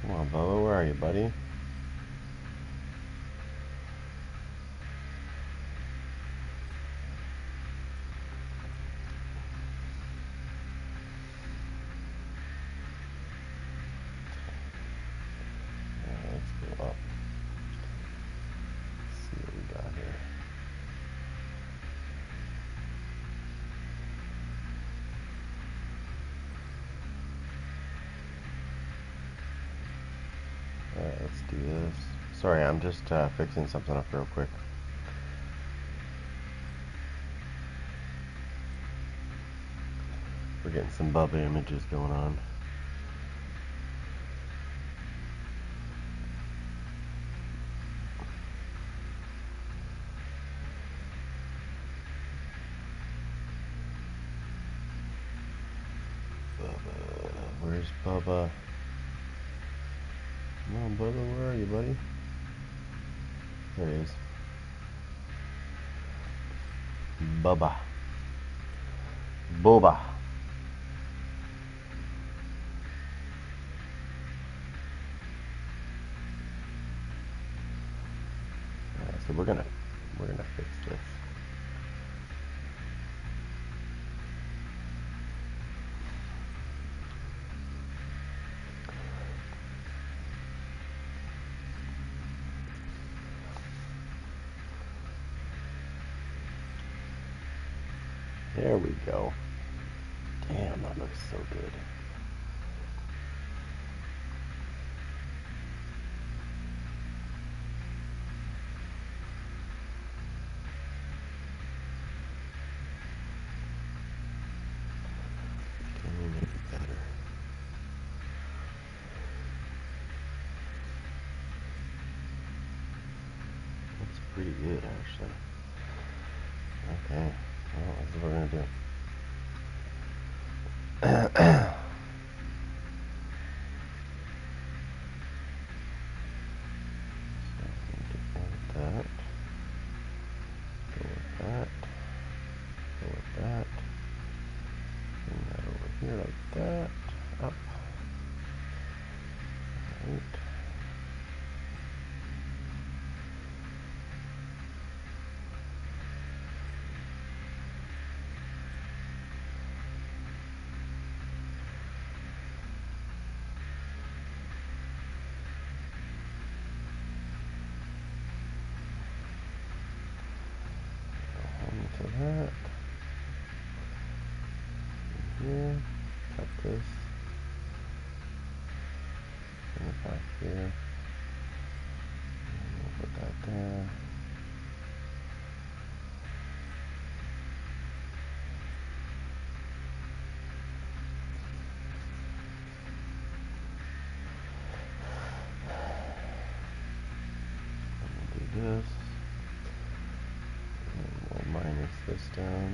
Come on, Bubba, where are you, buddy? Let's go up. Let's see what we got here. Alright, let's do this. Sorry, I'm just fixing something up real quick. We're getting some Bubba images going on. Bubba, where's Bubba? Come on, Bubba, where are you, buddy? There he is. Bubba. Boba. So we're gonna fix this. There we go. Damn, that looks so good. Can we make it better? That's pretty good, actually. Okay. Well, that's what we're gonna do. So I'm gonna go with that. Go with that. Bring that over here like that. Up. Right. To that. Here. Cut this. Bring it back here. And we'll put that there. And we'll do this. We'll minus this down.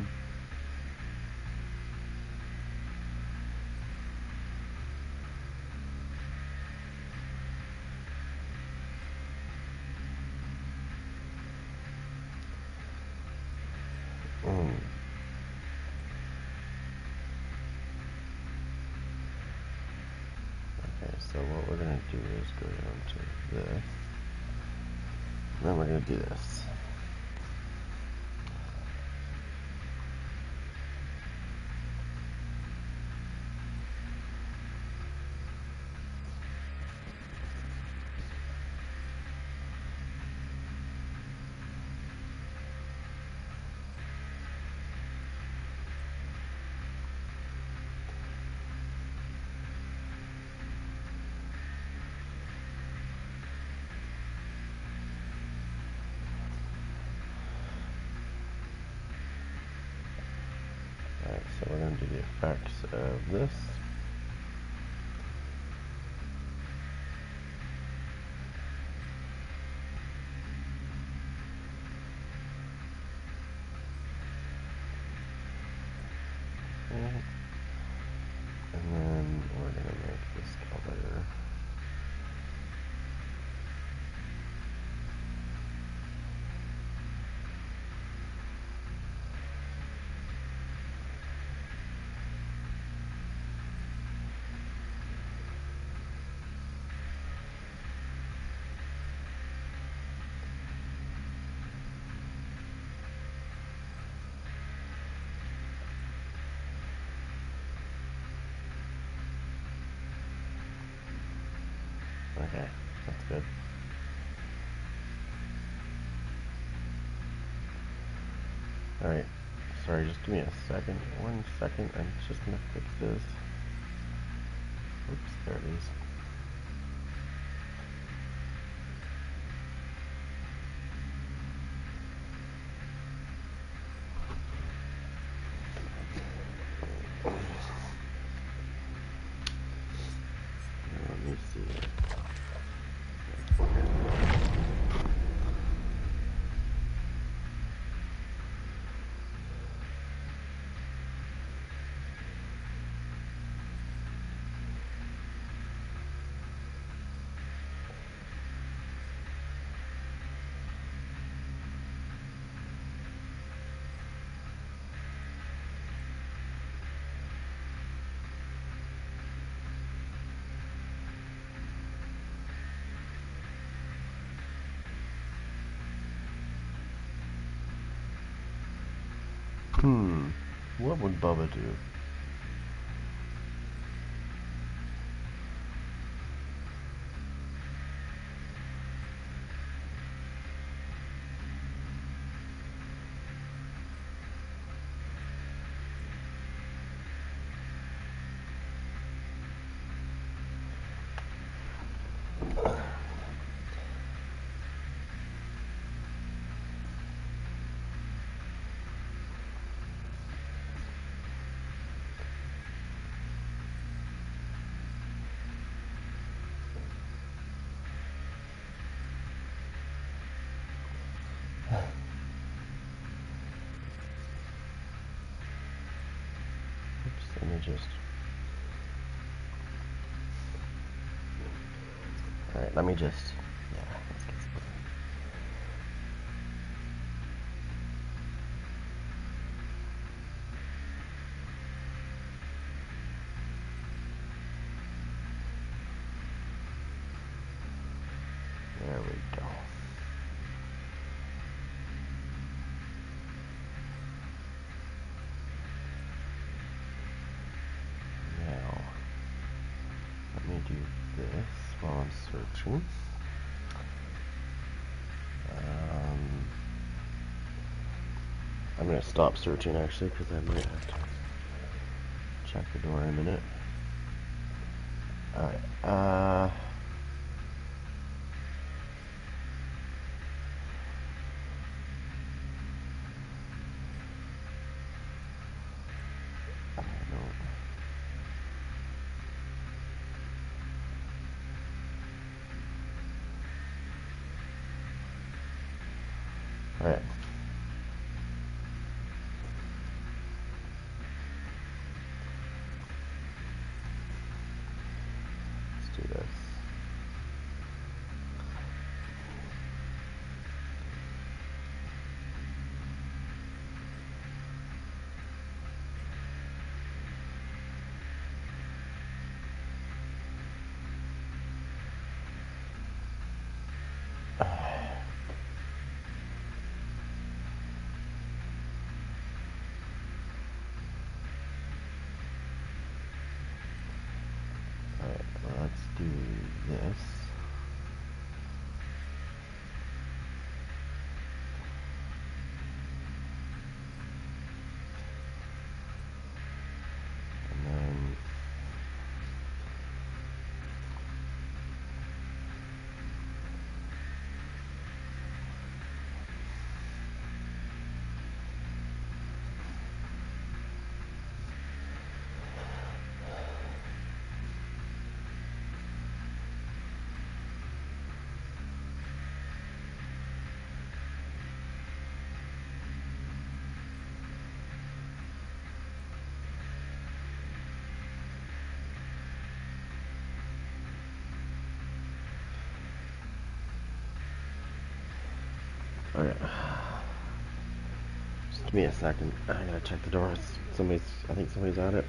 so what we're going to do is go down to this. And then we're going to do this. So we're going to do the effects of this. And then we're going to make this color. Okay, that's good. Alright, sorry, just give me a second. 1 second, I'm just gonna fix this. Oops, there it is. Let me see. What would Bubba do? Let me just... Alright, let me just... Yeah, let's get started. There we go. Do this while I'm searching. I'm going to stop searching actually because I might have to check the door in a minute. Alright, Alright. Let's do this. Alright, let's do this. And then okay. Just give me a second. I gotta check the door. I think somebody's at it.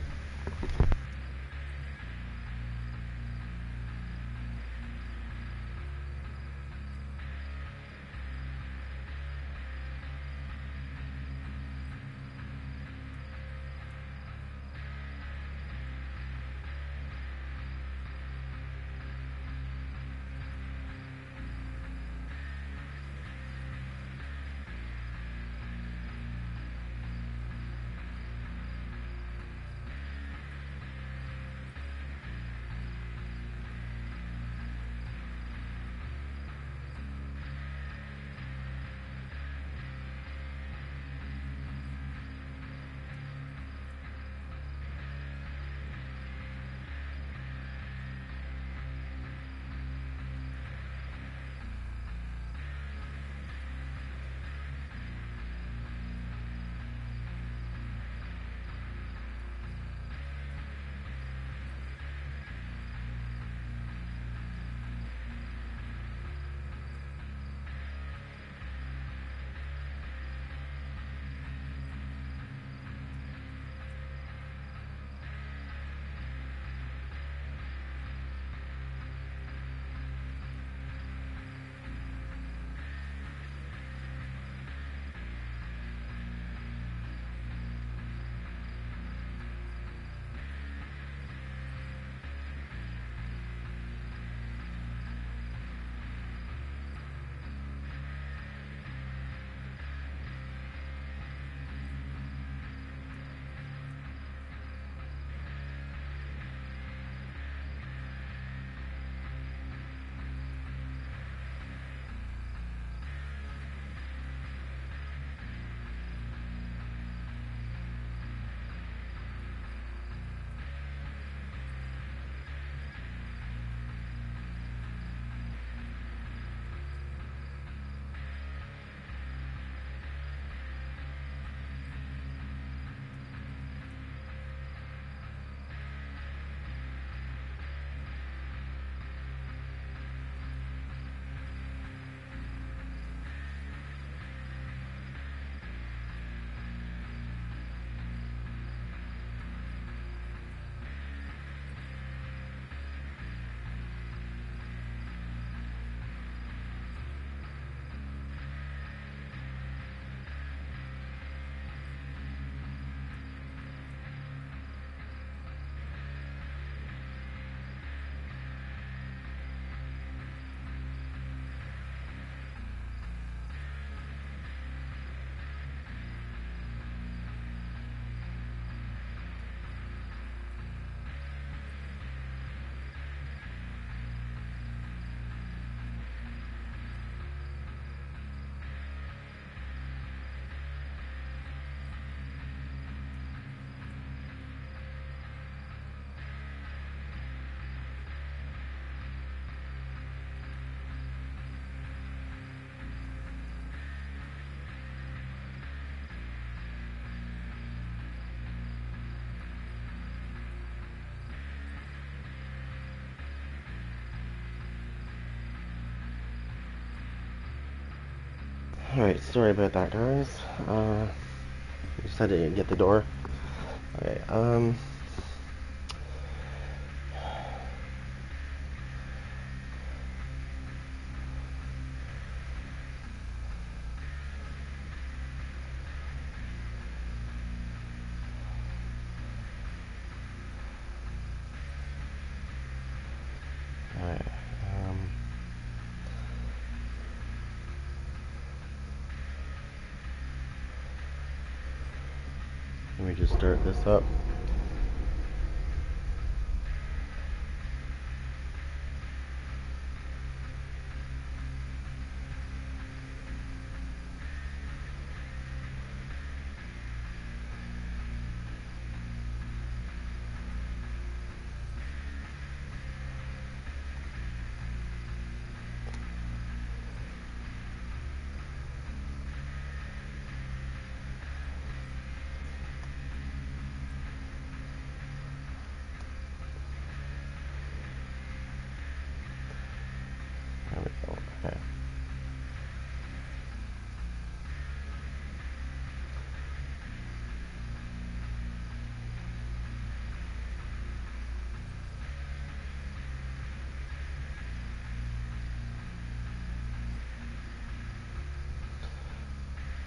Alright, sorry about that, guys. Just had to get the door. Okay, me just start this up. There we go. Okay.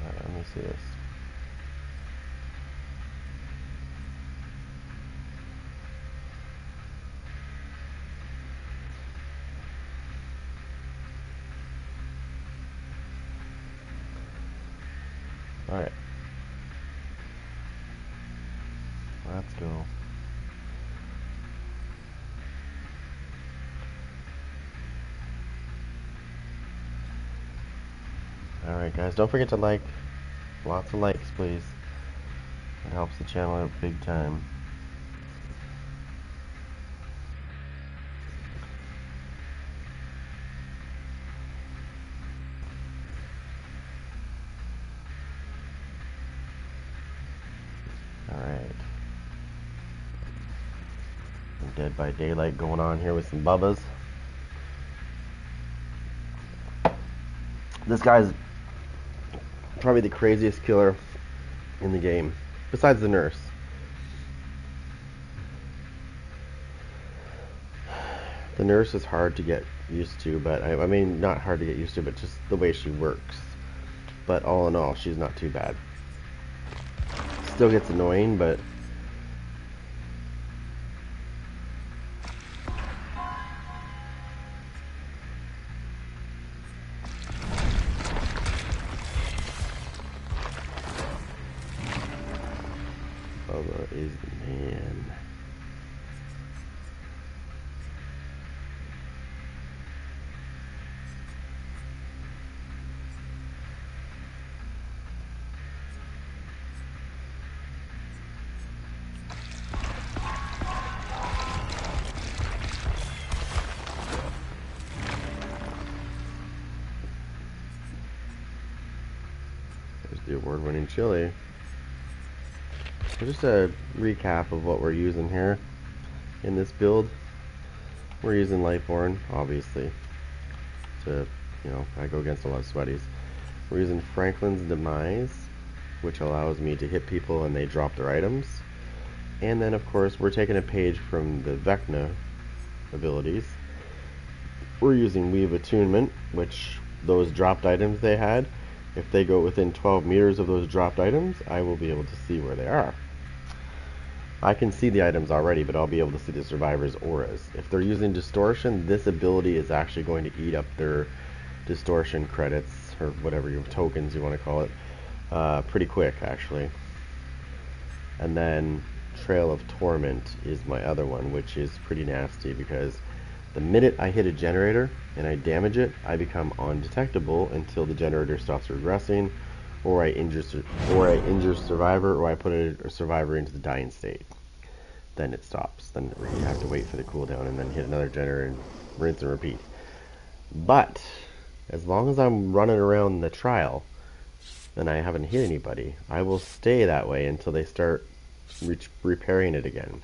Alright, let me see this. Alright. Let's go. Alright guys, don't forget to like. Lots of likes, please. It helps the channel out big time. Alright. Dead by Daylight going on here with some Bubbas. This guy's probably the craziest killer in the game, besides the nurse. The nurse is hard to get used to, but I mean, not hard to get used to, but just the way she works. But all in all, she's not too bad. Still gets annoying, but Bubba is the man. There's the award-winning chili. So just a recap of what we're using here in this build. We're using Lightborn, obviously, to, you know, I go against a lot of sweaties. We're using Franklin's Demise, which allows me to hit people and they drop their items. And then, of course, we're taking a page from the Vecna abilities. We're using Weave Attunement, which those dropped items they had, if they go within 12 meters of those dropped items, I will be able to see where they are. I can see the items already, but I'll be able to see the survivors' auras. If they're using distortion, this ability is actually going to eat up their distortion credits, or whatever your tokens you want to call it, pretty quick actually. And then Trail of Torment is my other one, which is pretty nasty because the minute I hit a generator and I damage it, I become undetectable until the generator stops regressing, or I injure survivor, or I put a survivor into the dying state. Then it stops. Then you have to wait for the cooldown and then hit another generator and rinse and repeat. But as long as I'm running around the trial and I haven't hit anybody, I will stay that way until they start repairing it again.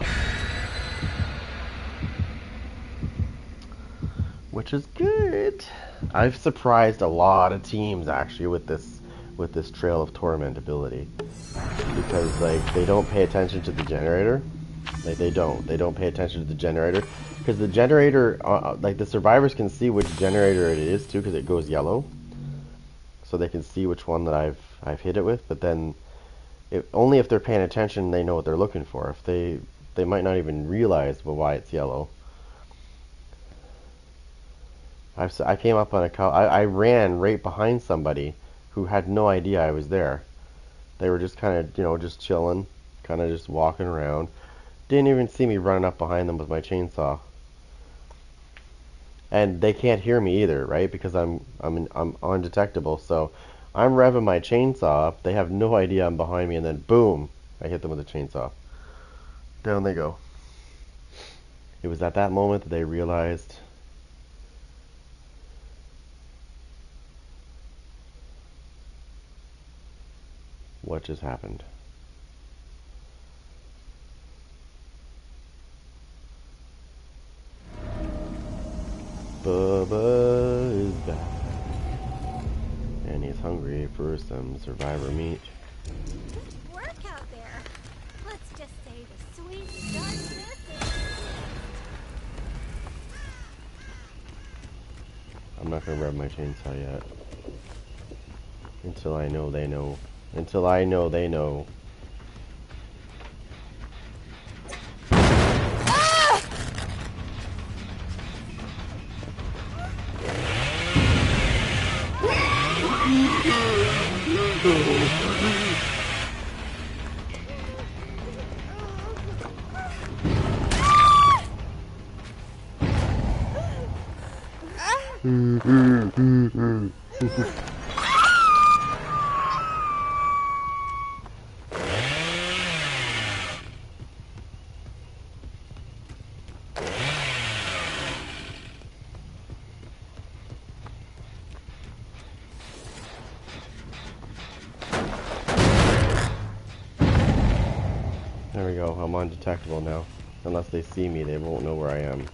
Which is good. I've surprised a lot of teams actually with this Trail of Torment ability, because like they don't pay attention to the generator. Like they don't pay attention to the generator, because the generator, like the survivors can see which generator it is too, because it goes yellow, so they can see which one that I've hit it with. But then, only if they're paying attention, they know what they're looking for. If they might not even realize why it's yellow. I came up on I ran right behind somebody who had no idea I was there. They were just kind of, just chilling, kind of just walking around. Didn't even see me running up behind them with my chainsaw. And they can't hear me either, right? Because I'm undetectable. So I'm revving my chainsaw up. They have no idea I'm behind me, and then boom, I hit them with a chainsaw. Down they go. It was at that moment that they realized what just happened. Bubba is back, and he's hungry for some survivor meat. Good work out there. Let's just say the sweet darkness is... I'm not gonna rev my chainsaw yet. Until I know they know. Until I know they know. There we go, I'm undetectable now. Unless they see me, they won't know where I am.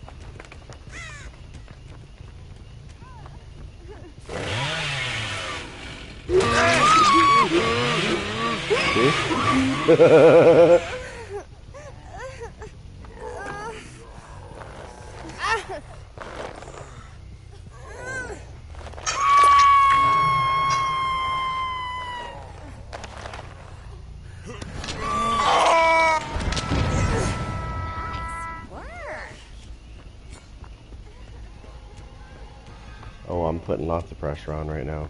See? Oh, I'm putting lots of pressure on right now.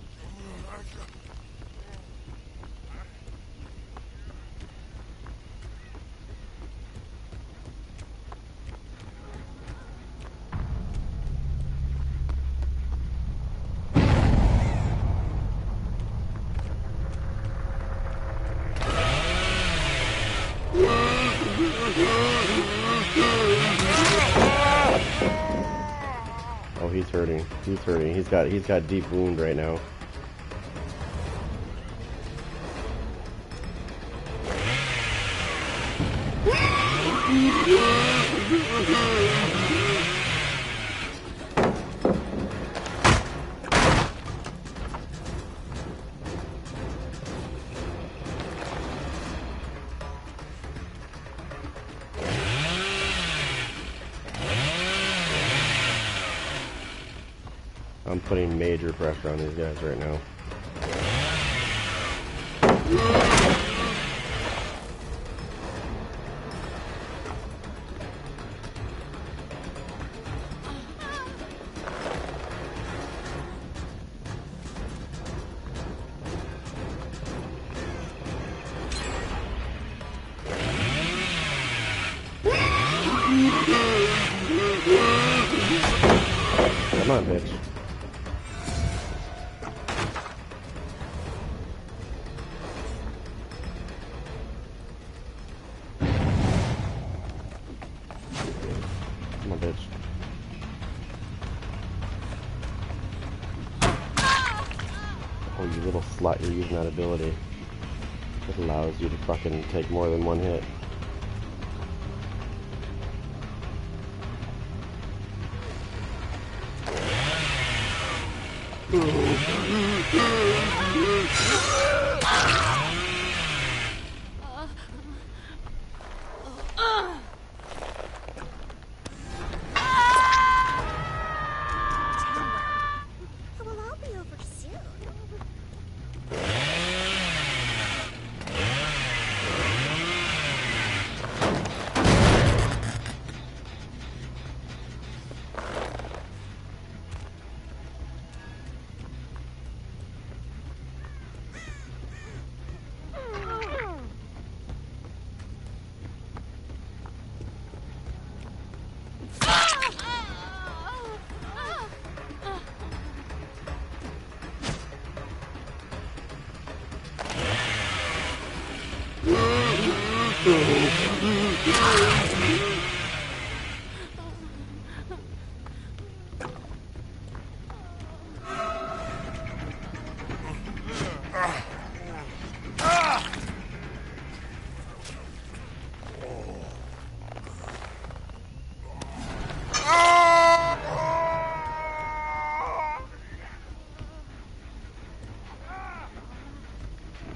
Oh, he's hurting. He's hurting. He's got deep wound right now. I'm putting major pressure on these guys right now. Come on, bitch. Come on, bitch. Oh, you little slut, you're using that ability. It allows you to fucking take more than one hit. Well, I'll be over soon.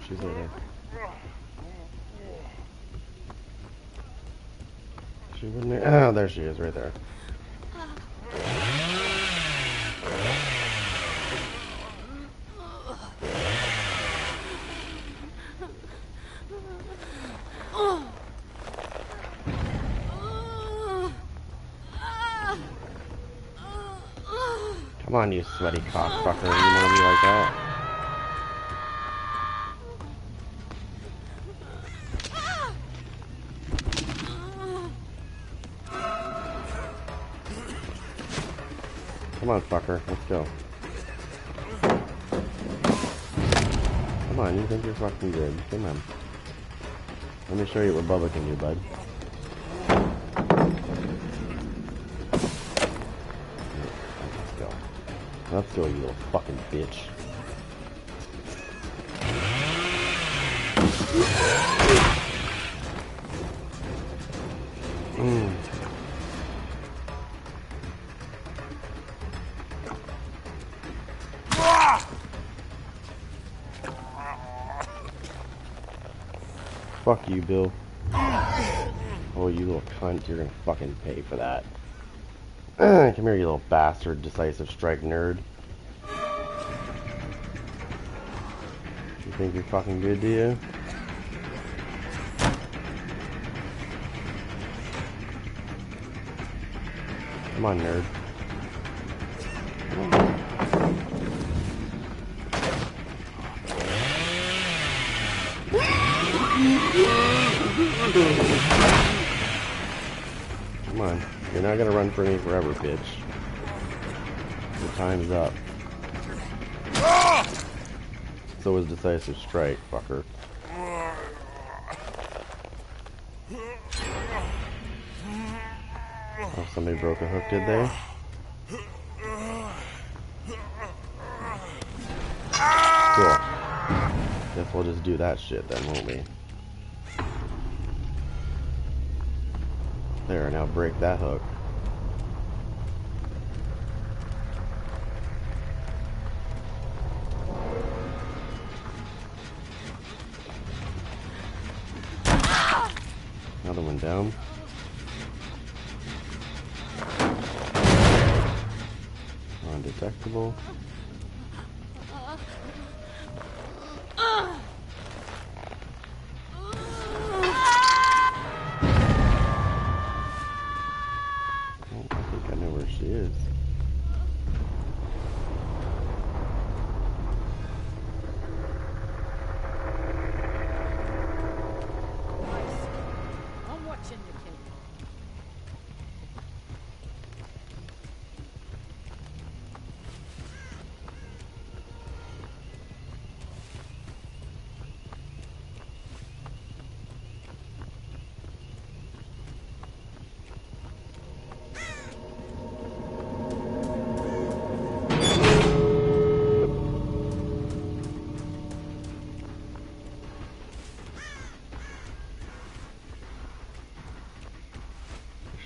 She's over there. She wouldn't. Oh, there she is, right there. Come on, you sweaty cockfucker. You wanna be like that? Come on, fucker. Let's go. Come on, you think you're fucking good. Come on. Let me show you what Bubba can do, bud. Let's go. Let's go, you little fucking bitch. Fuck you, Bill. Oh, you little cunt. You're gonna fucking pay for that. Come here, you little bastard. Decisive strike nerd. You think you're fucking good, do you? Come on, nerd. Come on. Come on. You're not gonna run for me forever, bitch. Your time's up. So is decisive strike, fucker. Oh, somebody broke a hook, did they? Cool. Guess we'll just do that shit then, won't we? There, now break that hook. Another one down. Undetectable.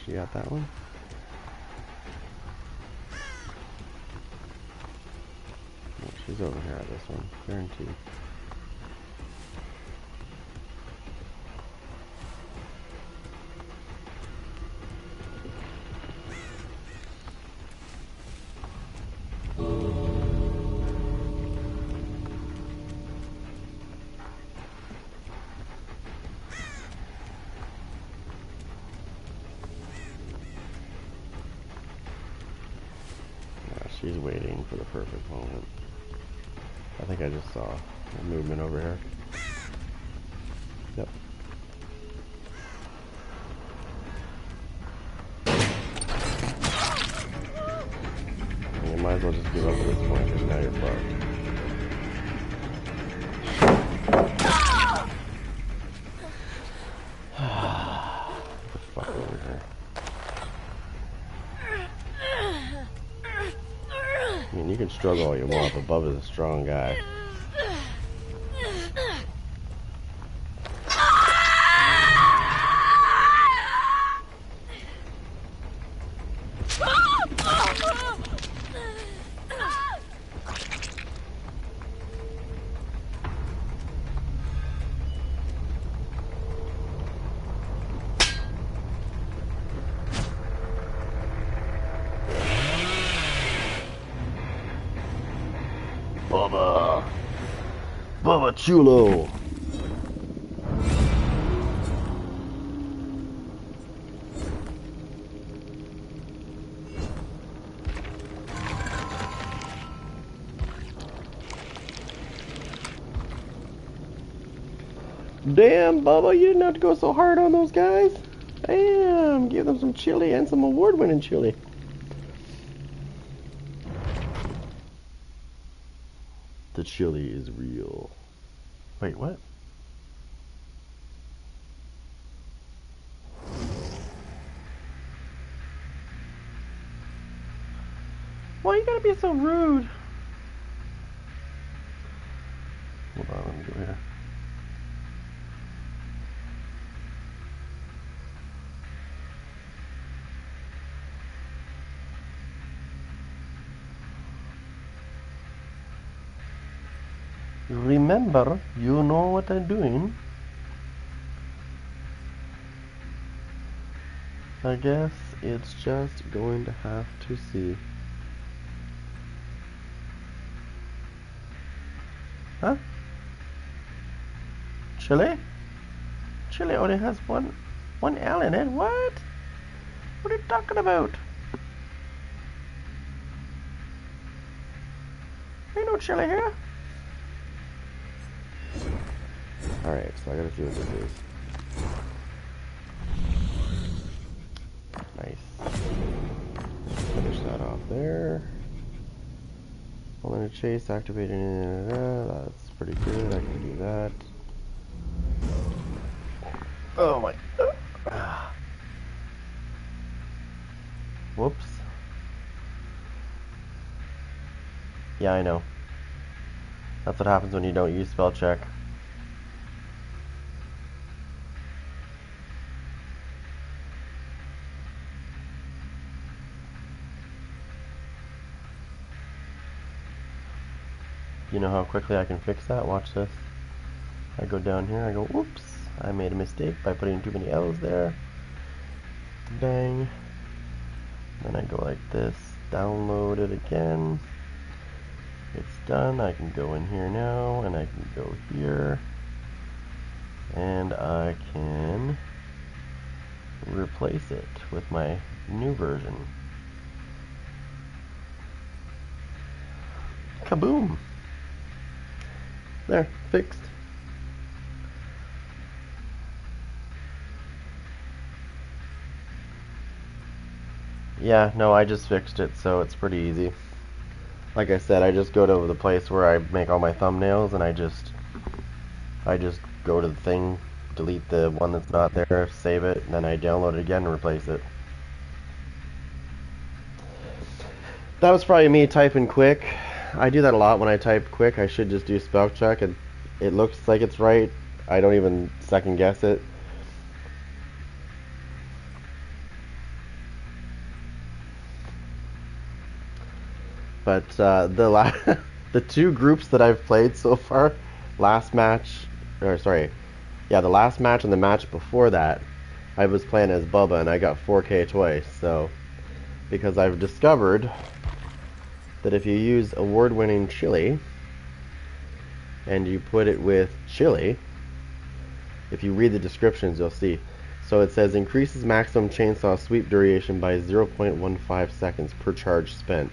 She got that one? Oh, she's over here at this one, guaranteed. She's waiting for the perfect moment. I think I just saw a movement over here. Yep. You might as well just give up at this point because now you're fucked. struggle all you want, but Bubba's a strong guy. Bubba Chulo. Damn, Bubba, you didn't have to go so hard on those guys. Damn, give them some chili and some award-winning chili. The chili is real. Wait, what? Why you gotta be so rude? Hold on, let me go here. Remember, you know what I'm doing. I guess it's just going to have to see. Huh? Chili? Chili only has one L in it. What? What are you talking about? Ain't no chili here. Alright, so I gotta see what this is. Nice. Finish that off there. Holding a chase, activating. That's pretty good. I can do that. Oh my. Whoops. Yeah, I know. That's what happens when you don't use spell check. You know how quickly I can fix that? Watch this. I go down here, I go, whoops, I made a mistake by putting too many L's there. Bang. Then I go like this, download it again. It's done. I can go in here now, and I can go here. And I can replace it with my new version. Kaboom! There, fixed. Yeah, no, I just fixed it, so it's pretty easy. Like I said, I just go to the place where I make all my thumbnails, and I just go to the thing, delete the one that's not there, save it, and then I download it again and replace it. That was probably me typing quick. I do that a lot when I type quick. I should just do spell check, and it looks like it's right. I don't even second guess it. But the two groups that I've played so far, the last match and the match before that, I was playing as Bubba, and I got 4K twice. So, because I've discovered that if you use award-winning chili and you put it with chili, if you read the descriptions, you'll see. So it says increases maximum chainsaw sweep duration by 0.15 seconds per charge spent.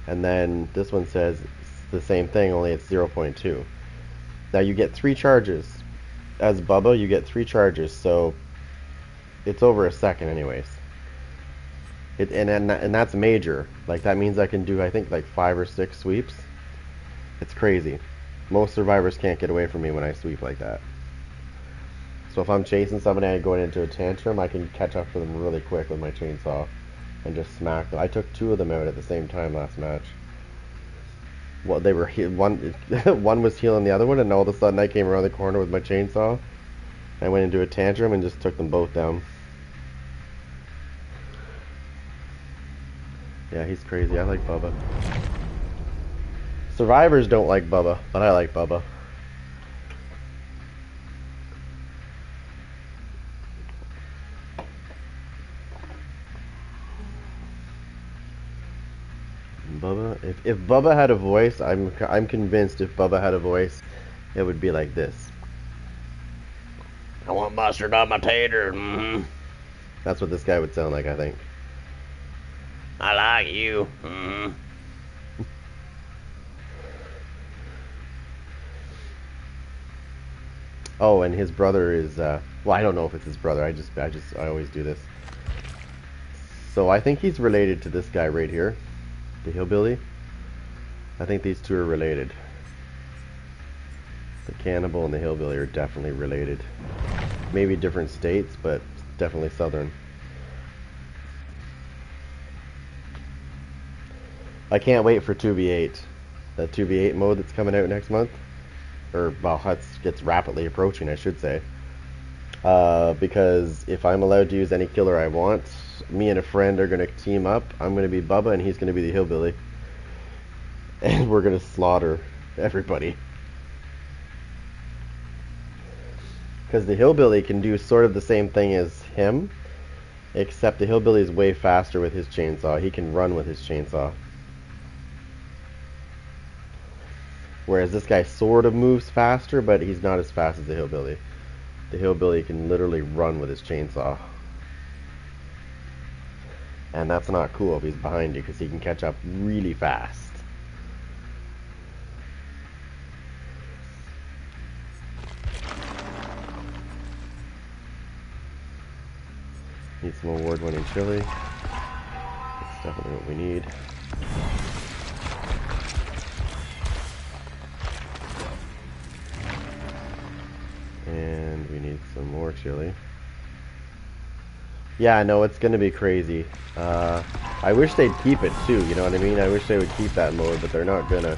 And then this one says it's the same thing, only it's 0.2. Now you get 3 charges. As Bubba, you get 3 charges, so it's over a second anyways. And that's major. Like, that means I can do, I think, like 5 or 6 sweeps. It's crazy. Most survivors can't get away from me when I sweep like that. So if I'm chasing somebody and going into a tantrum, I can catch up to them really quick with my chainsaw and just smack them. I took 2 of them out at the same time last match. Well, they were one one was healing the other one, and all of a sudden I came around the corner with my chainsaw. I went into a tantrum and just took them both down. Yeah, he's crazy. I like Bubba. Survivors don't like Bubba, but I like Bubba. Bubba, if Bubba had a voice, I'm convinced if Bubba had a voice, it would be like this. I want mustard on my tater. Mm-hmm. That's what this guy would sound like, I think. I like you. Mm-hmm. Oh, and his brother is, well, I don't know if it's his brother. I always do this. So I think he's related to this guy right here, the hillbilly. I think these two are related. The cannibal and the hillbilly are definitely related. Maybe different states, but definitely southern. I can't wait for 2v8. That 2v8 mode that's coming out next month. Or, well, gets rapidly approaching, I should say. Because if I'm allowed to use any killer I want, me and a friend are going to team up. I'm going to be Bubba and he's going to be the hillbilly. And we're going to slaughter everybody. Because the hillbilly can do sort of the same thing as him, except the hillbilly is way faster with his chainsaw. He can run with his chainsaw. Whereas this guy sort of moves faster, but he's not as fast as the hillbilly. The hillbilly can literally run with his chainsaw. And that's not cool if he's behind you, because he can catch up really fast. Need some award-winning chili. That's definitely what we need. And we need some more chili. Yeah, I know, it's gonna be crazy. I wish they'd keep it too, you know what I mean? I wish they would keep that mode, but they're not gonna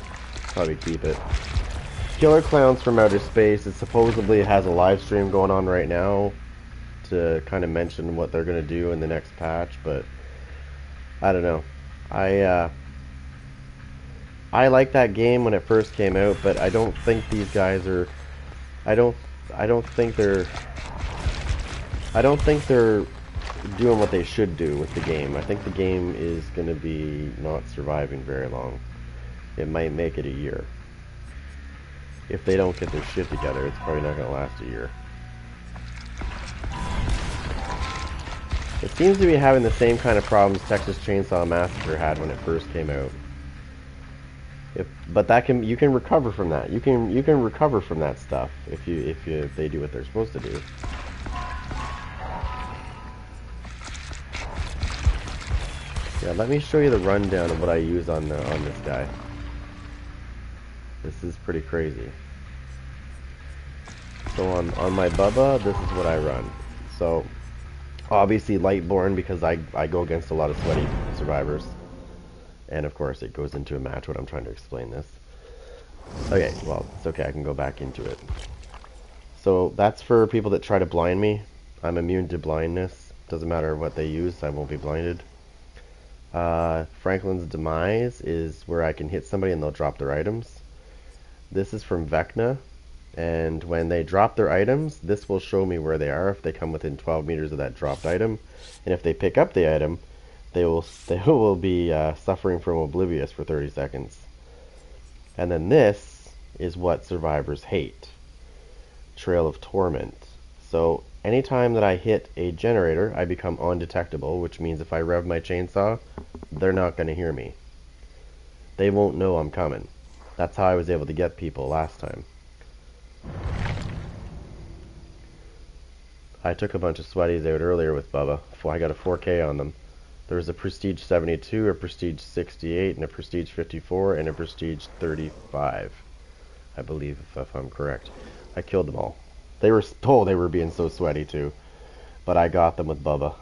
probably keep it. Killer Clowns from Outer Space, it supposedly has a live stream going on right now to kind of mention what they're gonna do in the next patch, but I don't know. I liked that game when it first came out, but I don't think these guys are. I don't think they're doing what they should do with the game. I think the game is going to be not surviving very long. It might make it a year. If they don't get their shit together, it's probably not going to last a year. It seems to be having the same kind of problems Texas Chainsaw Massacre had when it first came out. But you can recover from that. You can recover from that stuff if they do what they're supposed to do. Yeah, let me show you the rundown of what I use on this guy. This is pretty crazy. So on my Bubba, this is what I run. So obviously Lightborn, because I go against a lot of sweaty survivors. And of course it goes into a match when I'm trying to explain this. Okay, well, it's okay, I can go back into it. So that's for people that try to blind me. I'm immune to blindness. Doesn't matter what they use, I won't be blinded. Franklin's Demise is where I can hit somebody and they'll drop their items. This is from Vecna, and when they drop their items, this will show me where they are if they come within 12 meters of that dropped item. And if they pick up the item, they will be suffering from Oblivious for 30 seconds. And then this is what survivors hate. Trail of Torment. So anytime that I hit a generator, I become undetectable, which means if I rev my chainsaw, they're not going to hear me. They won't know I'm coming. That's how I was able to get people last time. I took a bunch of sweaties out earlier with Bubba. I got a 4K on them. There was a Prestige 72, a Prestige 68, and a Prestige 54, and a Prestige 35. I believe, if I'm correct. I killed them all. They were being so sweaty too. But I got them with Bubba.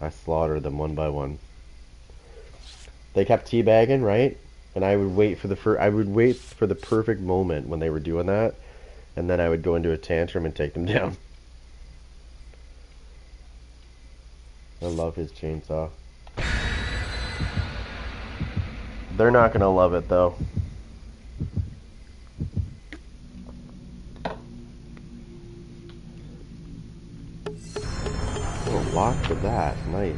I slaughtered them one by one. They kept teabagging, right? And I would wait for the perfect moment when they were doing that, and then I would go into a tantrum and take them down. I love his chainsaw. They're not gonna love it though. Oh, lock for that. Nice.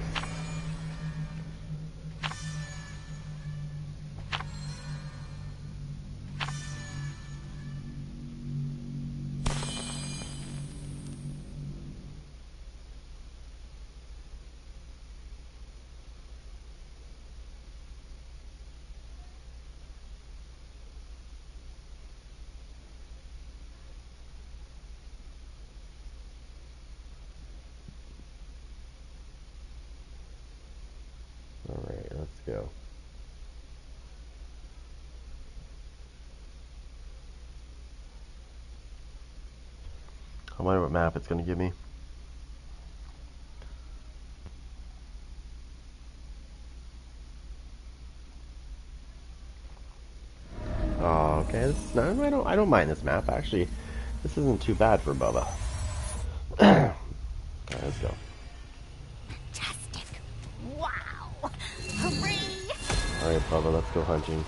Alright, let's go. I wonder what map it's going to give me. Oh, okay. This is not, I don't mind this map actually. This isn't too bad for Bubba. Alright, let's go. Fantastic. Wow. Hooray. Alright, Bubba, let's go hunting.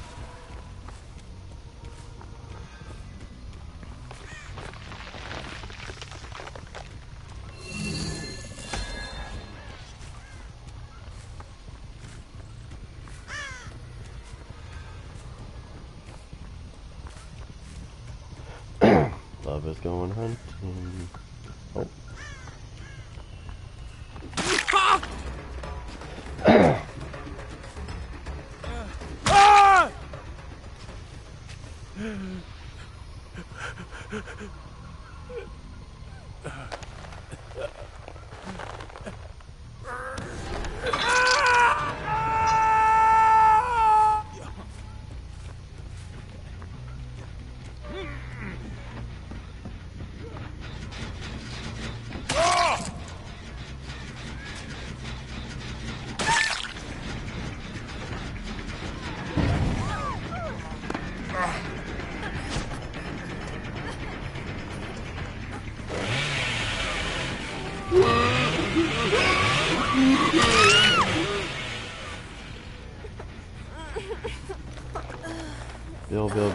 Bubba's going hunting. Oh.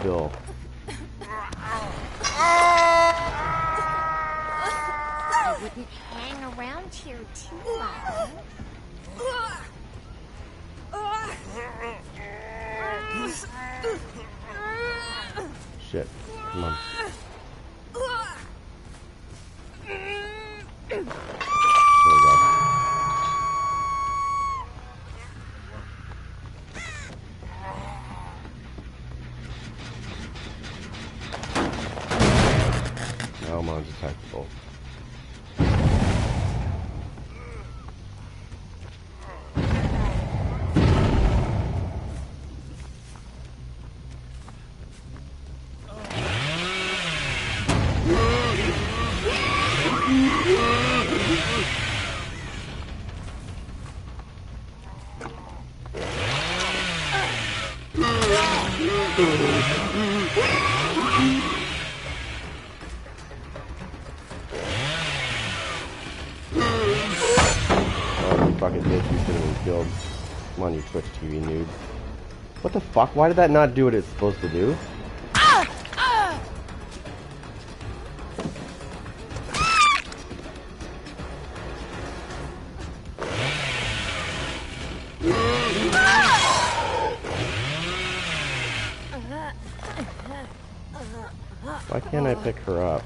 Bill. I wouldn't hang around here too long. Shit. Come on. There we go. Now I'm on detectable. Oh, you fucking bitch, you should have been killed. Come on, you Twitch TV noob. What the fuck? Why did that not do what it's supposed to do? Why can't I pick her up?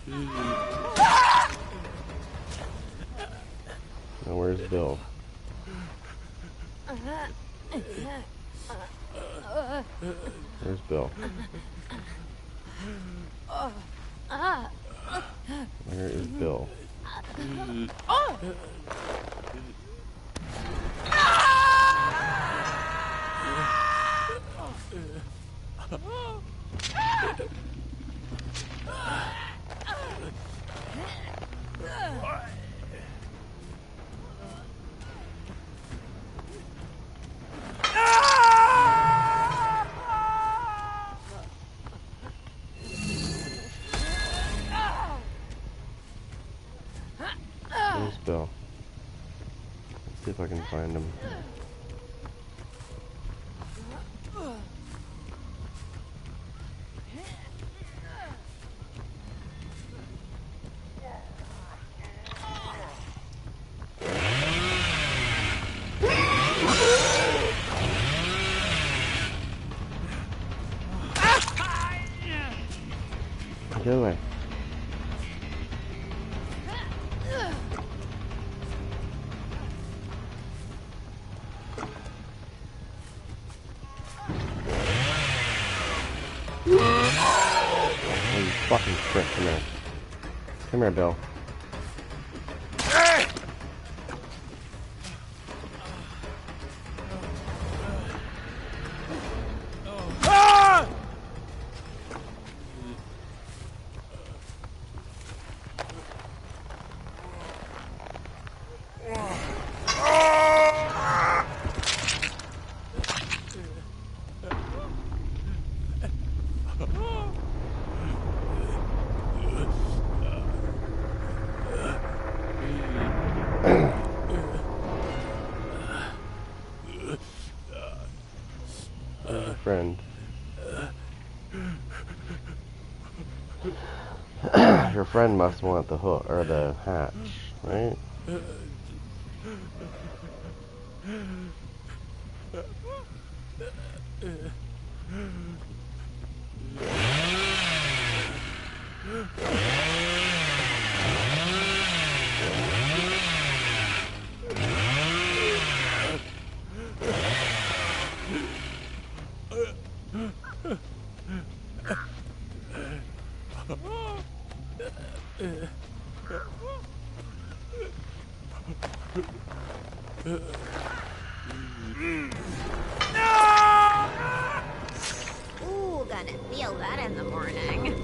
Now where's Bill? Where's Bill? Where is Bill? Where's Bill? Let's see if I can find him. Get away. Oh, you fucking prick. Come here. Come here, Bill. Friend. Your friend must want the hook or the hatch, right? Ooh, gonna feel that in the morning.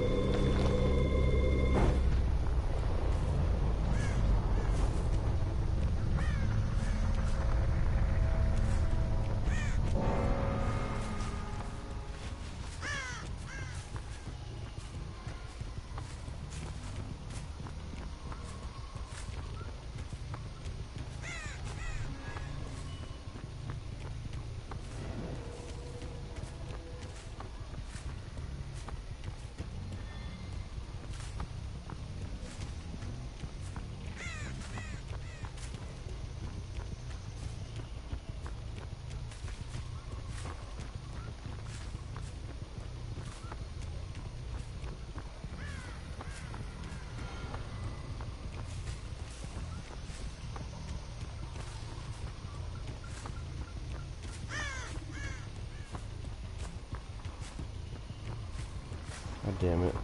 God damn it.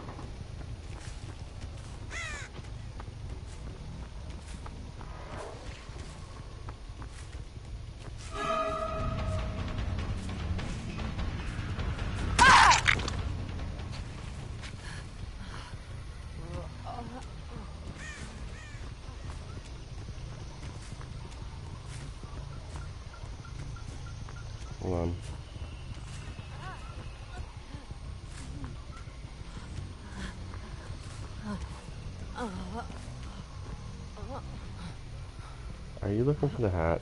Hold on. Are you looking for the hatch?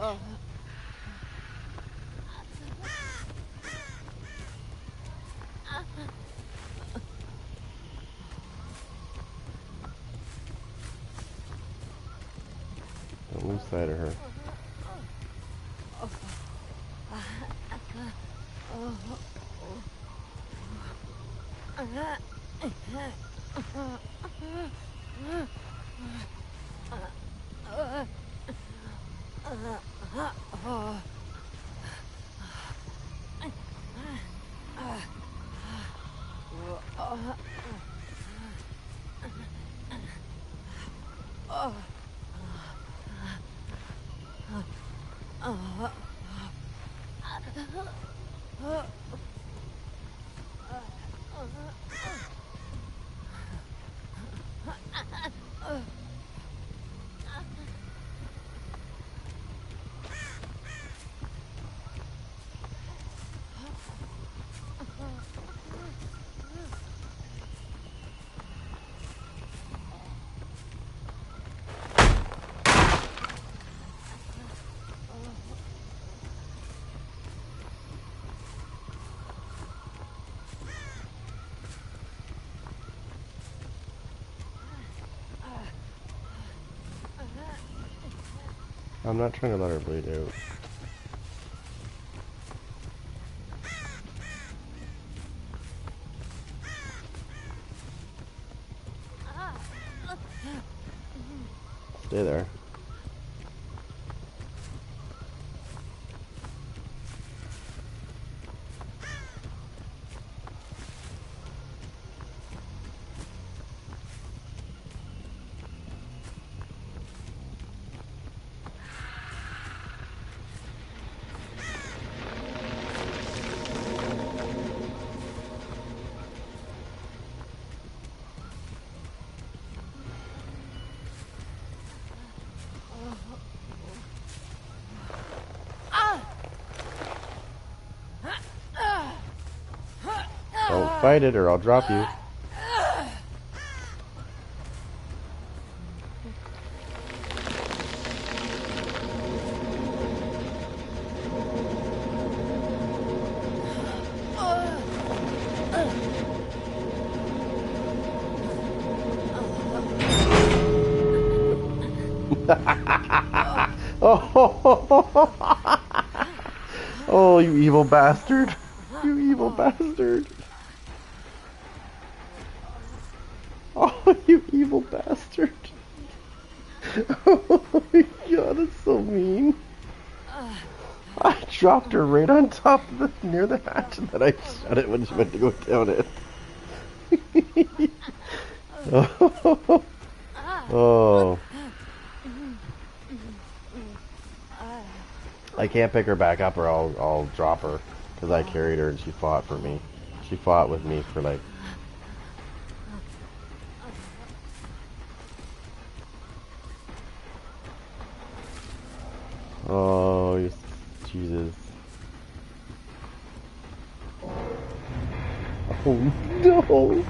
Don't lose sight of her. I'm not trying to let her bleed out. Stay there. Don't fight it or I'll drop you. Oh, you evil bastard. You evil bastard. Oh, you evil bastard. Oh my god, that's so mean. I dropped her right on top of the, near the hatch, and then I shut it when she went to go down it. Oh. Oh. I can't pick her back up or I'll drop her, because I carried her and she fought for me. She fought with me for like... Oh, Jesus. Oh, no.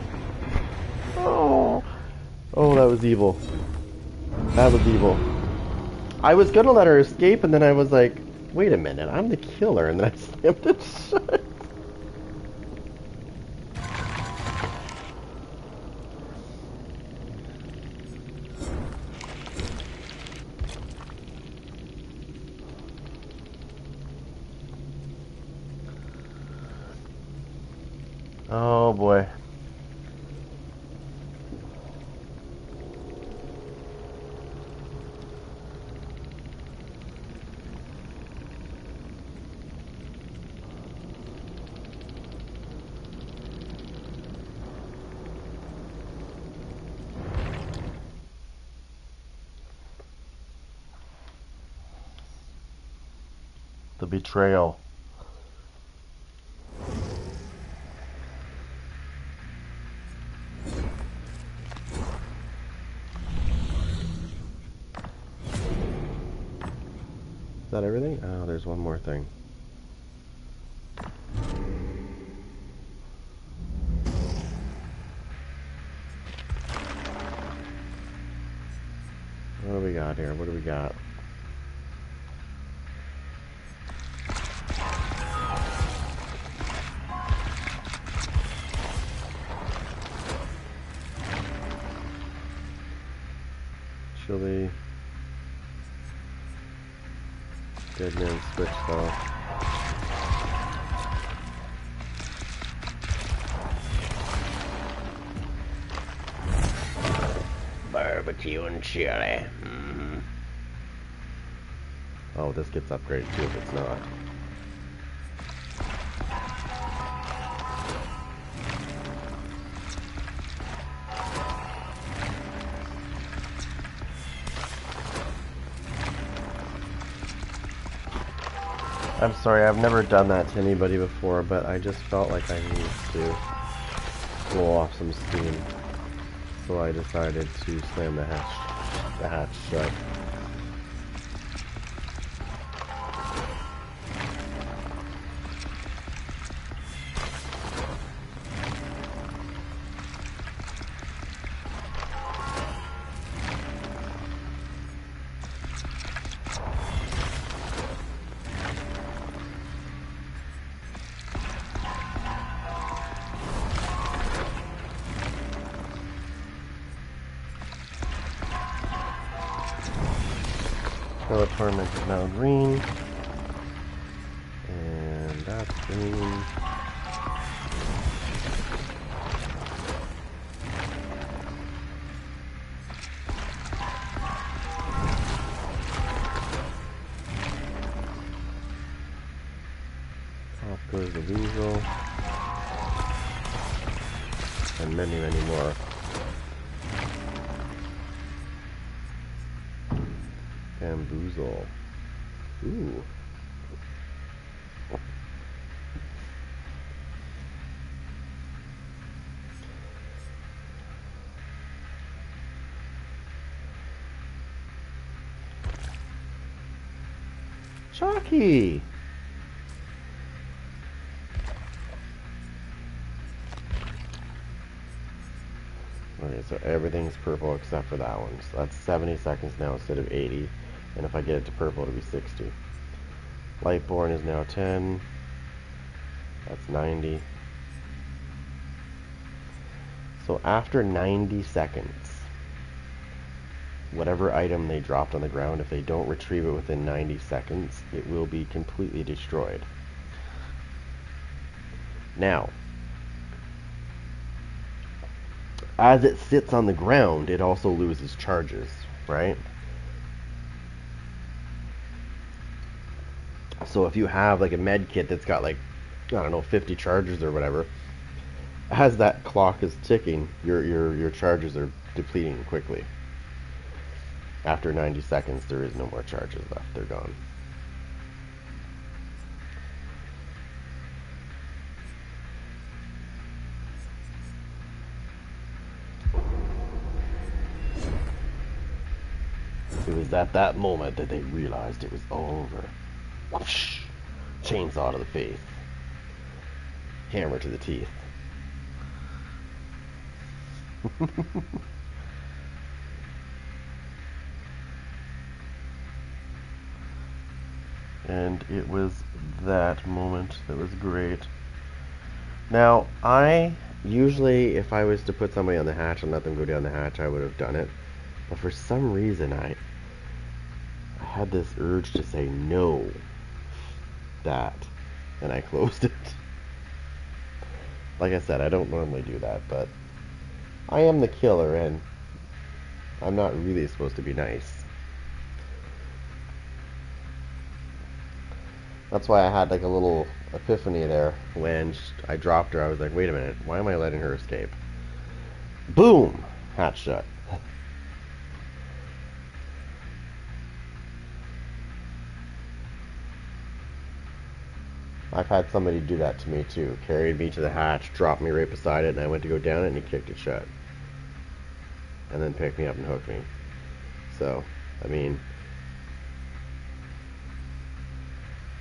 Oh. Oh, that was evil. That was evil. I was gonna let her escape, and then I was like, wait a minute, I'm the killer, and then I slammed it shut. Oh boy. The betrayal. Is that everything? Oh, there's one more thing. What do we got here? What do we got? Chili. Dead man switch though. barbecue and chili. Mm-hmm. Oh, this gets upgraded too if it's not. I'm sorry, I've never done that to anybody before, but I just felt like I needed to blow off some steam. So I decided to slam the hatch shut. So the torment is now green, and that's green. Off goes the weasel, and many, many more. Bamboozle. Ooh. Chalky! Okay, so everything's purple except for that one. So that's 70 seconds now instead of 80. And if I get it to purple, it'll be 60. Lightborn is now 10. That's 90. So after 90 seconds, whatever item they dropped on the ground, if they don't retrieve it within 90 seconds, it will be completely destroyed. Now, as it sits on the ground, it also loses charges, right? So if you have like a med kit that's got like, I don't know, 50 charges or whatever, as that clock is ticking, your charges are depleting quickly. After 90 seconds, there is no more charges left. They're gone. It was at that moment that they realized it was over. Whoosh! Chainsaw to the face. Hammer to the teeth. And it was that moment that was great. Now, I usually, if I was to put somebody on the hatch and let them go down the hatch, I would have done it. But for some reason, I had this urge to say no. That. And I closed it. Like I said, I don't normally do that, but I am the killer, and I'm not really supposed to be nice. That's why I had like a little epiphany there when I dropped her. I was like, wait a minute, why am I letting her escape? Boom! Hatch shut. I've had somebody do that to me too. Carried me to the hatch, dropped me right beside it, and I went to go down it, and he kicked it shut. And then picked me up and hooked me. So, I mean,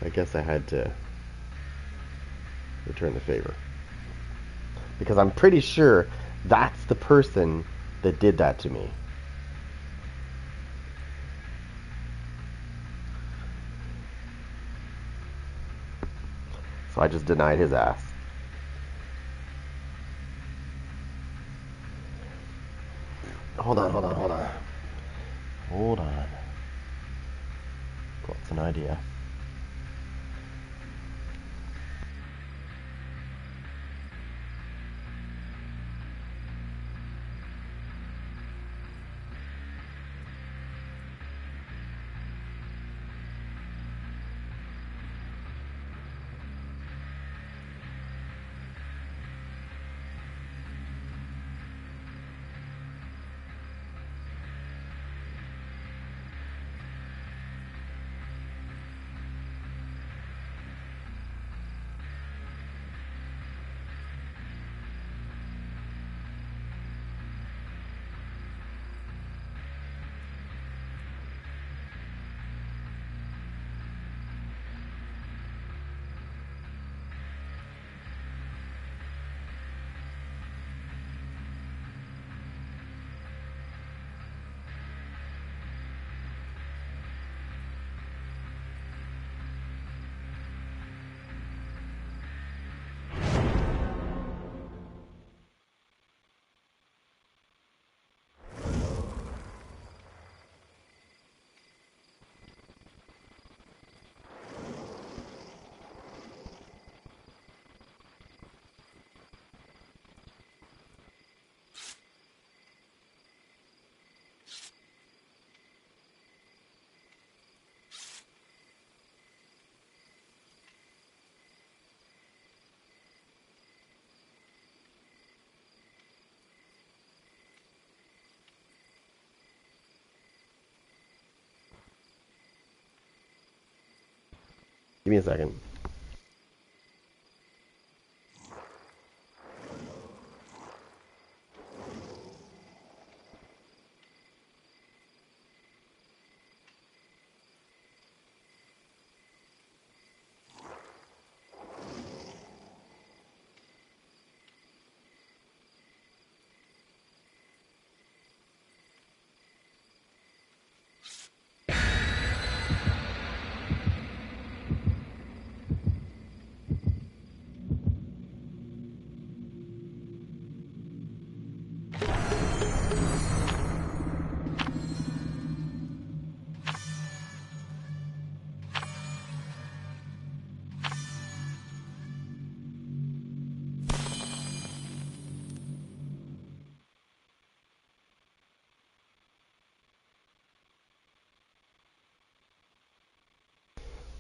I guess I had to return the favor. Because I'm pretty sure that's the person that did that to me. So I just denied his ass. Hold on. Hold on. What's an idea? Give me a second.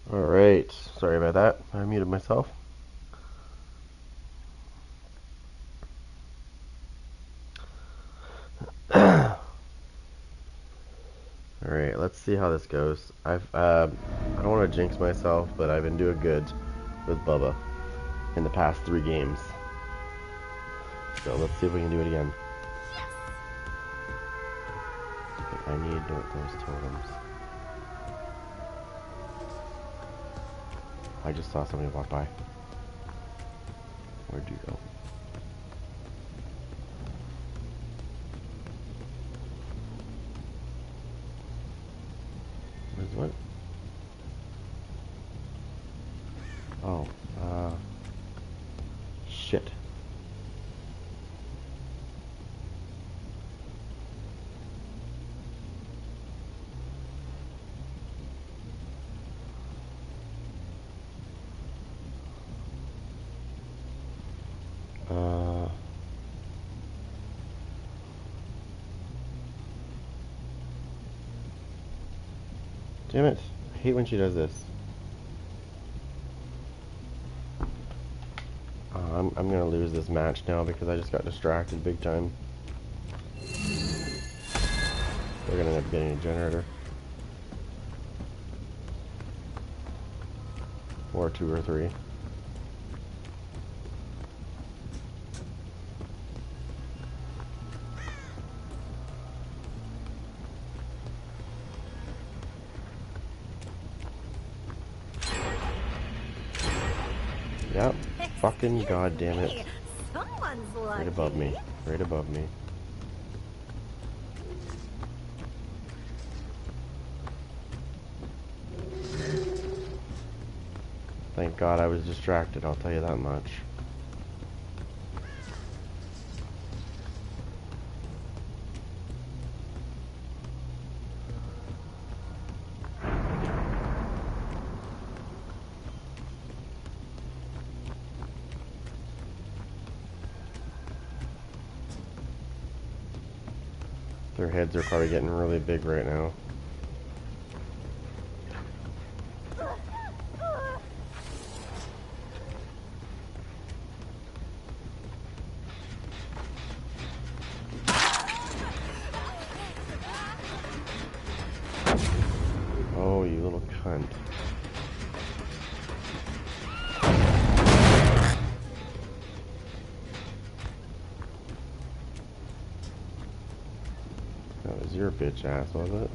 Alright, sorry about that. I muted myself. Alright, let's see how this goes. I don't want to jinx myself, but I've been doing good with Bubba in the past 3 games. So let's see if we can do it again. Okay, I need those totems. I just saw somebody walk by. Where'd you go? Where's what? Oh, shit. Damn it. I hate when she does this. I'm gonna lose this match now because I just got distracted big time. They're gonna end up getting a generator. Or 2 or 3. Yep. Fucking goddamn it. Someone's lucky. Right above me. Right above me. Thank God I was distracted, I'll tell you that much. Their heads are probably getting really big right now. Oh, you little cunt. That was your bitch ass, was it?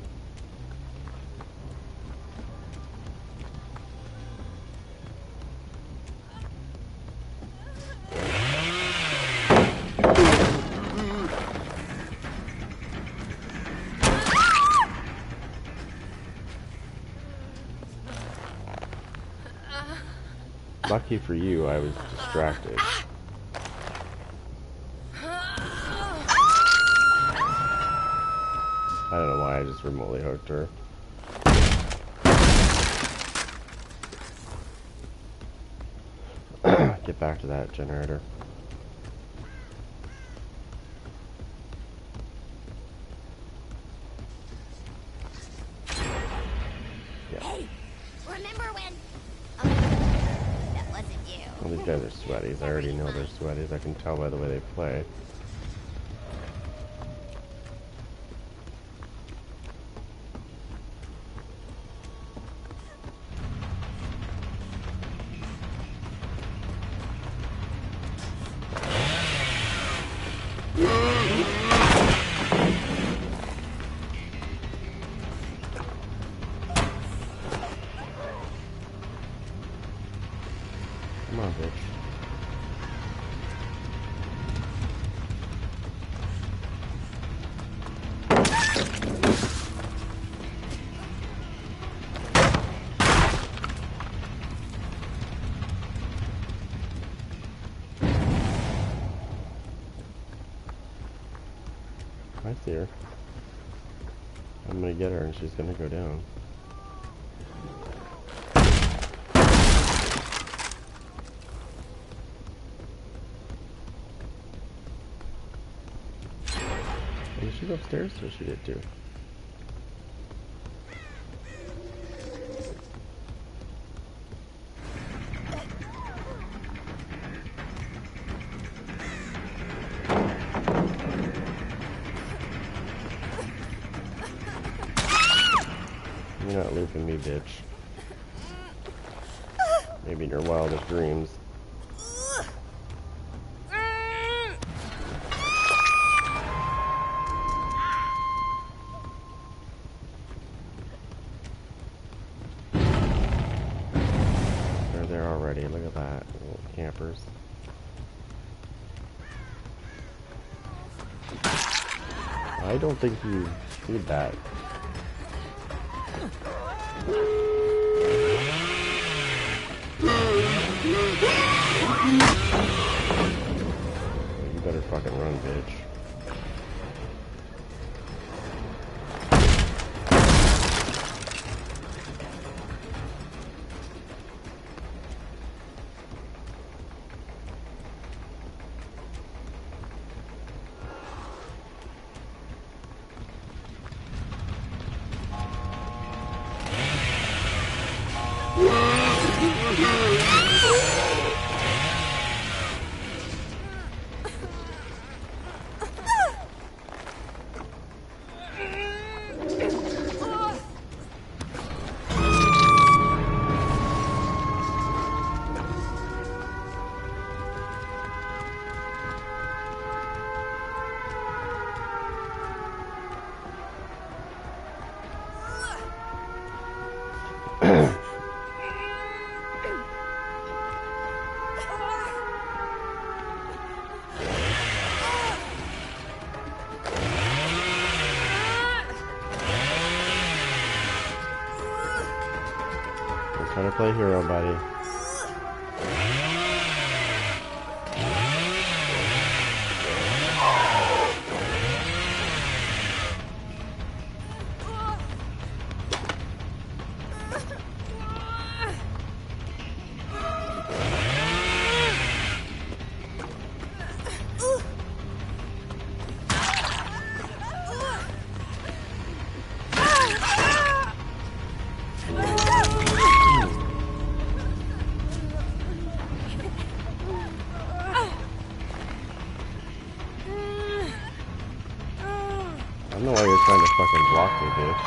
Lucky for you, I was distracted. I don't know why I just remotely hooked her. Get back to that generator. Yeah. Hey, remember when? Oh, that wasn't you. Well, these guys are sweaties. I already know they're sweaties. I can tell by the way they play. see her. I'm gonna get her and she's gonna go down. Did she go upstairs? Or she did too? You're not looping me, bitch. Maybe in your wildest dreams. They're there already. Look at that. Little campers. I don't think you need that. You better fucking run, bitch. Trying to play hero, buddy. I don't know why you're trying to fucking block me, bitch.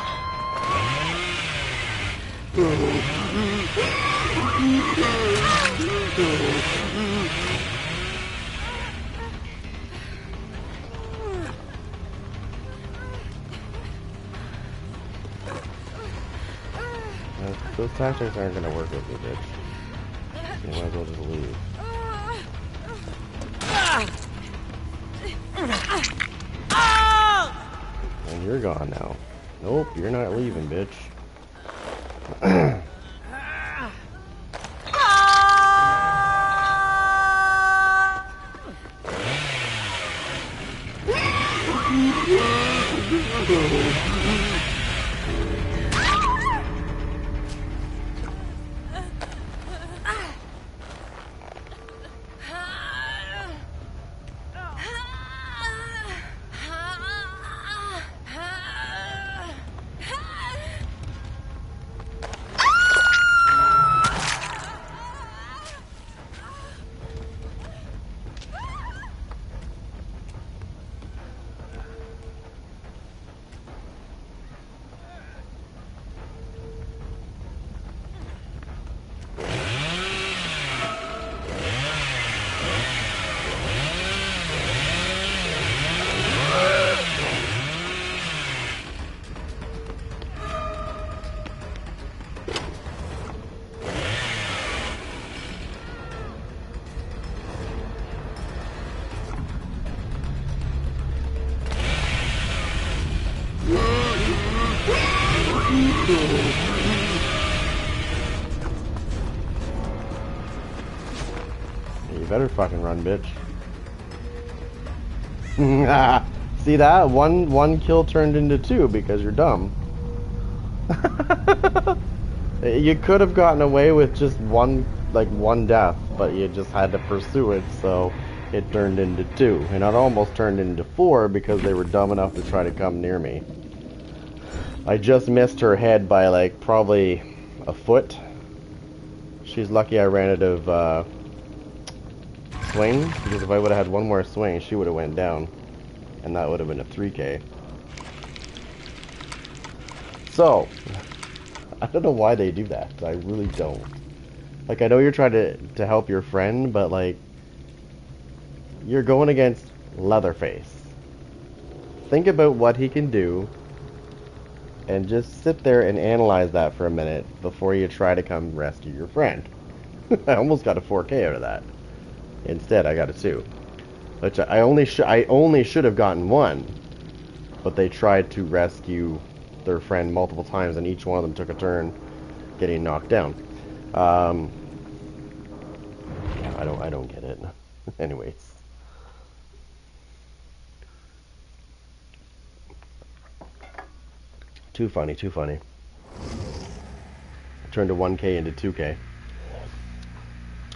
Those tactics aren't gonna work with me, bitch. You might as well just leave. And you're gone now. Nope, you're not leaving, bitch. You better fucking run, bitch. See that? One kill turned into two because you're dumb. You could have gotten away with just one death, but you just had to pursue it, so it turned into two. And it almost turned into four because they were dumb enough to try to come near me. I just missed her head by like probably a foot. She's lucky I ran out of swings, because if I would have had one more swing, she would have went down. And that would have been a 3K. So, I don't know why they do that. I really don't. Like, I know you're trying to help your friend, but like, you're going against Leatherface. Think about what he can do, and just sit there and analyze that for a minute before you try to come rescue your friend. I almost got a 4K out of that. Instead, I got a 2. Which I only should have gotten 1. But they tried to rescue their friend multiple times, and each one of them took a turn getting knocked down. Yeah, I don't get it. Anyways. Too funny, too funny. I turned a 1K into 2K.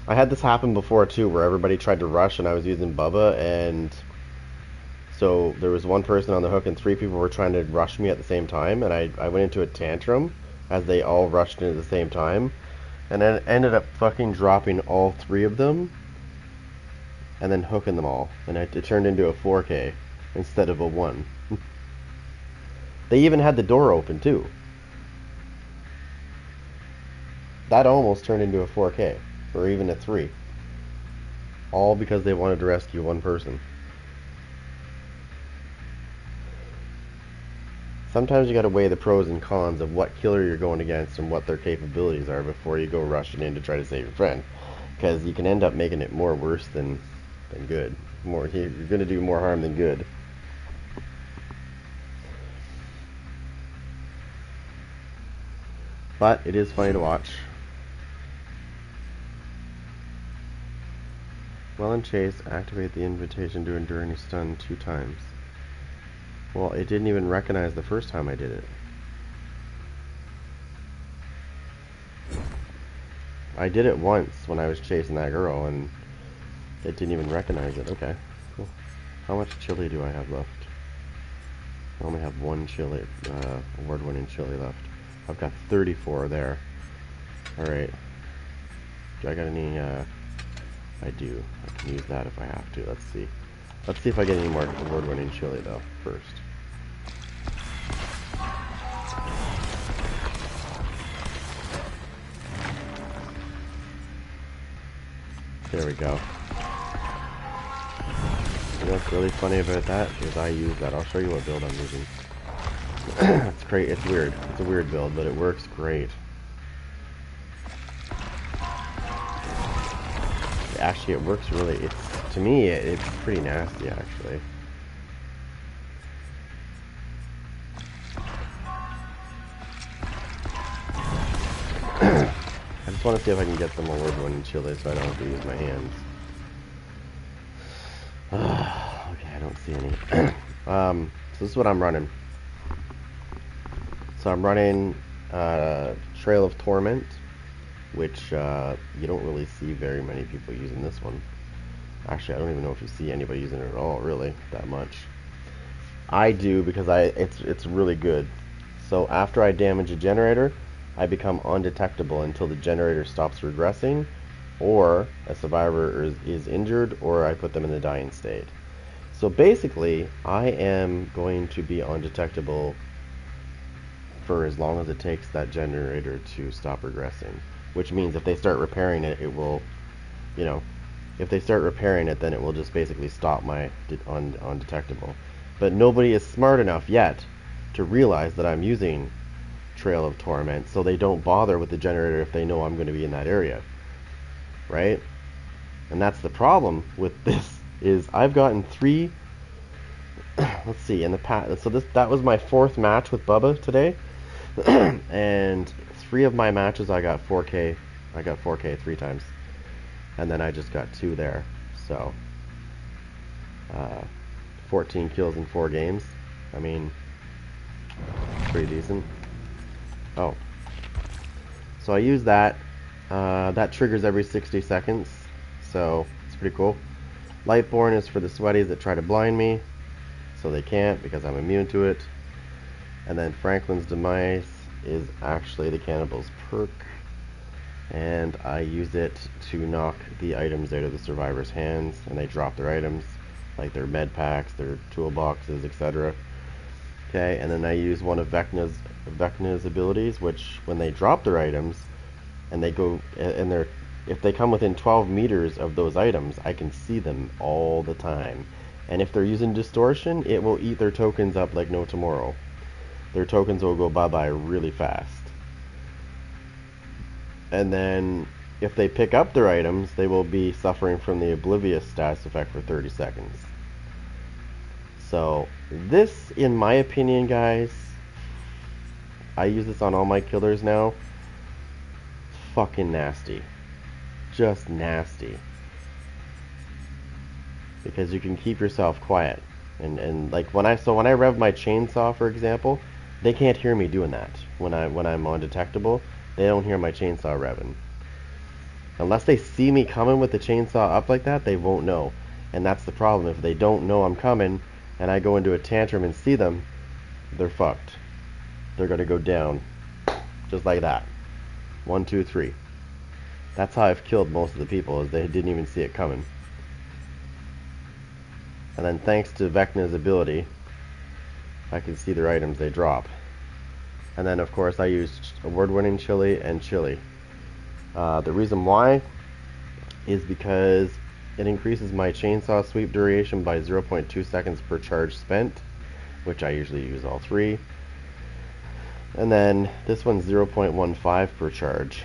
I had this happen before too, where everybody tried to rush and I was using Bubba, and so there was one person on the hook and 3 people were trying to rush me at the same time, and I went into a tantrum as they all rushed in at the same time, and then ended up fucking dropping all 3 of them and then hooking them all, and it turned into a 4K instead of a 1. They even had the door open too. That almost turned into a 4K, or even a 3. All because they wanted to rescue one person. Sometimes you gotta weigh the pros and cons of what killer you're going against and what their capabilities are before you go rushing in to try to save your friend. Because you can end up making it more worse than good. You're gonna do more harm than good. But it is funny to watch. Well and Chase, activate the invitation to endure any stun 2 times. Well, it didn't even recognize the first time I did it. I did it once when I was chasing that girl, and it didn't even recognize it. Okay, cool. How much chili do I have left? I only have 1 chili, award-winning chili left. I've got 34 there. Alright. Do I got any, I do. I can use that if I have to. Let's see. Let's see if I get any more award-winning chili, though, first. There we go. You know what's really funny about that is I use that. I'll show you what build I'm using. It's great. It's weird. It's a weird build, but it works great. Actually, it works really. To me, it's pretty nasty, actually. I just want to see if I can get some award-winning chili so I don't have to use my hands. Okay, I don't see any. So this is what I'm running. So I'm running Trail of Torment, which you don't really see very many people using this one. Actually, I don't even know if you see anybody using it at all, really, that much. I do because it's really good. So after I damage a generator, I become undetectable until the generator stops regressing, or a survivor is injured, or I put them in the dying state. So basically, I am going to be undetectable for as long as it takes that generator to stop regressing. Which means if they start repairing it, it will, you know, if they start repairing it, then it will just basically stop my undetectable. But nobody is smart enough yet to realize that I'm using Trail of Torment, so they don't bother with the generator if they know I'm going to be in that area, right? And that's the problem with this, is I've gotten 3, let's see, in the past, so that was my 4th match with Bubba today, and 3 of my matches I got 4K, 3 times, and then I just got 2 there, so, 14 kills in 4 games. I mean, pretty decent. Oh. So I use that. That triggers every 60 seconds. So it's pretty cool. Lightborn is for the sweaties that try to blind me. So they can't because I'm immune to it. And then Franklin's Demise is actually the Cannibal's perk. And I use it to knock the items out of the survivor's hands, and they drop their items, like their med packs, their toolboxes, etc. Okay, and then I use one of Vecna's abilities, which when they drop their items, and they go, and if they come within 12 meters of those items, I can see them all the time. And if they're using distortion, it will eat their tokens up like no tomorrow. Their tokens will go bye-bye really fast. And then if they pick up their items, they will be suffering from the Oblivious status effect for 30 seconds. So this, in my opinion, guys, I use this on all my killers now. Fucking nasty. Just nasty. Because you can keep yourself quiet. And like when I rev my chainsaw, for example, they can't hear me doing that. When I'm undetectable, they don't hear my chainsaw revving. Unless they see me coming with the chainsaw up like that, they won't know. And that's the problem. If they don't know I'm coming, and I go into a tantrum and see them, they're fucked. They're gonna go down. Just like that. 1, 2, 3. That's how I've killed most of the people, is they didn't even see it coming. And then thanks to Vecna's ability, I can see their items they drop. And then of course I use award-winning chili and chili. The reason why is because it increases my chainsaw sweep duration by 0.2 seconds per charge spent, which I usually use all 3. And then this one's 0.15 per charge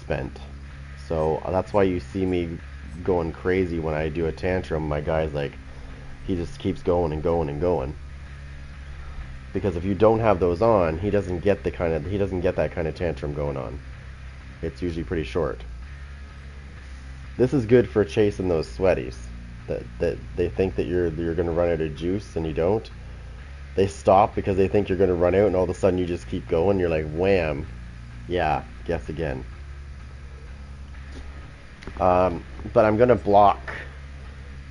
spent. So that's why you see me going crazy when I do a tantrum. My guy's like, he just keeps going and going and going. Because if you don't have those on, he doesn't get that kind of tantrum going on. It's usually pretty short. This is good for chasing those sweaties that they think that you're going to run out of juice and you don't. They stop because they think you're going to run out, and all of a sudden you just keep going. You're like, wham, yeah, guess again. But I'm going to block.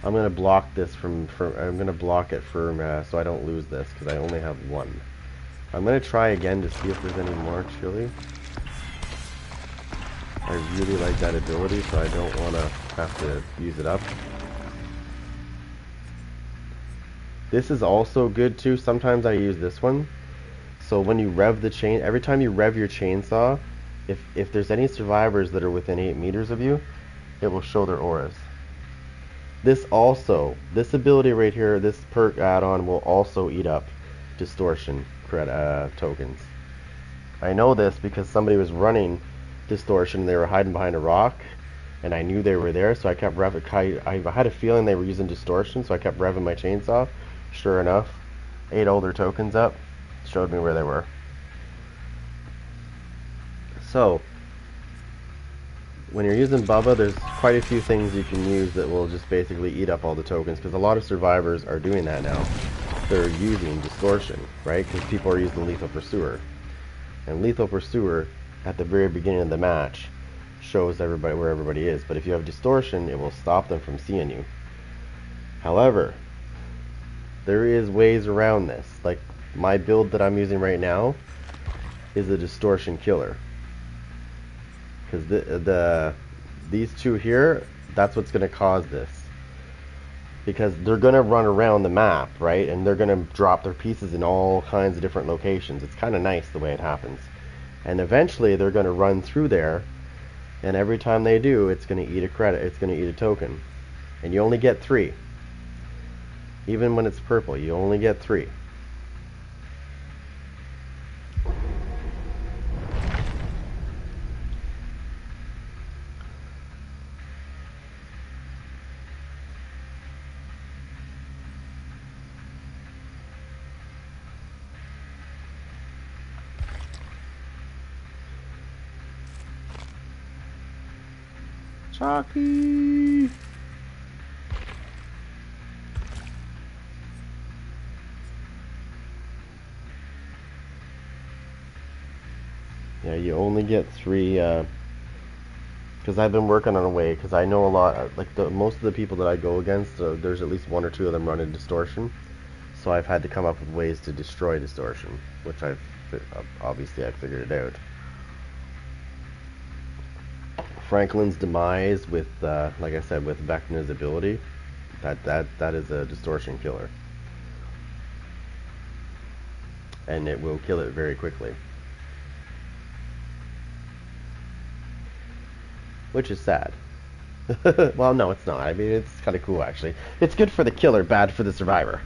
I'm going to block this I'm going to block it for so I don't lose this, because I only have 1. I'm going to try again to see if there's any more chili. I really like that ability, so I don't want to have to use it up. This is also good too. Sometimes I use this one. So when you rev the chain, every time you rev your chainsaw, if there's any survivors that are within 8 meters of you, it will show their auras. This ability right here, this perk add-on will also eat up distortion tokens. I know this because somebody was running distortion. They were hiding behind a rock, and I knew they were there, so I kept revving. I had a feeling they were using distortion, so I kept revving my chainsaw. Sure enough, ate all their tokens up, showed me where they were. So when you're using Bubba, there's quite a few things you can use that will just basically eat up all the tokens, because a lot of survivors are doing that now. They're using distortion, right? Because people are using Lethal Pursuer. And Lethal Pursuer, at the very beginning of the match, shows everybody where everybody is. But if you have distortion, it will stop them from seeing you. However, there is ways around this. Like, my build that I'm using right now is a distortion killer. Because these two here, that's what's going to cause this. Because they're going to run around the map, right? And they're going to drop their pieces in all kinds of different locations. It's kind of nice the way it happens. And eventually they're going to run through there, and every time they do, it's going to eat a credit. It's going to eat a token. And you only get 3. Even when it's purple, you only get 3. Chalky! Yeah, you only get 3, because I've been working on a way, because I know a lot, like most of the people that I go against, there's at least 1 or 2 of them running distortion. So I've had to come up with ways to destroy distortion, which obviously I figured it out. Franklin's demise with, like I said, with Vecna's ability, that is a distortion killer, and it will kill it very quickly, which is sad. Well, no, it's not. I mean, it's kind of cool actually. It's good for the killer, bad for the survivor,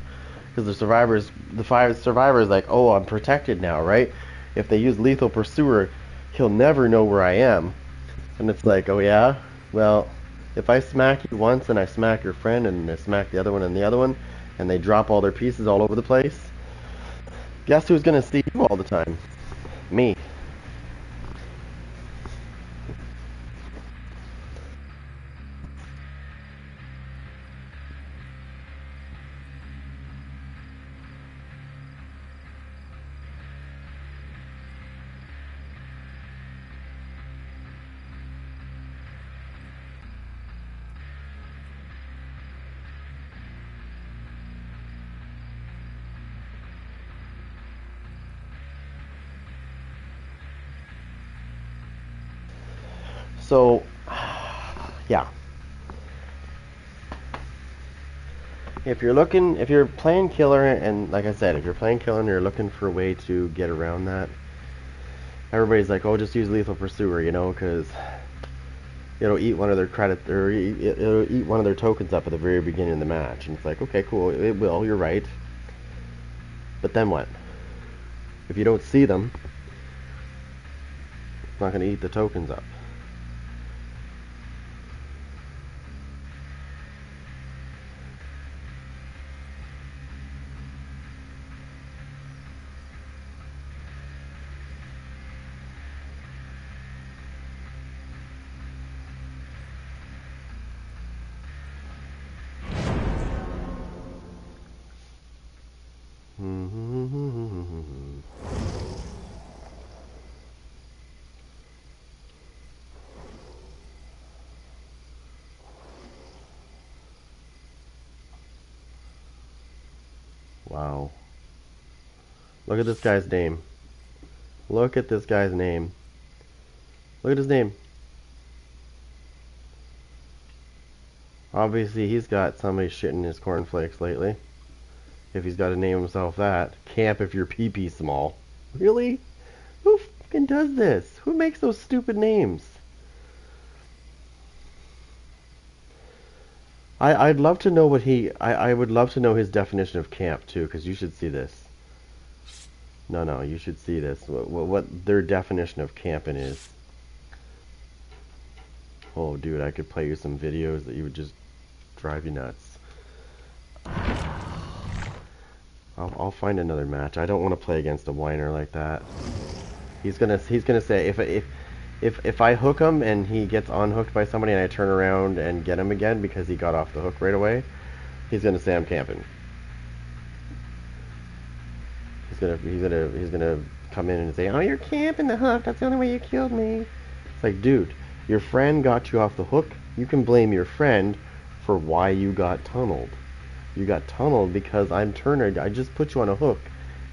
because the survivor is like, oh, I'm protected now, right? If they use lethal pursuer, he'll never know where I am. And it's like, oh yeah? Well, if I smack you once and I smack your friend and I smack the other one and the other one, and they drop all their pieces all over the place, guess who's gonna see you all the time? Me. So, yeah. If you're playing killer, and like I said, if you're playing killer and you're looking for a way to get around that, everybody's like, oh, just use lethal pursuer, because it'll eat one of their credit, or it'll eat one of their tokens up at the very beginning of the match. And it's like, okay, cool, it will, you're right. But then what? If you don't see them, it's not going to eat the tokens up. Wow. Look at this guy's name. Look at this guy's name. Look at his name. Obviously, he's got somebody shitting his cornflakes lately. If he's got to name himself that. Camp if your pee-pee small. Really? Who fucking does this? Who makes those stupid names? I'd love to know what I would love to know his definition of camp too, because you should see this. No, you should see this. What their definition of camping is. Oh, dude, I could play you some videos that you would just drive you nuts. I'll find another match. I don't want to play against a whiner like that. He's gonna say if I hook him and he gets unhooked by somebody and I turn around and get him again because he got off the hook right away, he's gonna say I'm camping. He's gonna come in and say, oh, you're camping the hook. That's the only way you killed me. It's like, dude, your friend got you off the hook. You can blame your friend for why you got tunneled. You got tunneled because I'm Turner. I just put you on a hook,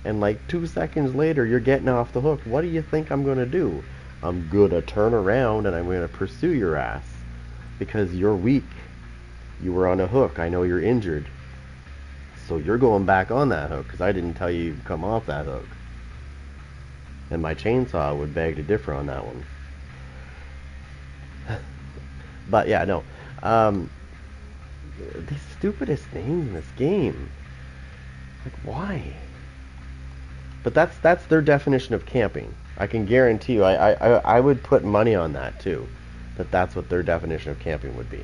and like 2 seconds later, you're getting off the hook. What do you think I'm gonna do? I'm gonna turn around and I'm gonna pursue your ass because you're weak. You were on a hook. I know you're injured. So you're going back on that hook because I didn't tell you to come off that hook. And my chainsaw would beg to differ on that one. But yeah, no. The stupidest names in this game. Like, why? But that's their definition of camping. I can guarantee you, I would put money on that too. That's what their definition of camping would be.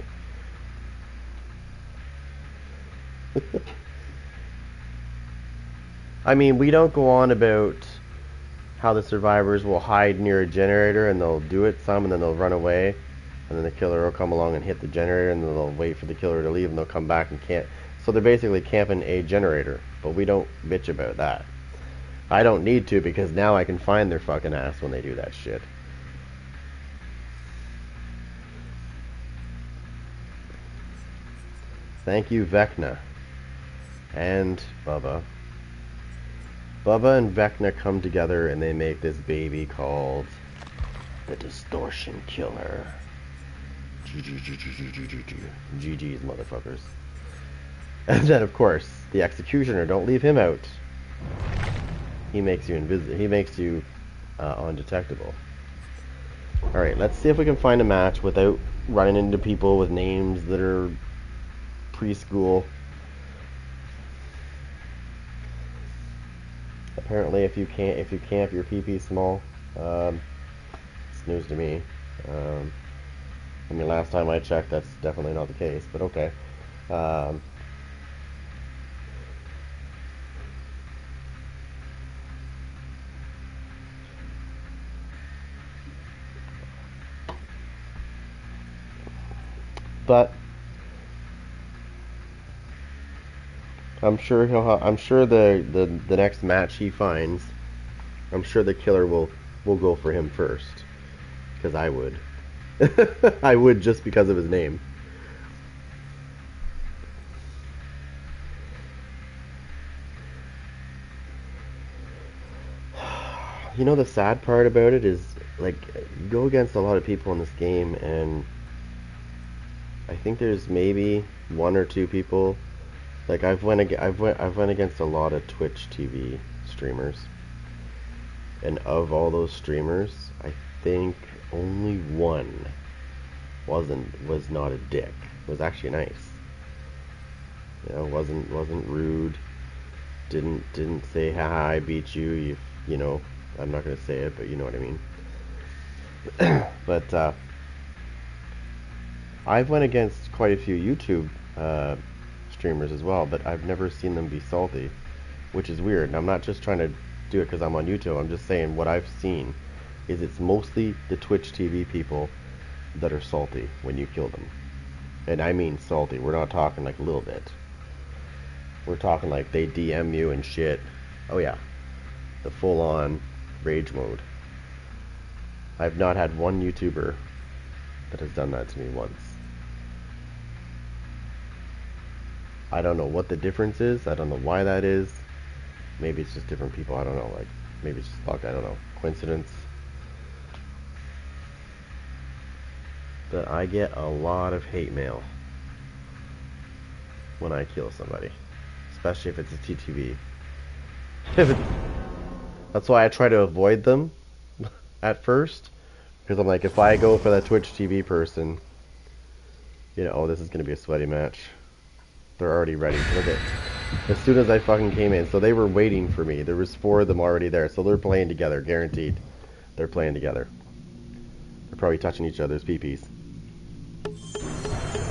I mean, we don't go on about how the survivors will hide near a generator and they'll do it some and then they'll run away and then the killer will come along and hit the generator and then they'll wait for the killer to leave and they'll come back and camp. So they're basically camping a generator, but we don't bitch about that. I don't need to because now I can find their fucking ass when they do that shit. Thank you, Vecna. And Bubba. Bubba and Vecna come together and they make this baby called the Distortion Killer. GG's, motherfuckers. And then, of course, the Executioner. Don't leave him out. He makes you invisible. He makes you undetectable. All right, let's see if we can find a match without running into people with names that are preschool. Apparently, if you camp your pee small, it's news to me. I mean, last time I checked, that's definitely not the case, but okay. But I'm sure I'm sure the next match he finds, I'm sure the killer will go for him first, because I would. I would, just because of his name. You know, the sad part about it is, like, you go against a lot of people in this game, and I think there's maybe one or two people. Like, I've went against a lot of Twitch TV streamers, and of all those streamers, I think only one was not a dick. Was actually nice. You know, wasn't rude. Didn't say, haha, I beat you. You know, I'm not gonna say it, but you know what I mean. But I've went against quite a few YouTube streamers as well, but I've never seen them be salty, which is weird. And I'm not just trying to do it because I'm on YouTube. I'm just saying what I've seen is it's mostly the Twitch TV people that are salty when you kill them. And I mean salty. We're not talking like a little bit. We're talking like they DM you and shit. Oh yeah. The full-on rage mode. I've not had one YouTuber that has done that to me once. I don't know what the difference is. I don't know why that is. Maybe it's just different people. I don't know. Like, maybe it's just luck. I don't know. Coincidence. But I get a lot of hate mail when I kill somebody, especially if it's a TTV. That's why I try to avoid them at first, because I'm like, if I go for that Twitch TV person, you know, oh, this is gonna be a sweaty match. They're already ready. Look at, as soon as I fucking came in, so they were waiting for me. There was 4 of them already there, so they're playing together, guaranteed. They're playing together. They're probably touching each other's pee-pees.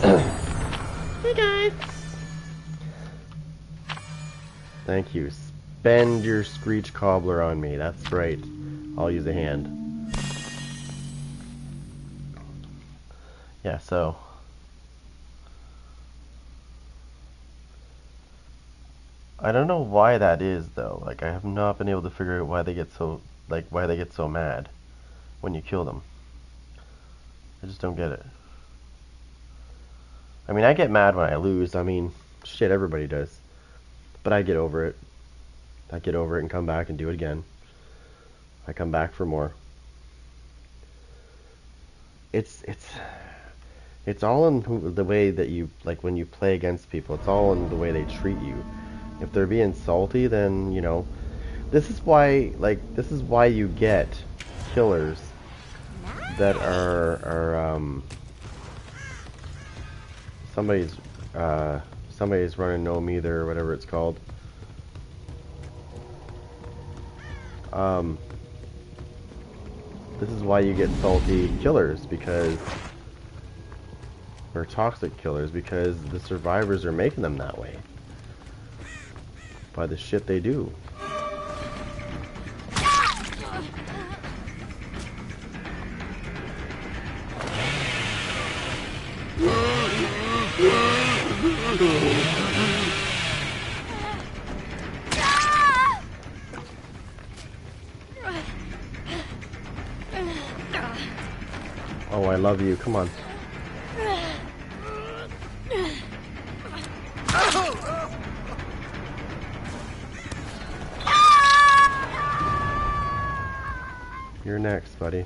Hey guys. Thank you. Spend your screech cobbler on me. That's right. I'll use a hand. Yeah, so I don't know why that is though. Like, I have not been able to figure out why they get so mad when you kill them. I just don't get it. I mean, I get mad when I lose. I mean, shit, everybody does. But I get over it. I get over it and come back and do it again. I come back for more. It's all in the way that you, like, when you play against people. It's all in the way they treat you. If they're being salty, then, you know, this is why you get killers that are somebody's running no meter or whatever it's called. This is why you get salty killers, or toxic killers, because the survivors are making them that way by the shit they do. Oh, I love you. Come on. You're next, buddy.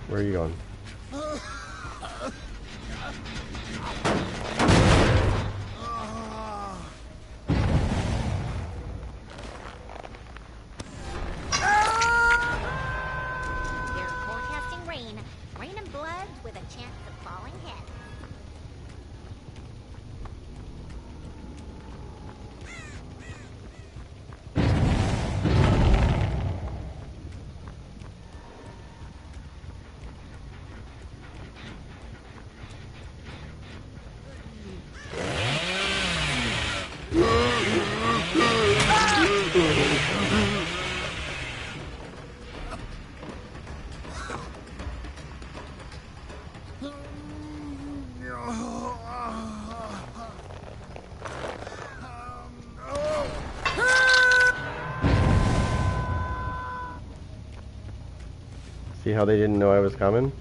Where are you going? See how they didn't know I was coming?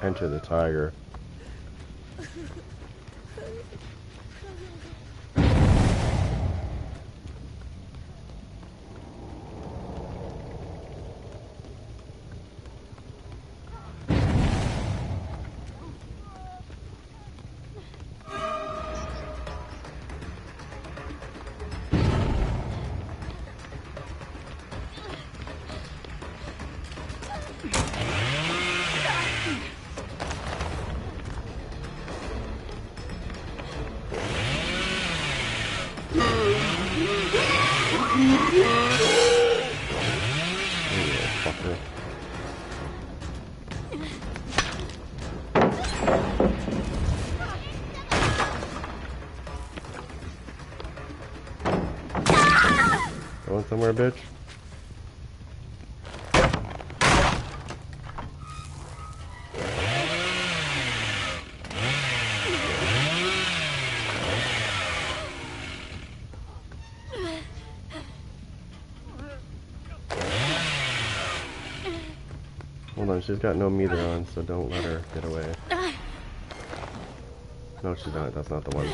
Enter the tiger. Going somewhere, bitch? Hold on, she's got no meter on, so don't let her get away. No, she's not. That's not the one.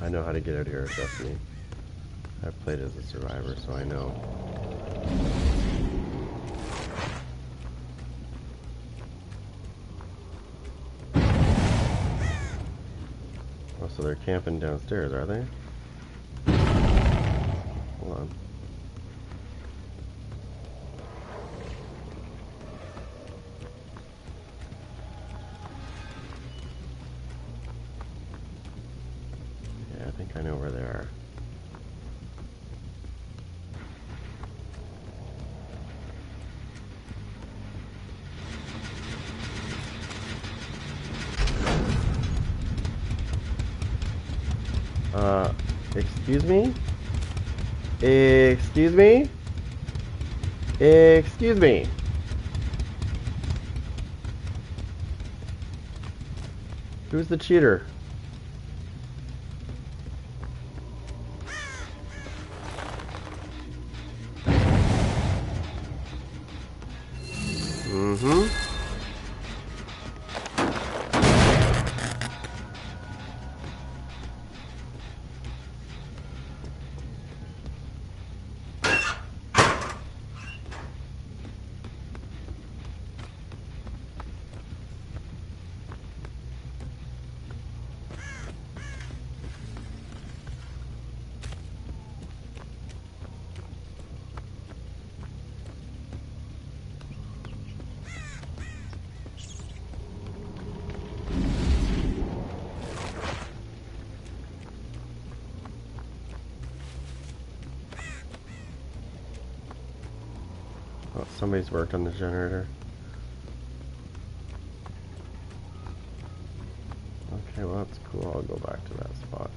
I know how to get out of here, trust me. I've played as a survivor, so I know. Oh, so they're camping downstairs, are they? Hold on. Yeah, I think I know where they are. Excuse me? Excuse me? Excuse me? Who's the cheater? Mm-hmm. somebody's worked on the generator. Okay, well that's cool. I'll go back to that spot.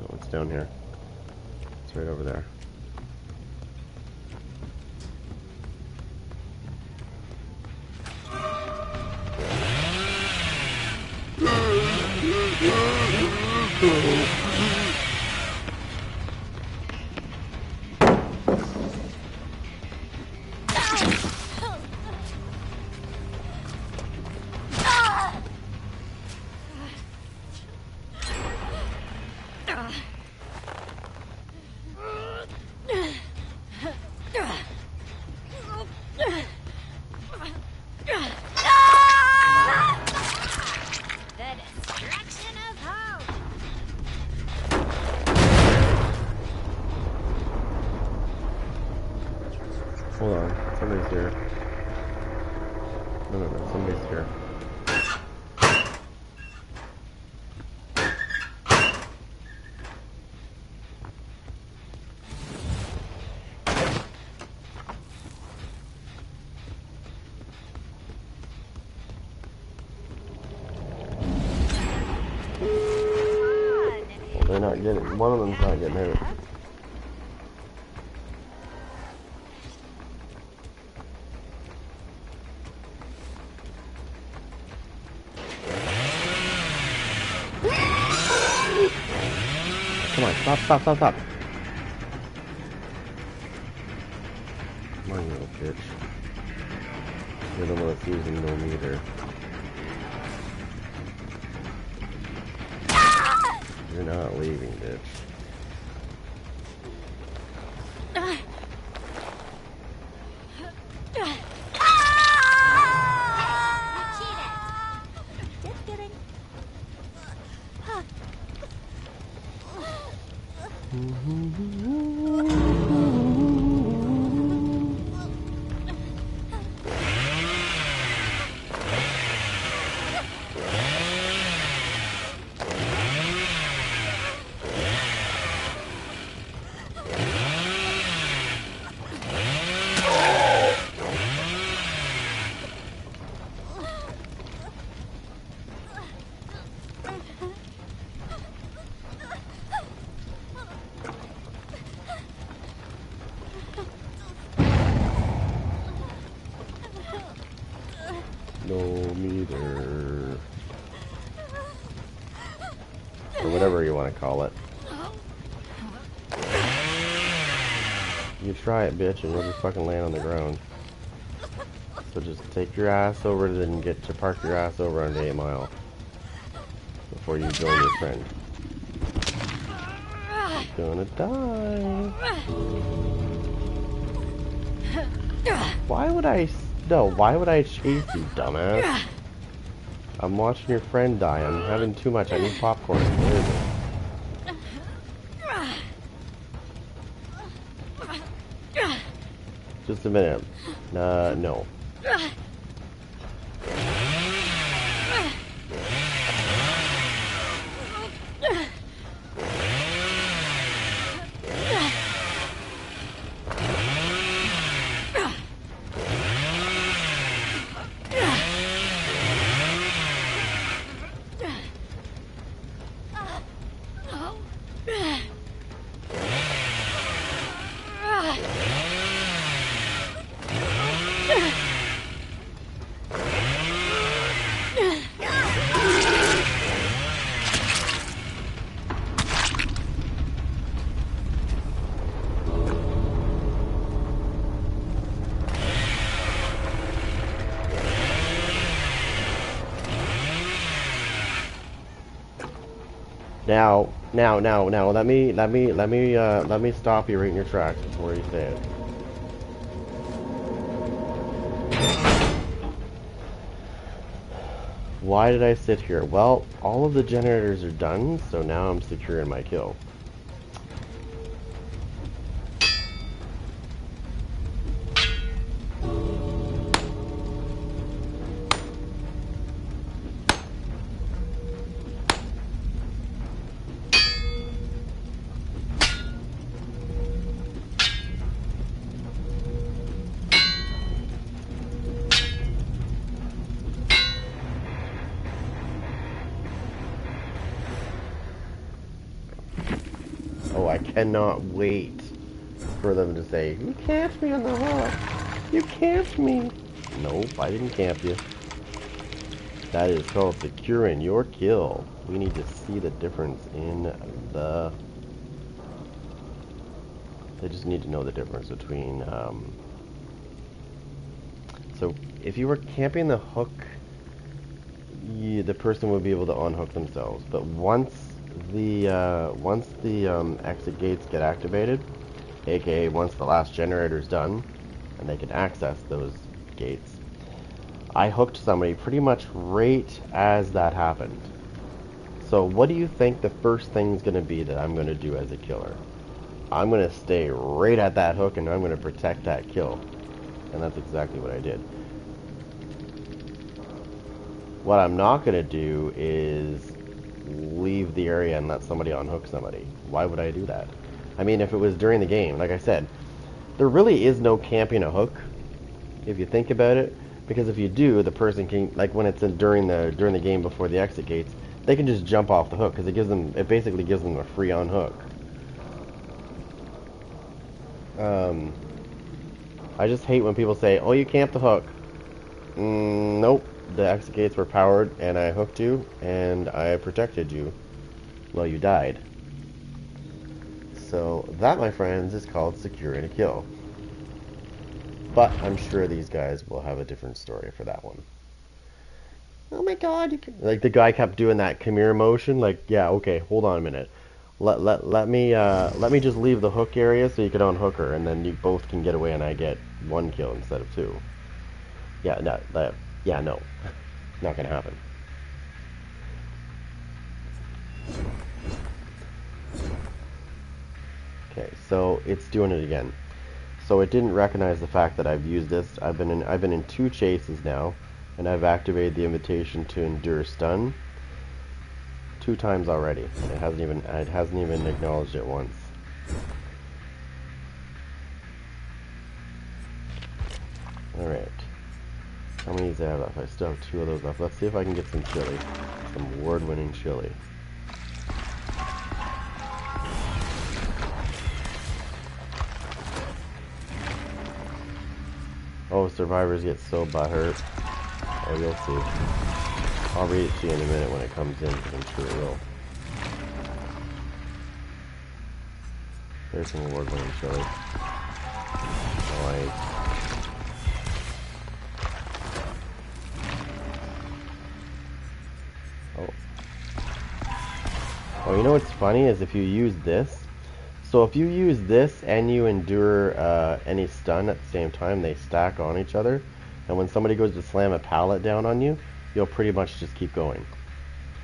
Oh, it's down here. It's right over there. Hold on, somebody's here. No, somebody's here. Well, they're not getting, one of them's not getting hurt. Come on, stop. Come on, you little bitch. You're the one that's using no meter. You're not leaving, bitch. Just kidding. No meter. Or whatever you want to call it. You try it, bitch, and you'll just fucking land on the ground. So just take your ass over and get to park your ass over on 8 Mile before you join your friend. You're gonna die. Why would I? No, why would I chase you, dumbass? I'm watching your friend die. I'm having too much. I need popcorn. Where is it? Just a minute. No. Now, let me stop you right in your tracks before you say it. Why did I sit here? Well, all of the generators are done, so now I'm securing my kill. Oh, I cannot wait for them to say, "You camped me on the hook. You camped me." Nope, I didn't camp you. That is called securing your kill. We need to see the difference in the... They just need to know the difference between... So, if you were camping the hook, the person would be able to unhook themselves. But once the exit gates get activated, aka once the last generator is done, and they can access those gates, I hooked somebody pretty much right as that happened. So what do you think the first thing's going to be that I'm going to do as a killer? I'm going to stay right at that hook and I'm going to protect that kill. And that's exactly what I did. What I'm not going to do is leave the area and let somebody unhook somebody. Why would I do that? I mean, if it was during the game, like I said, there really is no camping a hook, if you think about it. Because if you do, the person can, like when it's during the game before the exit gates, they can just jump off the hook because it basically gives them a free unhook. I just hate when people say, "Oh, you camped the hook." Nope, the exit gates were powered, and I hooked you, and I protected you. Well, you died. So that, my friends, is called securing a kill. But I'm sure these guys will have a different story for that one. Oh my god, like the guy kept doing that come here motion, like, yeah, okay, hold on a minute. Let me just leave the hook area so you can unhook her, and then you both can get away and I get one kill instead of two. Yeah, no, no. Not gonna happen. Okay, so it's doing it again. So it didn't recognize the fact that I've used this. I've been in 2 chases now, and I've activated the invitation to endure stun 2 times already, and it hasn't even acknowledged it once. All right. How many do I have left? I still have 2 of those left. Let's see if I can get some chili, some award-winning chili. Oh, survivors get so butthurt. Oh, you'll see. I'll read it to you in a minute when it comes in, because I'm sure it will. There's some award-winning chili. Nice. Oh. Oh, you know what's funny is if you use this. So if you use this and you endure any stun at the same time, they stack on each other. And when somebody goes to slam a pallet down on you, you'll pretty much just keep going.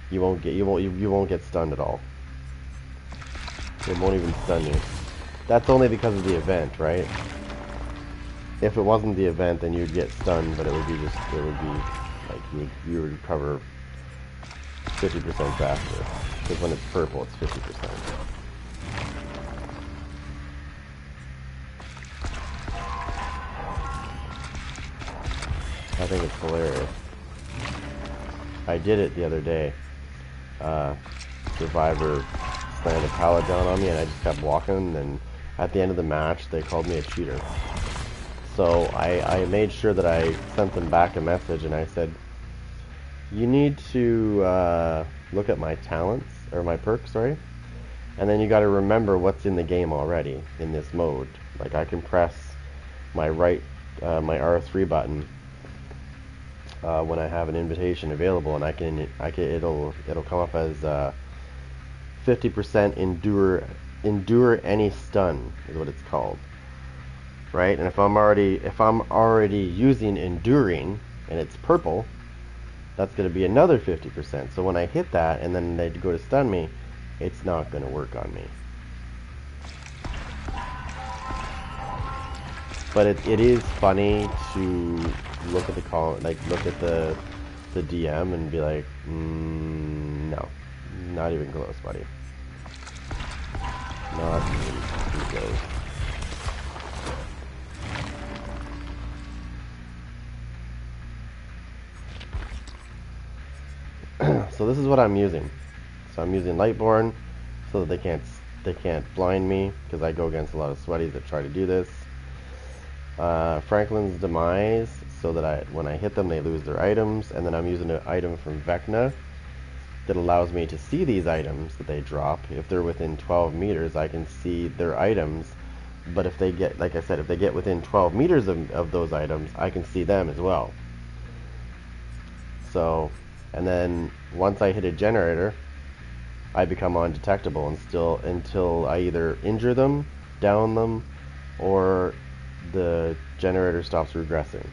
You won't get stunned at all. It won't even stun you. That's only because of the event, right? If it wasn't the event, then you'd get stunned, but it would be like you would recover 50% faster. Because when it's purple, it's 50%. I think it's hilarious. I did it the other day. Survivor slammed a pallet down on me and I just kept walking, and at the end of the match they called me a cheater. So I made sure that I sent them back a message and I said, you need to look at my talents, or my perks, sorry, and then you got to remember what's in the game already in this mode. Like I can press my my R3 button when I have an invitation available, and it'll come up as 50% endure any stun is what it's called, right? And if I'm already using enduring and it's purple, that's going to be another 50%. So when I hit that and then they go to stun me, it's not going to work on me. But it is funny to look at look at the DM and be like, no, not even close, buddy. Not even close. So this is what I'm using. So I'm using Lightborn so that they can't They can't blind me because I go against a lot of sweaties that try to do this. Franklin's Demise, so that when I hit them, they lose their items. And then I'm using an item from Vecna that allows me to see these items that they drop. If they're within 12 meters, I can see their items. But if they get, like I said, if they get within 12 meters of those items, I can see them as well. So, and then once I hit a generator, I become undetectable until I either injure them, down them, or the generator stops regressing.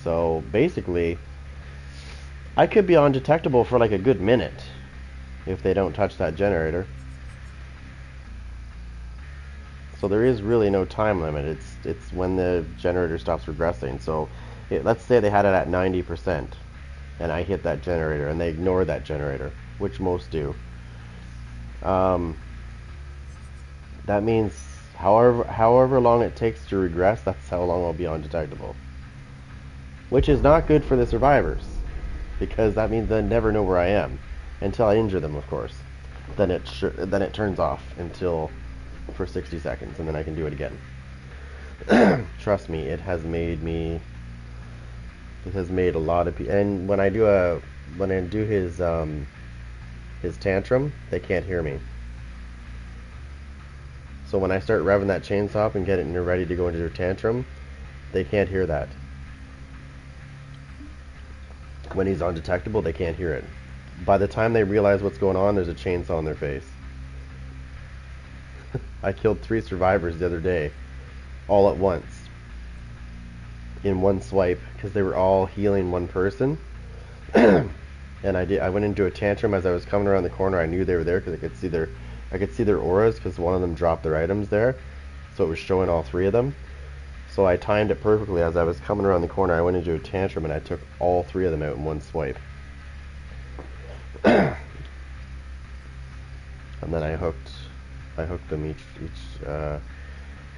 So basically, I could be undetectable for like a good minute if they don't touch that generator. So there is really no time limit. It's when the generator stops regressing. So let's say they had it at 90%, and I hit that generator, and they ignore that generator, which most do. That means however long it takes to regress, that's how long I'll be undetectable. Which is not good for the survivors, because that means they never know where I am until I injure them, of course. Then it turns off for 60 seconds, and then I can do it again. Trust me, it has made a lot of people. And when I do his tantrum, they can't hear me. So when I start revving that chainsaw up and getting ready to go into their tantrum, they can't hear that. When he's undetectable, they can't hear it. By the time they realize what's going on, there's a chainsaw on their face. I killed 3 survivors the other day, all at once, in one swipe, because they were all healing one person. And I went into a tantrum as I was coming around the corner. I knew they were there because I could see their auras, because one of them dropped their items there, so it was showing all 3 of them. So I timed it perfectly. As I was coming around the corner, I went into a tantrum and I took all 3 of them out in one swipe. And then I hooked them each.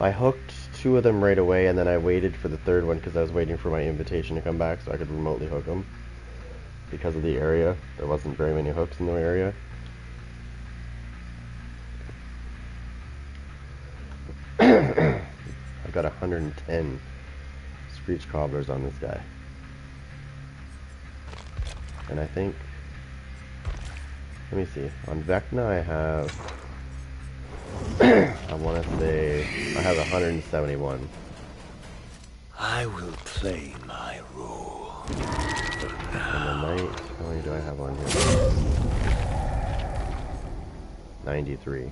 I hooked 2 of them right away, and then I waited for the 3rd one because I was waiting for my invitation to come back so I could remotely hook them. Because of the area, there wasn't very many hooks in the area. I've got 110 screech cobblers on this guy, and I think, let me see, on Vecna I have I want to say I have 171. I will play my role. And the knight, how many do I have on here? 93.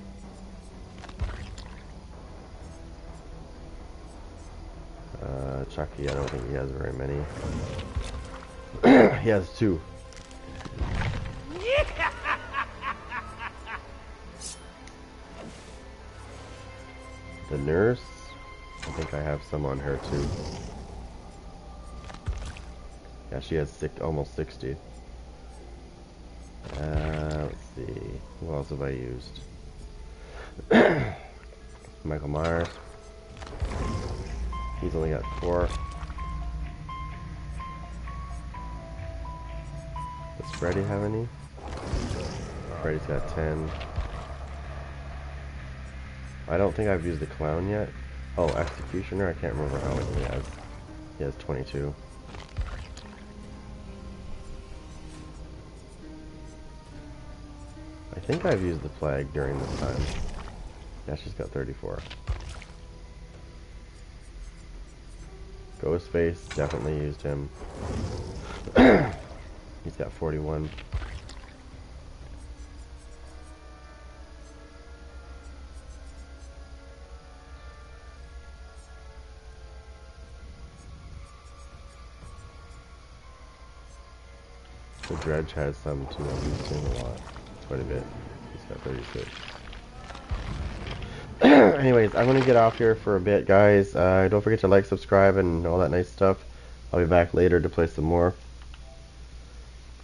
Chucky, I don't think he has very many. He has 2. The nurse, I think I have some on her too. Yeah, she has almost 60. Let's see, who else have I used? Michael Myers. He's only got 4. Does Freddy have any? Freddy's got 10. I don't think I've used the clown yet. Oh, Executioner, I can't remember how many he has. He has 22. I think I've used the Plague during this time. Yeah, she's got 34. Ghostface, definitely used him. He's got 41. The Dredge has some too. I've used him a lot. Quite a bit. He's got 36. Anyways, I'm gonna get off here for a bit, guys. Don't forget to like, subscribe, and all that nice stuff. I'll be back later to play some more.